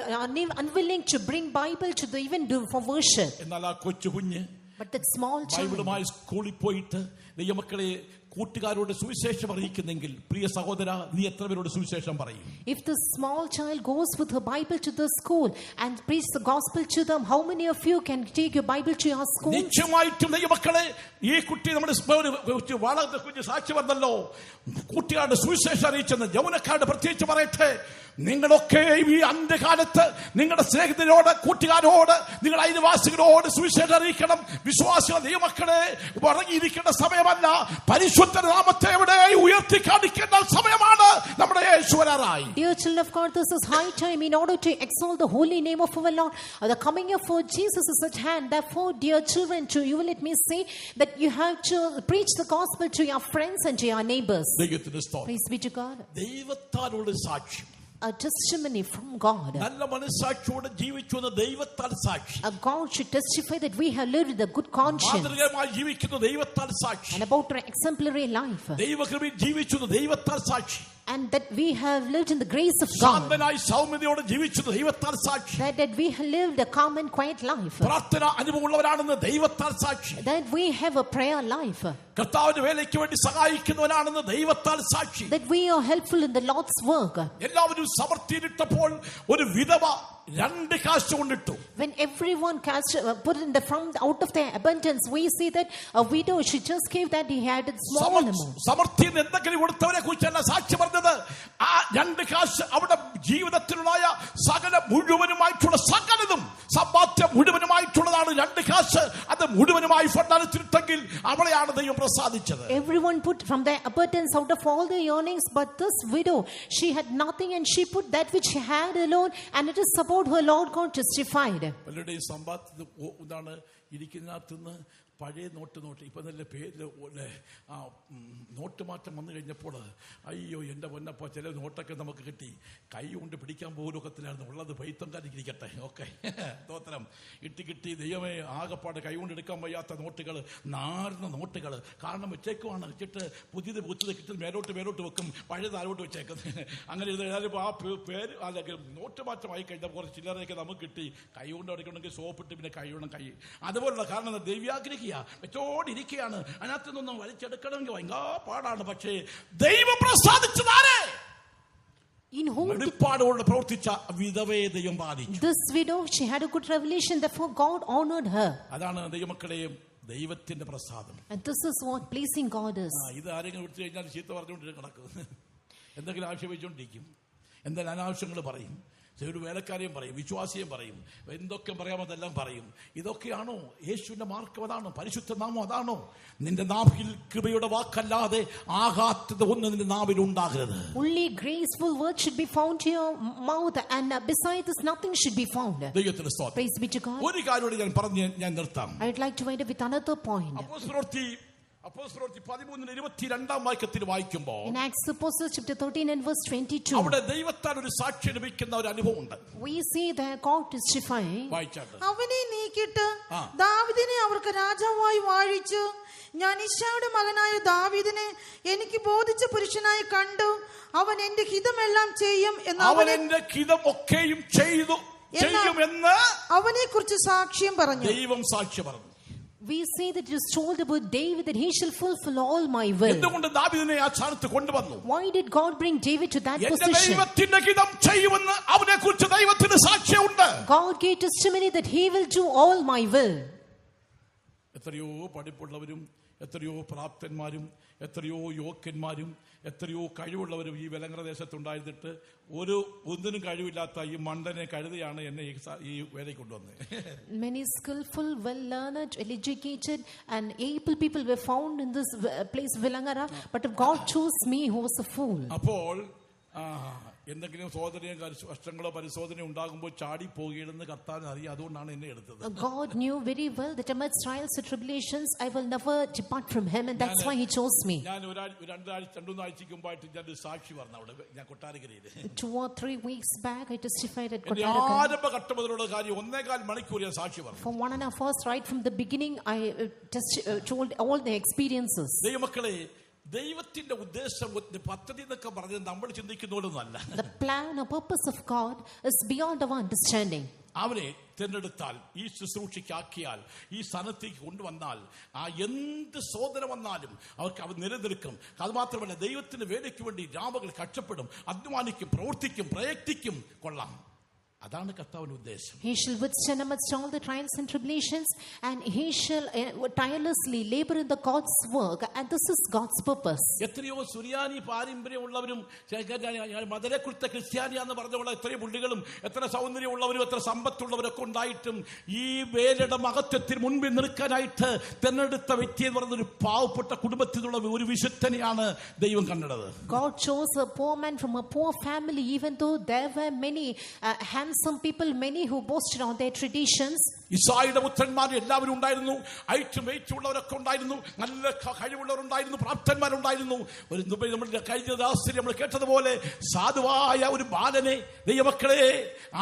are unwilling to bring Bible to the even do for worship. എന്നാൽ ആ കൊച്ചു കുഞ്ഞ് But that small child, ബൈബിളുമായി സ്കൂളിൽ പോയിട്ട് ദൈവമക്കളെ കൂട്ടുകാരോട് സുവിശേഷം അറിയിക്കുന്നെങ്കിൽ, പ്രിയ സഹോദര, നീ എത്ര പേരോട് സുവിശേഷം പറയും? if the small child goes with her Bible to the school and preach the gospel to them, how many of you can take your Bible to your school? നിശ്ചയമായിട്ടും ദൈവമക്കളെ, ഈ കുട്ടി നമ്മുടെ വളരെ കുഞ്ഞ് സാക്ഷി പറഞ്ഞല്ലോ, കുട്ടികളുടെ സുവിശേഷം അറിയിച്ചെന്ന്. യൗവനക്കാരുടെ പ്രത്യേകിച്ച് പറയട്ടെ, നിങ്ങളൊക്കെ ഈ അന്ത്യകാലത്ത് നിങ്ങളുടെ സ്നേഹിതരോട്, കൂട്ടുകാരോട്, നിങ്ങളുടെ അയൽവാസികളോട് സുവിശേഷം അറിയിക്കണം. വിശ്വാസികൾ ദൈവമക്കളെ ഉറങ്ങിയിരിക്കേണ്ട സമയമല്ല, പരിശുദ്ധ നാമത്തെ എവിടെ ഉയർത്തി കാണിക്കേണ്ട സമയമാണ്. നമ്മുടെ യേശു വരാറായി. Dear children of God, this is high time in order to exalt the holy name of our Lord. The coming of Jesus is at hand. Therefore, dear children, to you let me say that you have to preach the gospel to your friends and to your neighbors. ദൈവത്തിന്റെ സ്തോത്രം. Praise be to God. ദൈവത്താലുള്ള സാക്ഷ്യം, A testimony from God. നല്ല മനസ്സാക്ഷിയോടെ ജീവിച്ചു എന്ന ദൈവത്താൽ സാക്ഷി. A God should testify that we have lived with a good conscience മാതൃകമായി ജീവിക്കുന്ന ദൈവത്താൽ സാക്ഷി. and about our exemplary life, ദൈവകൃപയിൽ ജീവിച്ചു ദൈവത്താൽ സാക്ഷി. and that we have lived in the grace of God, ശാന്തനായി സൗമ്യതയോടെ ജീവിച്ചു ദൈവത്താൽ സാക്ഷി. that we have lived a calm and quiet life, പ്രാർത്ഥന അനുഭവമുള്ളവരാണെന്ന് ദൈവത്താൽ സാക്ഷി. that we have a prayer life, കർത്താവിന്റെ വേലയ്ക്ക് വേണ്ടി സഹായിക്കുന്നവരാണെന്ന് ദൈവത്താൽ സാക്ഷി. that we are helpful in the Lord's work. എല്ലാവരും സമൃദ്ധിയിലിട്ടപ്പോൾ ഒരു വിധവ 2 കാശ് കൊണ്ടിട്ടു. When everyone put in out of their abundance, we see that a widow, she just gave that he had a small amount. സമൃദ്ധിയിൽ എന്തെങ്കിലും കൊടുത്തവരെ കുറിച്ചല്ല സാക്ഷി പറഞ്ഞത്. ആ 2 കാശ് അവിടെ ജീവിതത്തിലുണ്ടായ സകല മുഴുവനുമായിട്ടുള്ള സകലതും സമ്പാദ്യം മുഴുവനുമായിട്ടുള്ളതാണ് 2 കാശ്. അത് മുഴുവനുമായി ഫണ്ടാനത്തിലിട്ടെങ്കിൽ അവളെയാണ് ദൈവം പ്രസാദിച്ചത്. Everyone put from their abundance out of all the earnings, but this widow, she had nothing and she put that which she had alone, and it is about her Lord God testified. പലരുടെയും സമ്പാദ്യം ഇതാണ് ഇരിക്കുന്നതിനകത്തുനിന്ന് പഴയ not ഇപ്പം നല്ല പേര് not മാറ്റം വന്നു കഴിഞ്ഞപ്പോൾ അയ്യോ എൻ്റെ പൊന്നപ്പ ചില നോട്ടൊക്കെ നമുക്ക് കിട്ടി, കൈ കൊണ്ട് പിടിക്കാൻ പോലൊക്കത്തിലായിരുന്നു ഉള്ളത്. പൈത്തങ്കാരിക്കട്ടെ, ഓക്കെ, സ്തോത്രം. കിട്ടി ദൈവമേ, ആകെപ്പാട് കൈ കൊണ്ട് എടുക്കാൻ വയ്യാത്ത നോട്ടുകൾ, നാർന്ന നോട്ടുകൾ. കാരണം വെച്ചേക്കുവാണ്, വെച്ചിട്ട് പുതിയത് കിട്ടുന്നത് മേലോട്ട് വെക്കും, പഴയ താഴോട്ട് വെച്ചേക്കുന്നത്. അങ്ങനെ എഴുതാലും ആ പേര് അല്ലെങ്കിൽ നോട്ട് മാറ്റമായി കഴിഞ്ഞാൽ കുറച്ച് ചില്ലറയൊക്കെ നമുക്ക് കിട്ടി. കൈ കൊണ്ട് അടയ്ക്കണമെങ്കിൽ സോപ്പിട്ട് പിന്നെ കൈ അതുപോലുള്ള. കാരണം ദൈവ്യാഗ്രഹി വെച്ചോണ്ടിരിക്കുകയാണ്, അതിനകത്ത് നിന്നൊന്നും വലിച്ചെടുക്കണമെങ്കിൽ ഭയങ്കര പാടാണ്. പക്ഷേ ദൈവം പ്രസാദിച്ചതാരെ in whom പ്രവർത്തിച്ച വിധവയെ ദൈവം ബാധിച്ചു. This widow, she had a good revelation, therefore God honored her. അതാണ് ദൈവമക്കളെയും ദൈവത്തിന്റെ പ്രസാദം. And this is what pleasing God is. ഇത് ആരെങ്കിലും വിളിച്ചു കഴിഞ്ഞാൽ ചീത്ത പറഞ്ഞുകൊണ്ടിരിക്കും, നടക്കും, എന്തെങ്കിലും ആക്ഷേപിച്ചുകൊണ്ടിരിക്കും, എന്തെങ്കിലും അനാവശ്യങ്ങൾ പറയും, ഒരു വേലക്കാരെയും പറയും, വിശ്വാസിയും പറയും, എന്തൊക്കെ പറയാമതെല്ലാം പറയും. ഇതൊക്കെയാണോ യേശുവിന്റെ മാർക്കം? അതാണോ പരിശുദ്ധ നാമം? അതാണോ? നിന്റെ നാവിൽ കൃപയുടെ വാക്കല്ലാതെ ആകാത്തത് ഒന്നും നിന്റെ നാവിൽ ഉണ്ടാകരുത്. Only graceful words should be found in your mouth, and besides this nothing should be found. ദൈവത്തിന്റെ സ്തോത്രം. Praise be to God. ഒരു കാര്യം ഞാൻ പറഞ്ഞ് ഞാൻ നിർത്താം. I would like to wind up with another point. അപ്പോസ്തലപ്രവൃത്തി 13:22 വാക്യത്തിൽ വായിക്കുമ്പോൾ, in Acts Apostles chapter 13 and verse 22, അവിടെ ദൈവത്താൽ ഒരു സാക്ഷി ലഭിക്കുന്ന ഒരു അനുഭവം ഉണ്ട്. we see that God testifying. അവനെ നീക്കിട്ട് ദാവീദിനെ അവർക്ക് രാജാവായി വാഴിച്ചു. ഞാൻ ഇശ്ശായുടെ മകനായ ദാവീദിനെ എനിക്ക് ബോധിച്ച പുരുഷനായി കണ്ടു. അവൻ എന്റെ ഹിതമെല്ലാം ചെയ്യും എന്ന് അവനെ കുറിച്ച് സാക്ഷ്യം പറഞ്ഞു. ദൈവം സാക്ഷി പറഞ്ഞു. We see that it is told about David that he shall fulfill all my will. എന്തുകൊണ്ട് ദാവീദിനെ ആ സ്ഥാനത്ത് കൊണ്ടുവന്നു? Why did God bring David to that position? ദൈവത്തിന്റെ ഹിതം ചെയ്യുമെന്ന് അവനെക്കുറിച്ച് ദൈവത്തിന് സാക്ഷ്യമുണ്ട്. God gave testimony that he will do all my will. എത്രയോ പഠിപ്പുള്ളവരും എത്രയോ പ്രാപ്തന്മാരും എത്രയോ യോഗ്യന്മാരും എത്രയോ കഴിവുള്ളവരും ഈ വെലങ്ങര ദേശത്തുണ്ടായിരുന്നിട്ട് ഒന്നിനും കഴിവില്ലാത്ത ഈ മണ്ടനെ കഴുതയാണ് എന്നെ ഈ വേലയ്ക്ക് കൊണ്ടുവന്നത്. Many skillful, well learned, educated and able people were found in this place Velangara, but God chose me who was a fool. അപ്പോൾ എന്തെങ്കിലും സോദനയോ കഷ്ടങ്ങളോ പരിശോധനയോ ഉണ്ടാകുമ്പോൾ ചാടി പോകുകയെന്ന് കർത്താവിന് അറിയാം. അതുകൊണ്ടാണ് എന്നെ എടുത്തത്. God knew very well that amidst trials and tribulations I will never depart from him, and that's why he chose me. ഞാൻ രണ്ടു ആഴ്ചക്ക് മുമ്പായിട്ട് ഞാൻ ഒരു സാക്ഷി പറഞ്ഞു അവിടെ ഞാൻ കൊട്ടാരക്കരയിൽ. 2 or 3 weeks back I testified at Kottarakara. Kottarakara. ആരംഭഘട്ടം മുതലുള്ള കാര്യം 1.5 മണിക്കൂർ ഞാൻ സാക്ഷി പറഞ്ഞു. For 1.5 hours right from the beginning I told all the experiences. ദൈവമക്കളെ, ദൈവത്തിന്റെ ഉദ്ദേശം പദ്ധതി എന്നൊക്കെ പറഞ്ഞത് നമ്മൾ ചിന്തിക്കുന്നതല്ല. The plan or purpose of God is beyond our understanding. അവനെ തിരഞ്ഞെടുത്താൽ, ഈ ശുശ്രൂഷയ്ക്കാക്കിയാൽ, ഈ സ്ഥാനത്തേക്ക് കൊണ്ടുവന്നാൽ, എന്ത് സോദന വന്നാലും അവർക്ക് അവൻ നിലനിൽക്കും. അത് മാത്രമല്ല, ദൈവത്തിന്റെ വേലയ്ക്ക് വേണ്ടി രാമകൾ കഷ്ടപ്പെടും, അധ്വാനിക്കും, പ്രവർത്തിക്കും, പ്രയത്നിക്കും. കൊള്ളാം. അതാണ് കർത്താവിന്റെ ഉദ്ദേശം. He shall withstand amidst all the trials and tribulations, and he shall tirelessly labor in the God's work, and this is God's purpose. എത്രയോ സുറിയാനി പാരമ്പര്യമുള്ളവരും മദരക്കുറിച്ച ക്രിസ്ത്യാനിയാന്ന് പറഞ്ഞുള്ള എത്രയോ പുള്ളികളും എത്ര സൗന്ദര്യമുള്ളവരും എത്ര സമ്പത്തുള്ളവരൊക്കെ ഉണ്ടായിട്ടും ഈ വേലയുടെ മഹത്വത്തിന് മുൻപിൽ നിൽക്കാനായിട്ട് തെരഞ്ഞെടുത്ത വ്യക്തി എന്ന് പറയുന്ന ഒരു പാവപ്പെട്ട കുടുംബത്തിലുള്ള ഒരു വിശുദ്ധനെയാണ് ദൈവം കണ്ടത്. God chose a poor man from a poor family, even though there were many handsome people, many who boasted on their traditions. ഇസ്രായേലിന്റെ പുത്രന്മാർ എല്ലാവരും ഉണ്ടായിരുന്നു. ഐറ്റുള്ളവരൊക്കെ ഉണ്ടായിരുന്നു. നല്ല കഴിവുള്ളവരുണ്ടായിരുന്നു. പ്രാപ്തന്മാരുണ്ടായിരുന്നു. നമ്മുടെ കഴിഞ്ഞ ദാസരി നമ്മൾ കേട്ടതുപോലെ സാധുവായ ഒരു ബാലനെ, ദൈവമക്കളെ,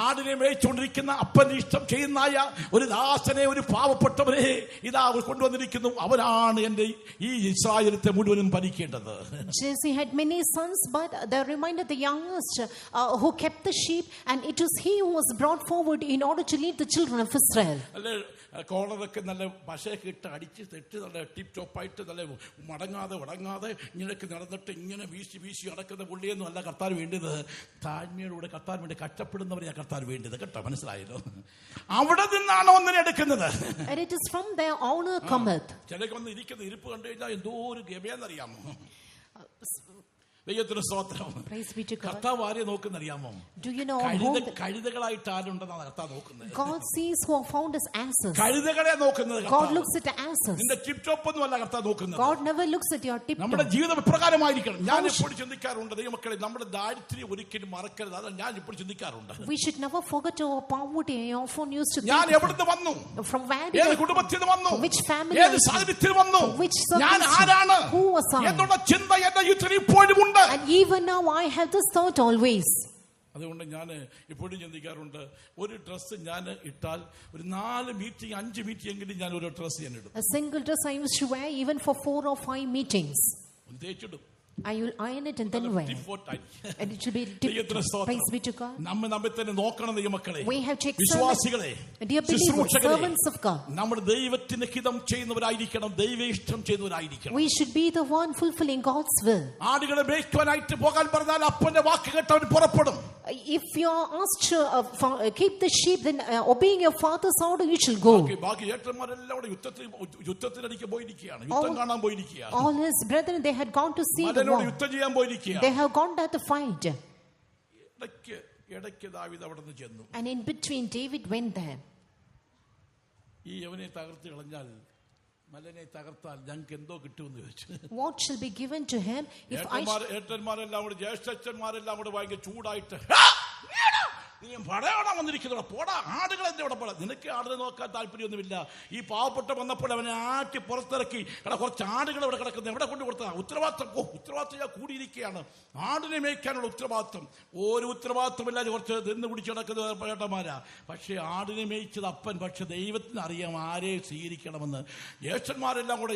ആടിനെ മേയിച്ചുകൊണ്ടിരിക്കുന്ന അപ്പന്റെ ഇഷ്ടം ചെയ്യുന്നായ ഒരു ദാസനെ, ഒരു പാവപ്പെട്ടവനെ ഇതാ കൊണ്ടുവന്നിരിക്കുന്നു. അവരാണ് എന്റെ ഈ ഇസ്രായേലത്തെ മുഴുവനും ഭരിക്കേണ്ടത്. Jesse had many sons, but they reminded the youngest who kept the sheep, and it was he who was brought forward in order to lead the children of Israel. അല്ലെ, കോളറൊക്കെ നല്ല പശയൊക്കെ ഇട്ട് അടിച്ച് തെറ്റ് നല്ല ടിപ്പ് ടോപ്പായിട്ട് നല്ല മടങ്ങാതെ ഇങ്ങനെയൊക്കെ നടന്നിട്ട് ഇങ്ങനെ വീശി നടക്കുന്ന പുള്ളിയൊന്നും അല്ല കർത്താൻ വേണ്ടത്. താഴ്മയോടുകൂടെ കർത്താൻ വേണ്ടി കഷ്ടപ്പെടുന്നവരെയാണ് കർത്താൻ വേണ്ടത്. കേട്ടോ, മനസ്സിലായല്ലോ? അവിടെ നിന്നാണ് ഒന്നിനെ എടുക്കുന്നത്. And it is from their honor cometh. ചിലക്ക് വന്ന് ഇരിക്കുന്ന ഇരിപ്പ് കണ്ടു കഴിഞ്ഞാൽ എന്തോ ഒരു ഗമയെന്നറിയാമോ? ദൈവത്തിന് സ്തോത്രം. കർത്താവ് ആരെയും നോക്കുന്നറിയാമോ? കഴുതകളായിട്ട് ആരുണ്ടെന്നാണ് കർത്താവ് നോക്കുന്നത്. God sees who are found as asses. കഴുതകളെ നോക്കുന്നത്. God looks at the asses. നിന്റെ ടിപ് ടോപ്പ് ഒന്നും അല്ല കർത്താവ് നോക്കുന്നത്. God never looks at your tip top. നമ്മുടെ ജീവിതം ഇപ്രകാരമായിരിക്കണം. ഞാൻ എപ്പോഴും ചിന്തിക്കാറുണ്ട്, ദൈവമക്കളെ, നമ്മുടെ ദാരിദ്ര്യം ഒരിക്കലും മറക്കരുത്. അതാണ് ഞാൻ എപ്പോഴും ചിന്തിക്കാറുണ്ട്. We should never forget our poverty. I often used to think, ഞാൻ എവിടുന്ന് വന്നു, from where ഏത് കുടുംബത്തിൽ നിന്ന് വന്നു, which family, ഏത് സാഹചര്യത്തിൽ വന്നു, which ഞാൻ ആരാണ് എന്നുള്ള ചിന്ത എന്റെ ജീവിതത്തിൽ ഇപ്പോഴും ഉണ്ട്. And even now I have this thought always. അതുകൊണ്ട് ഞാൻ ഇപ്പോഴും ചിന്തിക്കാറുണ്ട്, ഒരു ഡ്രസ്സ് ഞാൻ ഇട്ടാൽ ഒരു 4 മീറ്റിംഗ് 5 മീറ്റിംഗ് എങ്കിലും ഞാൻ ഒരു ഡ്രസ്സ് ഞാൻ ഇടും. A single dress I used to wear even for 4 or 5 meetings. തേച്ചിടും. I will iron it and then wear. And it should be praise be to God. നമ്മെ തന്നെ നോക്കണം ദൈവമക്കളെ, we have to വിശ്വാസികളെ, dear believers, servants of God. നമ്മൾ ദൈവത്തിന് ഹിതം ചെയ്യുന്നവരായിരിക്കണം, ദൈവ ഇഷ്ടം ചെയ്യുന്നവരായിരിക്കണം. We should be the one fulfilling God's will. ആടുകളെ മേയ്ക്കുവാനായിട്ട് പോകാൻ പറഞ്ഞാൽ അപ്പന്റെ വാക്ക് കേട്ടവൻ പുറപ്പെടും. If you are asked to keep the sheep, then obeying your father's order you shall go. ബാക്കി ഏട്ടന്മാരെല്ലാം കൂടെ യുദ്ധത്തിനടിക്ക് പോയിരിക്കുകയാണ്, യുദ്ധം കാണാൻ പോയിരിക്കുകയാണ്. All his brethren, they had gone to see the war. യുദ്ധം ചെയ്യാൻ പോയിരിക്കുകയാണ്. They have gone there to fight. ഇടയ്ക്ക് ദാവീദ് അവിടെ നിന്ന് ചെന്നു. And in between David went there. ഈ യവനെ തകർത്ത് കളഞ്ഞാൽ, മലനെ തകർത്താൽ ഞങ്ങൾക്ക് എന്തോ കിട്ടുമെന്ന് ചോദിച്ചു. What shall be given to him if ഏട്ടന്മാരെല്ലാം കൂടെ, ജ്യേഷ്ഠന്മാരെല്ലാം കൂടെ ഭയങ്കര ചൂടായിട്ട്, നീ പടയോടാൻ വന്നിരിക്കുന്ന പോടാ, ആടുകൾ എന്റെ ഇവിടെ പോടാ, നിനക്ക് ആടിനെ നോക്കാൻ താല്പര്യമൊന്നുമില്ല. ഈ പാവപ്പെട്ട വന്നപ്പോൾ അവനെ ആട്ടി പുറത്തിറക്കി, എടാ കുറച്ച് ആടുകൾ ഇവിടെ കിടക്കുന്നത് എവിടെ കൊണ്ട് കൊടുത്താ? ഉത്തരവാദിത്വം ഞാൻ കൂടിയിരിക്കുകയാണ്. ആടിനെ മേയ്ക്കാനുള്ള ഉത്തരവാദിത്വം, ഒരു ഉത്തരവാദിത്വമില്ലാതെ കുറച്ച് നിന്ന് പിടിച്ച് കിടക്കുന്ന ഏട്ടന്മാരാ. പക്ഷെ ആടിനെ മേയിച്ചത് അപ്പൻ. പക്ഷെ ദൈവത്തിന് അറിയാം ആരെ സ്വീകരിക്കണമെന്ന്. ജ്യേഷ്ഠന്മാരെല്ലാം കൂടെ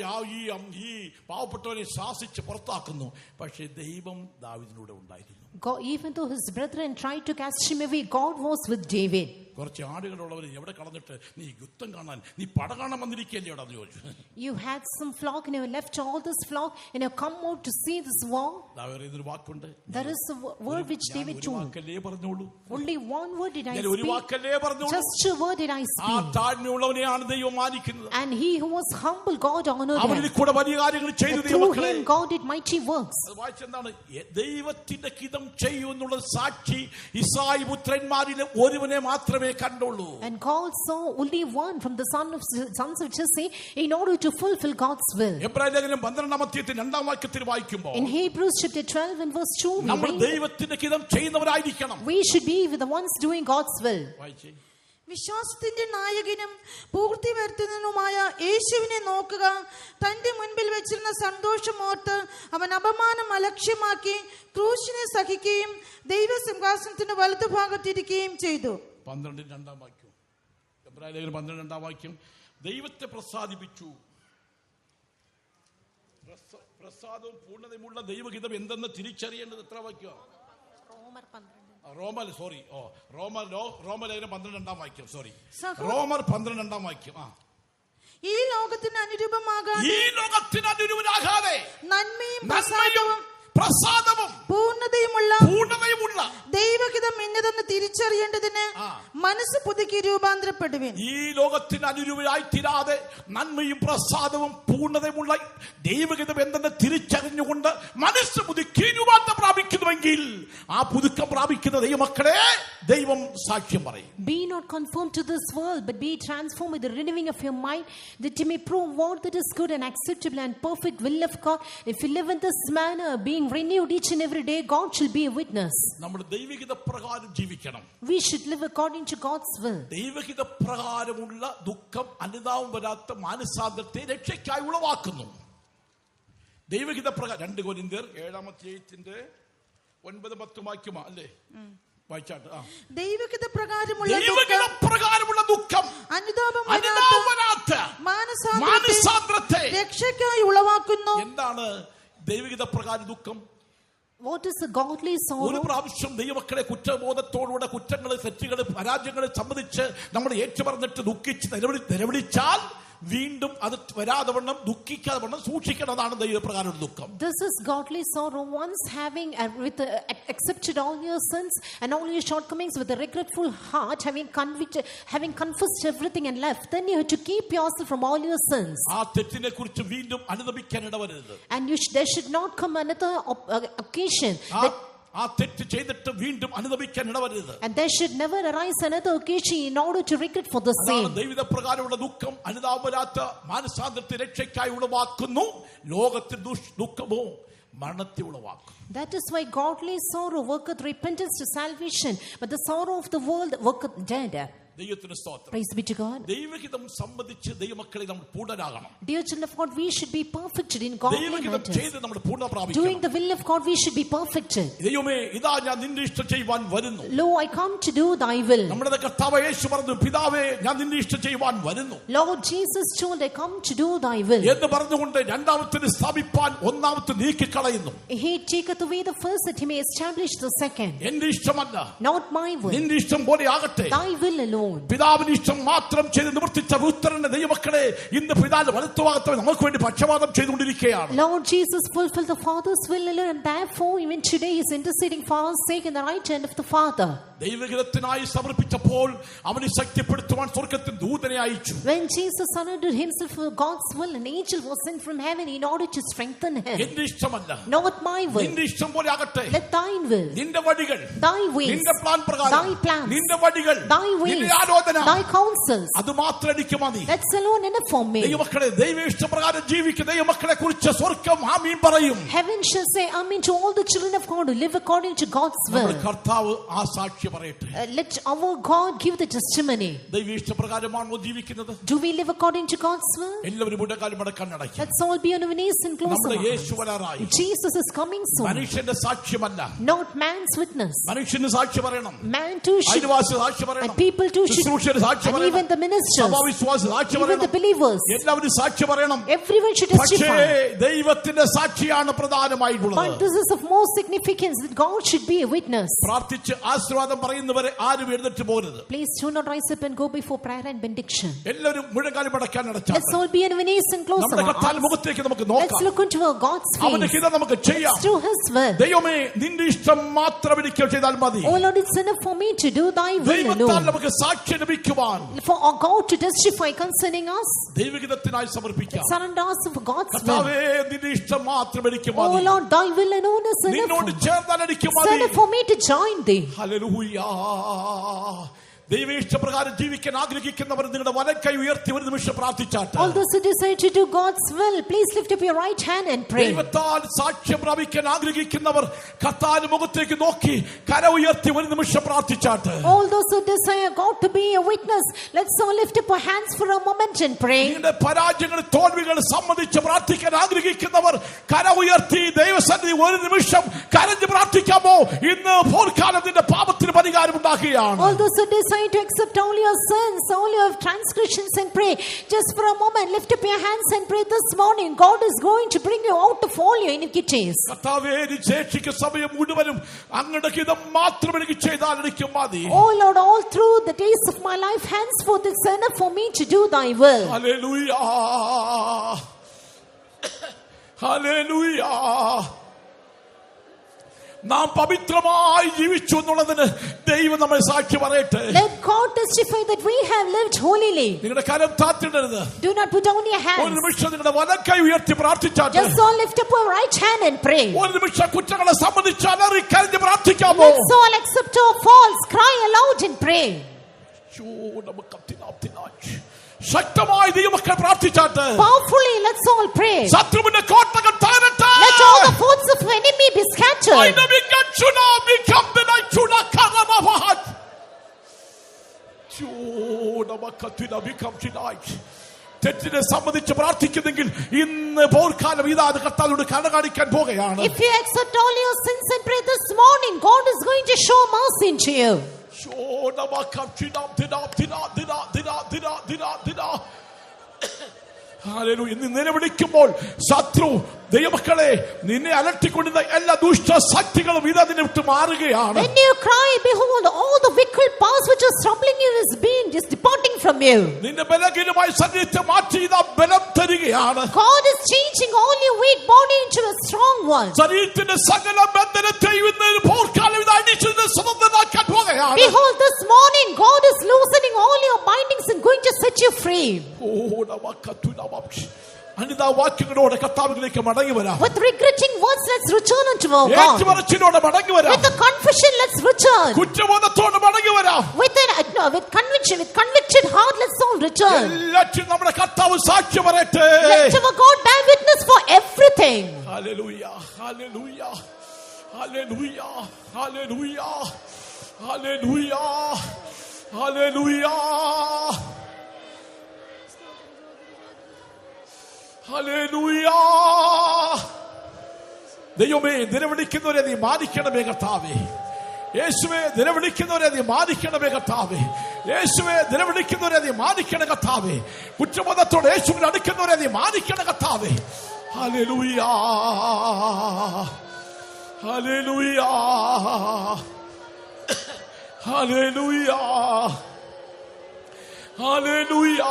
ഈ പാവപ്പെട്ടവനെ ശാസിച്ച് പുറത്താക്കുന്നു. പക്ഷെ ദൈവം ദാവീദിനൂടെ ഉണ്ടായിരുന്നു. God, even though his brethren tried to cast him away, God was with David. കുറച്ച് ആടുകളുള്ളവർ എവിടെ കളഞ്ഞിട്ട് നീ യുദ്ധം കാണാൻ, നീ പട കാണാൻ വന്നിരിക്കുകയല്ലേ അവിടെ എന്ന് ചോദിച്ചു. You had some flock and you left all this flock and you come out to see this war. ഒരു വാക്കുണ്ട്. There is a word which David told. വാക്കല്ലേ പറഞ്ഞോളൂ. Only one word did I ഒരു വാക്കല്ലേ speak. പറഞ്ഞോളൂ. Just a word did I ആ speak. താഴ്മയുള്ളവനെയാണ് ദൈവം മാനിക്കുന്നത്. And he who was humble, God honored അവനിൽ him. കൂടെ വലിയ കാര്യങ്ങൾ ചെയ്തു Through ദൈവമക്കളെ. him, God did mighty works. അത് വായിച്ചെന്താണ്? ദൈവത്തിന്റെ ഹിതം ചെയ്യുമെന്നുള്ള സാക്ഷി ഇസ്രായേൽ പുത്രന്മാരിൽ ഒരുവനെ മാത്രമേ കണ്ടുള്ളൂ. And God saw only one from the sons of Jesse in order to fulfill God's will. എബ്രായ ലേഖനം 12-ാം അധ്യായത്തിന്റെ 2-ാം വാക്യത്തിൽ വായിക്കുമ്പോൾ In Hebrews chapter 12 and verse 2, നമ്മൾ ദൈവത്തിന്റെ ഹിതം ചെയ്യുന്നവരായിരിക്കണം. we should be with the ones doing God's will. വായിച്ചേ. വിശ്വാസത്തിന്റെ നായകനും പൂർത്തി വരുത്തുന്നതിനുമായ യേശുവിനെ നോക്കുക. തന്റെ മുൻപിൽ വെച്ചിരുന്ന സന്തോഷമോർത്ത് അവൻ അപമാനം അലക്ഷ്യമാക്കി ക്രൂശിനെ സഹിക്കുകയും ദൈവസിംഹാസനത്തിന്റെ വലതുഭാഗത്തിരിക്കുകയും ചെയ്തു. 12-ാം വാക്യം, എബ്രായ ലേഖനം 12-ാം വാക്യം. ദൈവത്തെ പ്രസാദിപ്പിച്ചു. പ്രസാദവും പൂർണ്ണതയുമുള്ള ദൈവഹിതം എന്തെന്ന് തിരിച്ചറിയേണ്ടത് എത്ര വാക്യം? റോമർ 12-ാം വാക്യം. റോമർ 12-ാം വാക്യം. ഈ ലോകത്തിന് അനുരൂപമാകാതെ നന്മയും പ്രസാദവും പൂർണ്ണതയുമുള്ള ദൈവഹിതം എന്നതെന്ന് തിരിച്ചറിയേണ്ടതിന് മനസ്സ് പുതുക്കി രൂപാന്തരപ്പെടുവിൻ. ഈ ലോകത്തിന് അനുരൂപയായി തീരാതെ നന്മയും പ്രസാദവും പൂർണ്ണതയുമുള്ള ദൈവഹിതം എന്തെന്ന് തിരിച്ചറിഞ്ഞുകൊണ്ട് മനസ്സ് പുതുക്കി രൂപാന്തരം പ്രാപിക്കുന്നുവെങ്കിൽ ആ പുതുക്കം പ്രാപിക്കുന്ന ദൈവമക്കളെ ദൈവം സാക്ഷ്യം പറയും. Be not conformed to this world, but be transformed with the renewing of your mind, that you may prove what that is good and acceptable and perfect will of God. If you live in this manner, being renewed each and every day, God shall be a witness. നമ്മൾ ദൈവഹിത പ്രകാരം ജീവിക്കണം. We should live according to God's will. ദൈവഹിത പ്രകാരമുള്ള ദുഃഖം അനുതാപം വരാത്ത മാനസാന്തരത്തെ രക്ഷയ്ക്കായി ഉളവാക്കുന്നു. ദൈവഹിത പ്രകാരം 2 കൊരിന്ത്യർ 7-ാം അധ്യായത്തിന്റെ 9-10 വാക്യമാ അല്ലേ? വായിച്ചാട്ട്. ദൈവഹിത പ്രകാരമുള്ള ദുഃഖം അനുതാപം വരാത്ത മാനസാന്തരത്തെ രക്ഷയ്ക്കായി ഉളവാക്കുന്നു. എന്താണ് ദൈവഹിത പ്രകാരം ദുഃഖം? What is a godly sorrow? ഒരു പ്രാവശ്യം ദൈവമക്കളെ കുറ്റബോധത്തോടുകൂടെ കുറ്റങ്ങൾ, തെറ്റുകൾ, പരാജയങ്ങൾ സംബന്ധിച്ച് നമ്മൾ ഏറ്റുപറഞ്ഞിട്ട് ദുഃഖിച്ച് നിലവിളിച്ചാൽ വീണ്ടും അത് വരാതെ വണ്ണം ദുഃഖിക്കാതെ വണ്ണം സൂക്ഷിക്കുന്നതാണ് ദൈവപ്രകാരം ദുഃഖം. This is godly sorrow. Once having accepted all your sins and all your shortcomings with a regretful heart, having confessed everything and left, then you have to keep yourself from all your sins. ആ തെറ്റിനെ കുറിച്ച് വീണ്ടും അനുതപിക്കാൻ ഇടവരരുത്. And there should not come another occasion ആ തെറ്റ് ചെയ്തിട്ട് വീണ്ടും അനുതപിക്കാൻ ഇടവരരുത്. And there should never arise another occasion in order to regret for the same. ദൈവഹിത പ്രകാരമുള്ള ദുഃഖം അനുതാപം വരാത്ത മാനസാന്തരത്തെ രക്ഷയ്ക്കായി ഉളവാക്കുന്നു. ലോകത്തിൽ ദുഃഖമോ മരണത്തെ ഉളവാക്കും. That is why godly sorrow worketh repentance to salvation, but the sorrow of the world worketh death. ദൈവത്തിന് സ്തോത്രം. Praise be to God. ദൈവഹിതം സംബന്ധിച്ച് ദൈവമക്കളെ നമ്മൾ പൂർണ്ണരാകണം. Dear children of God, we should be perfected in godly matters. ചെയ്ത് നമ്മൾ പൂർണ്ണ പ്രാപിക്കണം. Doing the will of God, we should be perfected. ദൈവമേ, ഇതാ ഞാൻ നിന്റെ ഇഷ്ടം ചെയ്യുവാൻ വരുന്നു. Lo, I come to do thy will. നമ്മുടെ കർത്താവ് യേശു പറഞ്ഞു, പിതാവേ ഞാൻ നിന്റെ ഇഷ്ടം ചെയ്യുവാൻ വരുന്നു. Lord Jesus told, I come to do thy will. എന്ന് പറഞ്ഞുകൊണ്ട് രണ്ടാമത്തെ സ്ഥാപിപ്പാൻ ഒന്നാമത്തെ നീക്കിക്കളയുന്നു. He taketh away the first that he may establish the second. എന്റെ ഇഷ്ടമല്ല, Not my will. നിന്റെ ഇഷ്ടം പോലെ ആകട്ടെ. Thy will alone. പിതാവിന് ഇഷ്ടം മാത്രം ചെയ്ത് നിവർത്തിച്ച പുത്രന്റെ ദൈവമക്കളെ ഇന്ന് പിതാവിന്റെ വലത്തുഭാഗത്ത് നമുക്ക് വേണ്ടി പക്ഷപാതം ചെയ്തുകൊണ്ടിരിക്കുകയാണ്. Lord Jesus fulfilled the Father's will alone, and therefore even today he is interceding for our sake in the right hand of the Father. ദൈവഹിതത്തിനായി സമർപ്പിച്ചപ്പോൾ അവനെ ശക്തിപ്പെടുത്തുവാൻ സ്വർഗ്ഗത്തിൽ ദൂതനെ അയച്ചു. When Jesus surrendered himself for God's will, an angel was sent from heaven in order to strengthen him. എന്റെ ഇഷ്ടമല്ല, Not my will. നിന്റെ ഇഷ്ടം പോലെ ആകട്ടെ. Let thine will, നിന്റെ വഴികൾ, thy ways, നിന്റെ പ്ലാൻ പ്രകാരം, thy plans, നിന്റെ വഴികൾ, thy ways, നിന്റെ ആലോചന, thy counsels, അത് മാത്രം എനിക്ക് മതി. that's alone enough for me. ദൈവമക്കളെ, ദൈവ ഇഷ്ടപ്രകാരം ജീവിക്കുന്ന ദൈവമക്കളെ കുറിച്ച് സ്വർഗ്ഗം ആമീൻ പറയും. Heaven shall say amen to all the children of God who live according to God's will. നമ്മുടെ കർത്താവ് ആ സാക്ഷി പറയട്ടെ. Let our God give the testimony. ദൈവ ഇഷ്ടപ്രകാരമാണോ ജീവിക്കുന്നത്? Do we live according to God's will? എല്ലാവരും മുടക്കാലും മടക്കണ്ണടയ്ക്കും. Let's all be on our knees and close our നമ്മുടെ eyes. Yeshu വരാറായി. Jesus is coming soon. മനുഷ്യന്റെ സാക്ഷ്യമല്ല, Not man's witness. മനുഷ്യന് സാക്ഷി പറയണം. Man too should, അയൽവാസി സാക്ഷി പറയണം. and people too should, ശുശ്രൂഷകർ സാക്ഷി and പറയണം. even the ministers, സഭാവിശ്വാസി സാക്ഷി even പറയണം. the believers, എല്ലാവരും സാക്ഷി പറയണം. everyone should പക്ഷേ testify. ദൈവത്തിന്റെ സാക്ഷിയാണ് പ്രധാനമായിട്ടുള്ളത്. But this is of more significance that God should be a witness. പ്രാർത്ഥിച്ച് ആശീർവാദം വർത്തമാനം പറയുന്നവരെ ആരും എഴുന്നേറ്റ് പോകരുത്. Please do not rise up and go before prayer and benediction. എല്ലാവരും മുഴങ്കാലും മടക്കാൻ അടച്ചാൽ Let's all be on our knees and close നമ്മുടെ our കർത്താവിന്റെ eyes. മുഖത്തേക്ക് നമുക്ക് Let's നോക്കാം. look into our God's അവന്റെ face. ഹിതം നമുക്ക് ചെയ്യാം. Let's do His will. ദൈവമേ നിന്റെ ഇഷ്ടം മാത്രം എനിക്ക് ചെയ്താൽ മതി. Oh Lord, it's enough for me to do Thy will ദൈവത്താൽ alone. നമുക്ക് സാക്ഷ്യം ലഭിക്കുവാൻ For our God to testify concerning us, ദൈവഹിതത്തിനായി സമർപ്പിക്കാം. surrender us for God's will. കർത്താവേ നിന്റെ ഇഷ്ടം മാത്രം എനിക്ക് Oh മതി. Lord, Thy will alone is enough നിന്നോട് for, ചേർന്നാൽ എനിക്ക് it's മതി. enough for me to join Thee. Hallelujah. ദൈവ ഇഷ്ടപ്രകാരം ജീവിക്കാൻ ആഗ്രഹിക്കുന്നവർ നിങ്ങളുടെ വലക്കൈ ഉയർത്തി ഒരു നിമിഷം പ്രാർത്ഥിച്ചാട്ടെ. All those who decide to do God's will, please lift up your right hand and pray. ദൈവത്താൽ സാക്ഷ്യം പ്രാപിക്കാൻ ആഗ്രഹിക്കുന്നവർ കർത്താവിന്റെ മുഖത്തേക്ക് നോക്കി കര ഉയർത്തി ഒരു നിമിഷം പ്രാർത്ഥിച്ചാട്ടെ. All those who desire God to be a witness, let's all lift up our hands for a moment and pray. നിങ്ങളുടെ പരാജയങ്ങൾ തോൽവികൾ സംബന്ധിച്ച് പ്രാർത്ഥിക്കാൻ ആഗ്രഹിക്കുന്നവർ കര ഉയർത്തി ദൈവസന്നിധി ഒരു നിമിഷം കരഞ്ഞ് പ്രാർത്ഥിക്കാമോ? ഇന്ന് പോർക്കാലം നിന്റെ പാപത്തിന് പരിഹാരം ഉണ്ടാക്കുകയാണ്. All those who desire to accept all your sins, all your transgressions and pray. Just for a moment, lift up your hands and pray this morning. God is going to bring you out of all your iniquities. കർത്താവേ നീ ശേഷിക്കുന്ന സമയം മുഴുവനും അങ്ങയുടെ ഹിതം മാത്രം എനിക്ക് ചെയ്താൽ എനിക്ക് മതി. Oh Lord, all through the days of my life, henceforth it's enough for me to do Thy will. Hallelujah. Hallelujah. നാം പവിത്രമായി ജീവിച്ചു എന്നുള്ളതിന് ദൈവം നമ്മെ സാക്ഷി പറയട്ടെ. Let God testify that we have lived holily. നിങ്ങളുടെ കരം താത്തിടരുത്. Do not put down your ഒരു hands. നിമിഷം നിങ്ങളുടെ വലക്കൈ ഉയർത്തി പ്രാർത്ഥിച്ചാട്ടെ. Just all lift up your right hand and pray. ഒരു നിമിഷം കുറ്റങ്ങളെ സംബന്ധിച്ച് അലറി കരഞ്ഞ് പ്രാർത്ഥിക്കാമോ? Let's all accept our faults, cry aloud and pray. ശക്തമായി ദൈവമക്കൾ പ്രാർത്ഥിച്ചാട്ടെ. Powerfully, let's all pray. ശത്രുവിന്റെ കോട്ടകൾ താഴട്ടെ. Let all the forts of enemy be scattered. തെറ്റിനെ സംബന്ധിച്ച് പ്രാർത്ഥിക്കുന്നെങ്കിൽ ഇന്ന് പോർക്കാലം ഇതാ കർത്താവിനോട് കണകാണിക്കാൻ പോകുകയാണ്. If you accept all your sins and pray this morning, God is going to show mercy to you. ഇന്ന് നിലവിളിക്കുമ്പോൾ ശത്രു ദൈവമക്കളെ നിന്നെ അലട്ടിക്കൊണ്ടിരുന്ന എല്ലാ ദുഷ്ട ശക്തികളും ഇതാ നിന്നെ വിട്ട് മാറുകയാണ്. When you cry, behold, all the wicked powers which are troubling you is departing from you. നിന്റെ ബലഹീനമായ ശരീരത്തെ മാറ്റി ഇതാ ബലം തരികയാണ്. God is changing all your weak body into a strong one. ശരീരത്തിന്റെ സകല ബന്ധനത്തെയും ഇന്ന് പോർക്കാലം ഇതാ അടിച്ച് സ്വതന്ത്രമാക്കാൻ പോകുകയാണ്. Behold, this morning God is loosening all your bindings and going to set you free. Anita വാക്യങ്ങളോടെ കർത്താവിലേക്ക് മടങ്ങി വരാം. With regretting words, let's return unto our God. ഏറ്റുപറച്ചിലോടെ മടങ്ങി വരാം. With a confession, let's return. കുറ്റബോധത്തോടെ മടങ്ങി വരാം. With convicted heart, let's all return. എല്ലാറ്റിനും നമ്മുടെ കർത്താവ് സാക്ഷ്യം പറയട്ടെ. Let our God bear witness for everything. Hallelujah, hallelujah, hallelujah, hallelujah, hallelujah, hallelujah, hallelujah. ദൈവമേ നിലവിളിക്കുന്നവരെ നീ മാനിക്കണമേ കർത്താവേ. യേശുവേ നിലവിളിക്കുന്നവരെ നീ മാനിക്കണമേ കർത്താവേ. യേശുവേ നിലവിളിക്കുന്നവരെ നീ മാനിക്കണ കർത്താവേ. കുറ്റബോധത്തോടെ യേശുവിനെ അടുക്കുന്നവരെ നീ മാനിക്കണ കർത്താവേ. Hallelujah, hallelujah, hallelujah, hallelujah.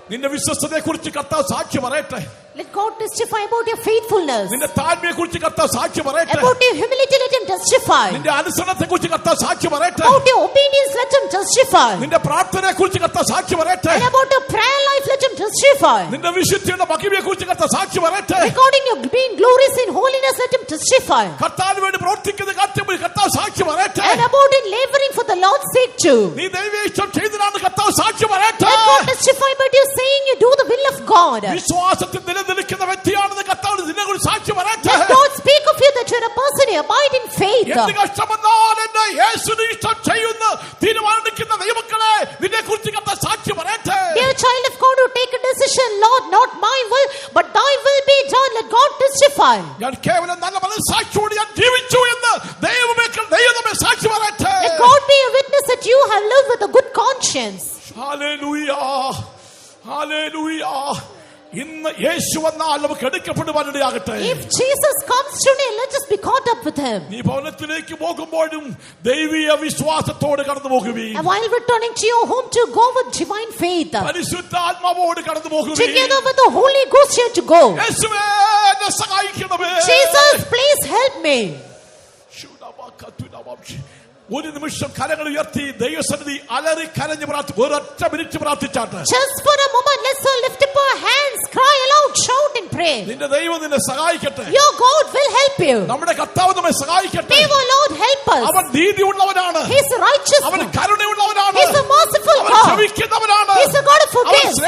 നിന്റെ വിശ്വസ്തതയെ കുറിച്ച് കർത്താവ് സാക്ഷി പറയട്ടെ. Let God testify about your faithfulness. നിന്റെ താഴ്മയെ കുറിച്ച് കർത്താവ് സാക്ഷി പറയട്ടെ. About your humility, let Him testify. നിന്റെ അനുസരണത്തെ കുറിച്ച് കർത്താവ് സാക്ഷി പറയട്ടെ. About your obedience, let Him testify. നിന്റെ പ്രാർത്ഥനയെ കുറിച്ച് കർത്താവ് സാക്ഷി പറയട്ടെ. And about your prayer life, let Him testify. നിന്റെ വിശുദ്ധിയുടെ മഹിമയെ കുറിച്ച് കർത്താവ് സാക്ഷി പറയട്ടെ. Regarding your being glorious in holiness, let Him testify. കർത്താവിന് വേണ്ടി പ്രവർത്തിക്കുന്ന കാര്യത്തിൽ കർത്താവ് സാക്ഷി പറയട്ടെ. And about in laboring for the Lord's sake too. നീ ദൈവേഷ്ടം ചെയ്തതാണ് കർത്താവ് സാക്ഷി പറയട്ടെ. Let God testify about you saying you do the will of God. വിശ്വാസത്തിൽ നിലനിൽക്കുന്ന വ്യക്തിയാണെന്ന് കർത്താവ് നിന്നെ കുറിച്ച് സാക്ഷി പറയട്ടെ. Let God speak of you that you are a person who abide in faith. എന്ത് കഷ്ടമെന്നാൽ എന്നെ യേശുവിനെ ഇഷ്ടം ചെയ്യുന്ന തീരുമാനിക്കുന്ന ദൈവമക്കളെ നിന്നെ കുറിച്ച് കർത്താവ് സാക്ഷി പറയട്ടെ. Dear child of God, who take a decision, Lord, not my will, but Thy will be done. Let God testify. ഞാൻ കേവലം നല്ല മനസ്സാക്ഷിയോടെ ഞാൻ ജീവിച്ചു എന്ന് ദൈവമേ സാക്ഷി പറയട്ടെ. Let God be a witness that you have lived with a good conscience. Hallelujah, hallelujah. ഇന്ന് യേശു വന്നാൽ നമുക്ക് എടുക്കപ്പെടുവാനിടയാകട്ടെ. If Jesus comes today, let us be caught up with him. നീ ഭവനത്തിലേക്ക് പോകുമ്പോഴും ദൈവീയ വിശ്വാസത്തോട് കടന്നു പോകുവീൻ. And while returning to your home, to go with divine faith. പരിശുദ്ധാത്മാവോട് കടന്നു പോകുവീൻ. Together with the Holy Ghost, you have to go. യേശുവേ എന്നെ സഹായിക്കണമേ. Jesus, please help me. ഒരു നിമിഷം കരങ്ങൾ ഉയർത്തി ദൈവസന്നിധി അലറി കരഞ്ഞ് ഒരൊറ്റ minute പ്രാർത്ഥിച്ചാട്ട്. Just for a moment, let's all lift up our hands, cry aloud, shout and pray. നിന്റെ ദൈവം നിന്നെ സഹായിക്കട്ടെ. Your God will help you. നമ്മുടെ കർത്താവ് നമ്മെ സഹായിക്കട്ടെ. May our Lord help us. അവൻ നീതിയുള്ളവനാണ്. He is righteous. അവൻ കരുണയുള്ളവനാണ്. He is a merciful അവൻ God. ക്ഷമിക്കുന്നവനാണ്. He is a God of അവൻ forgiveness.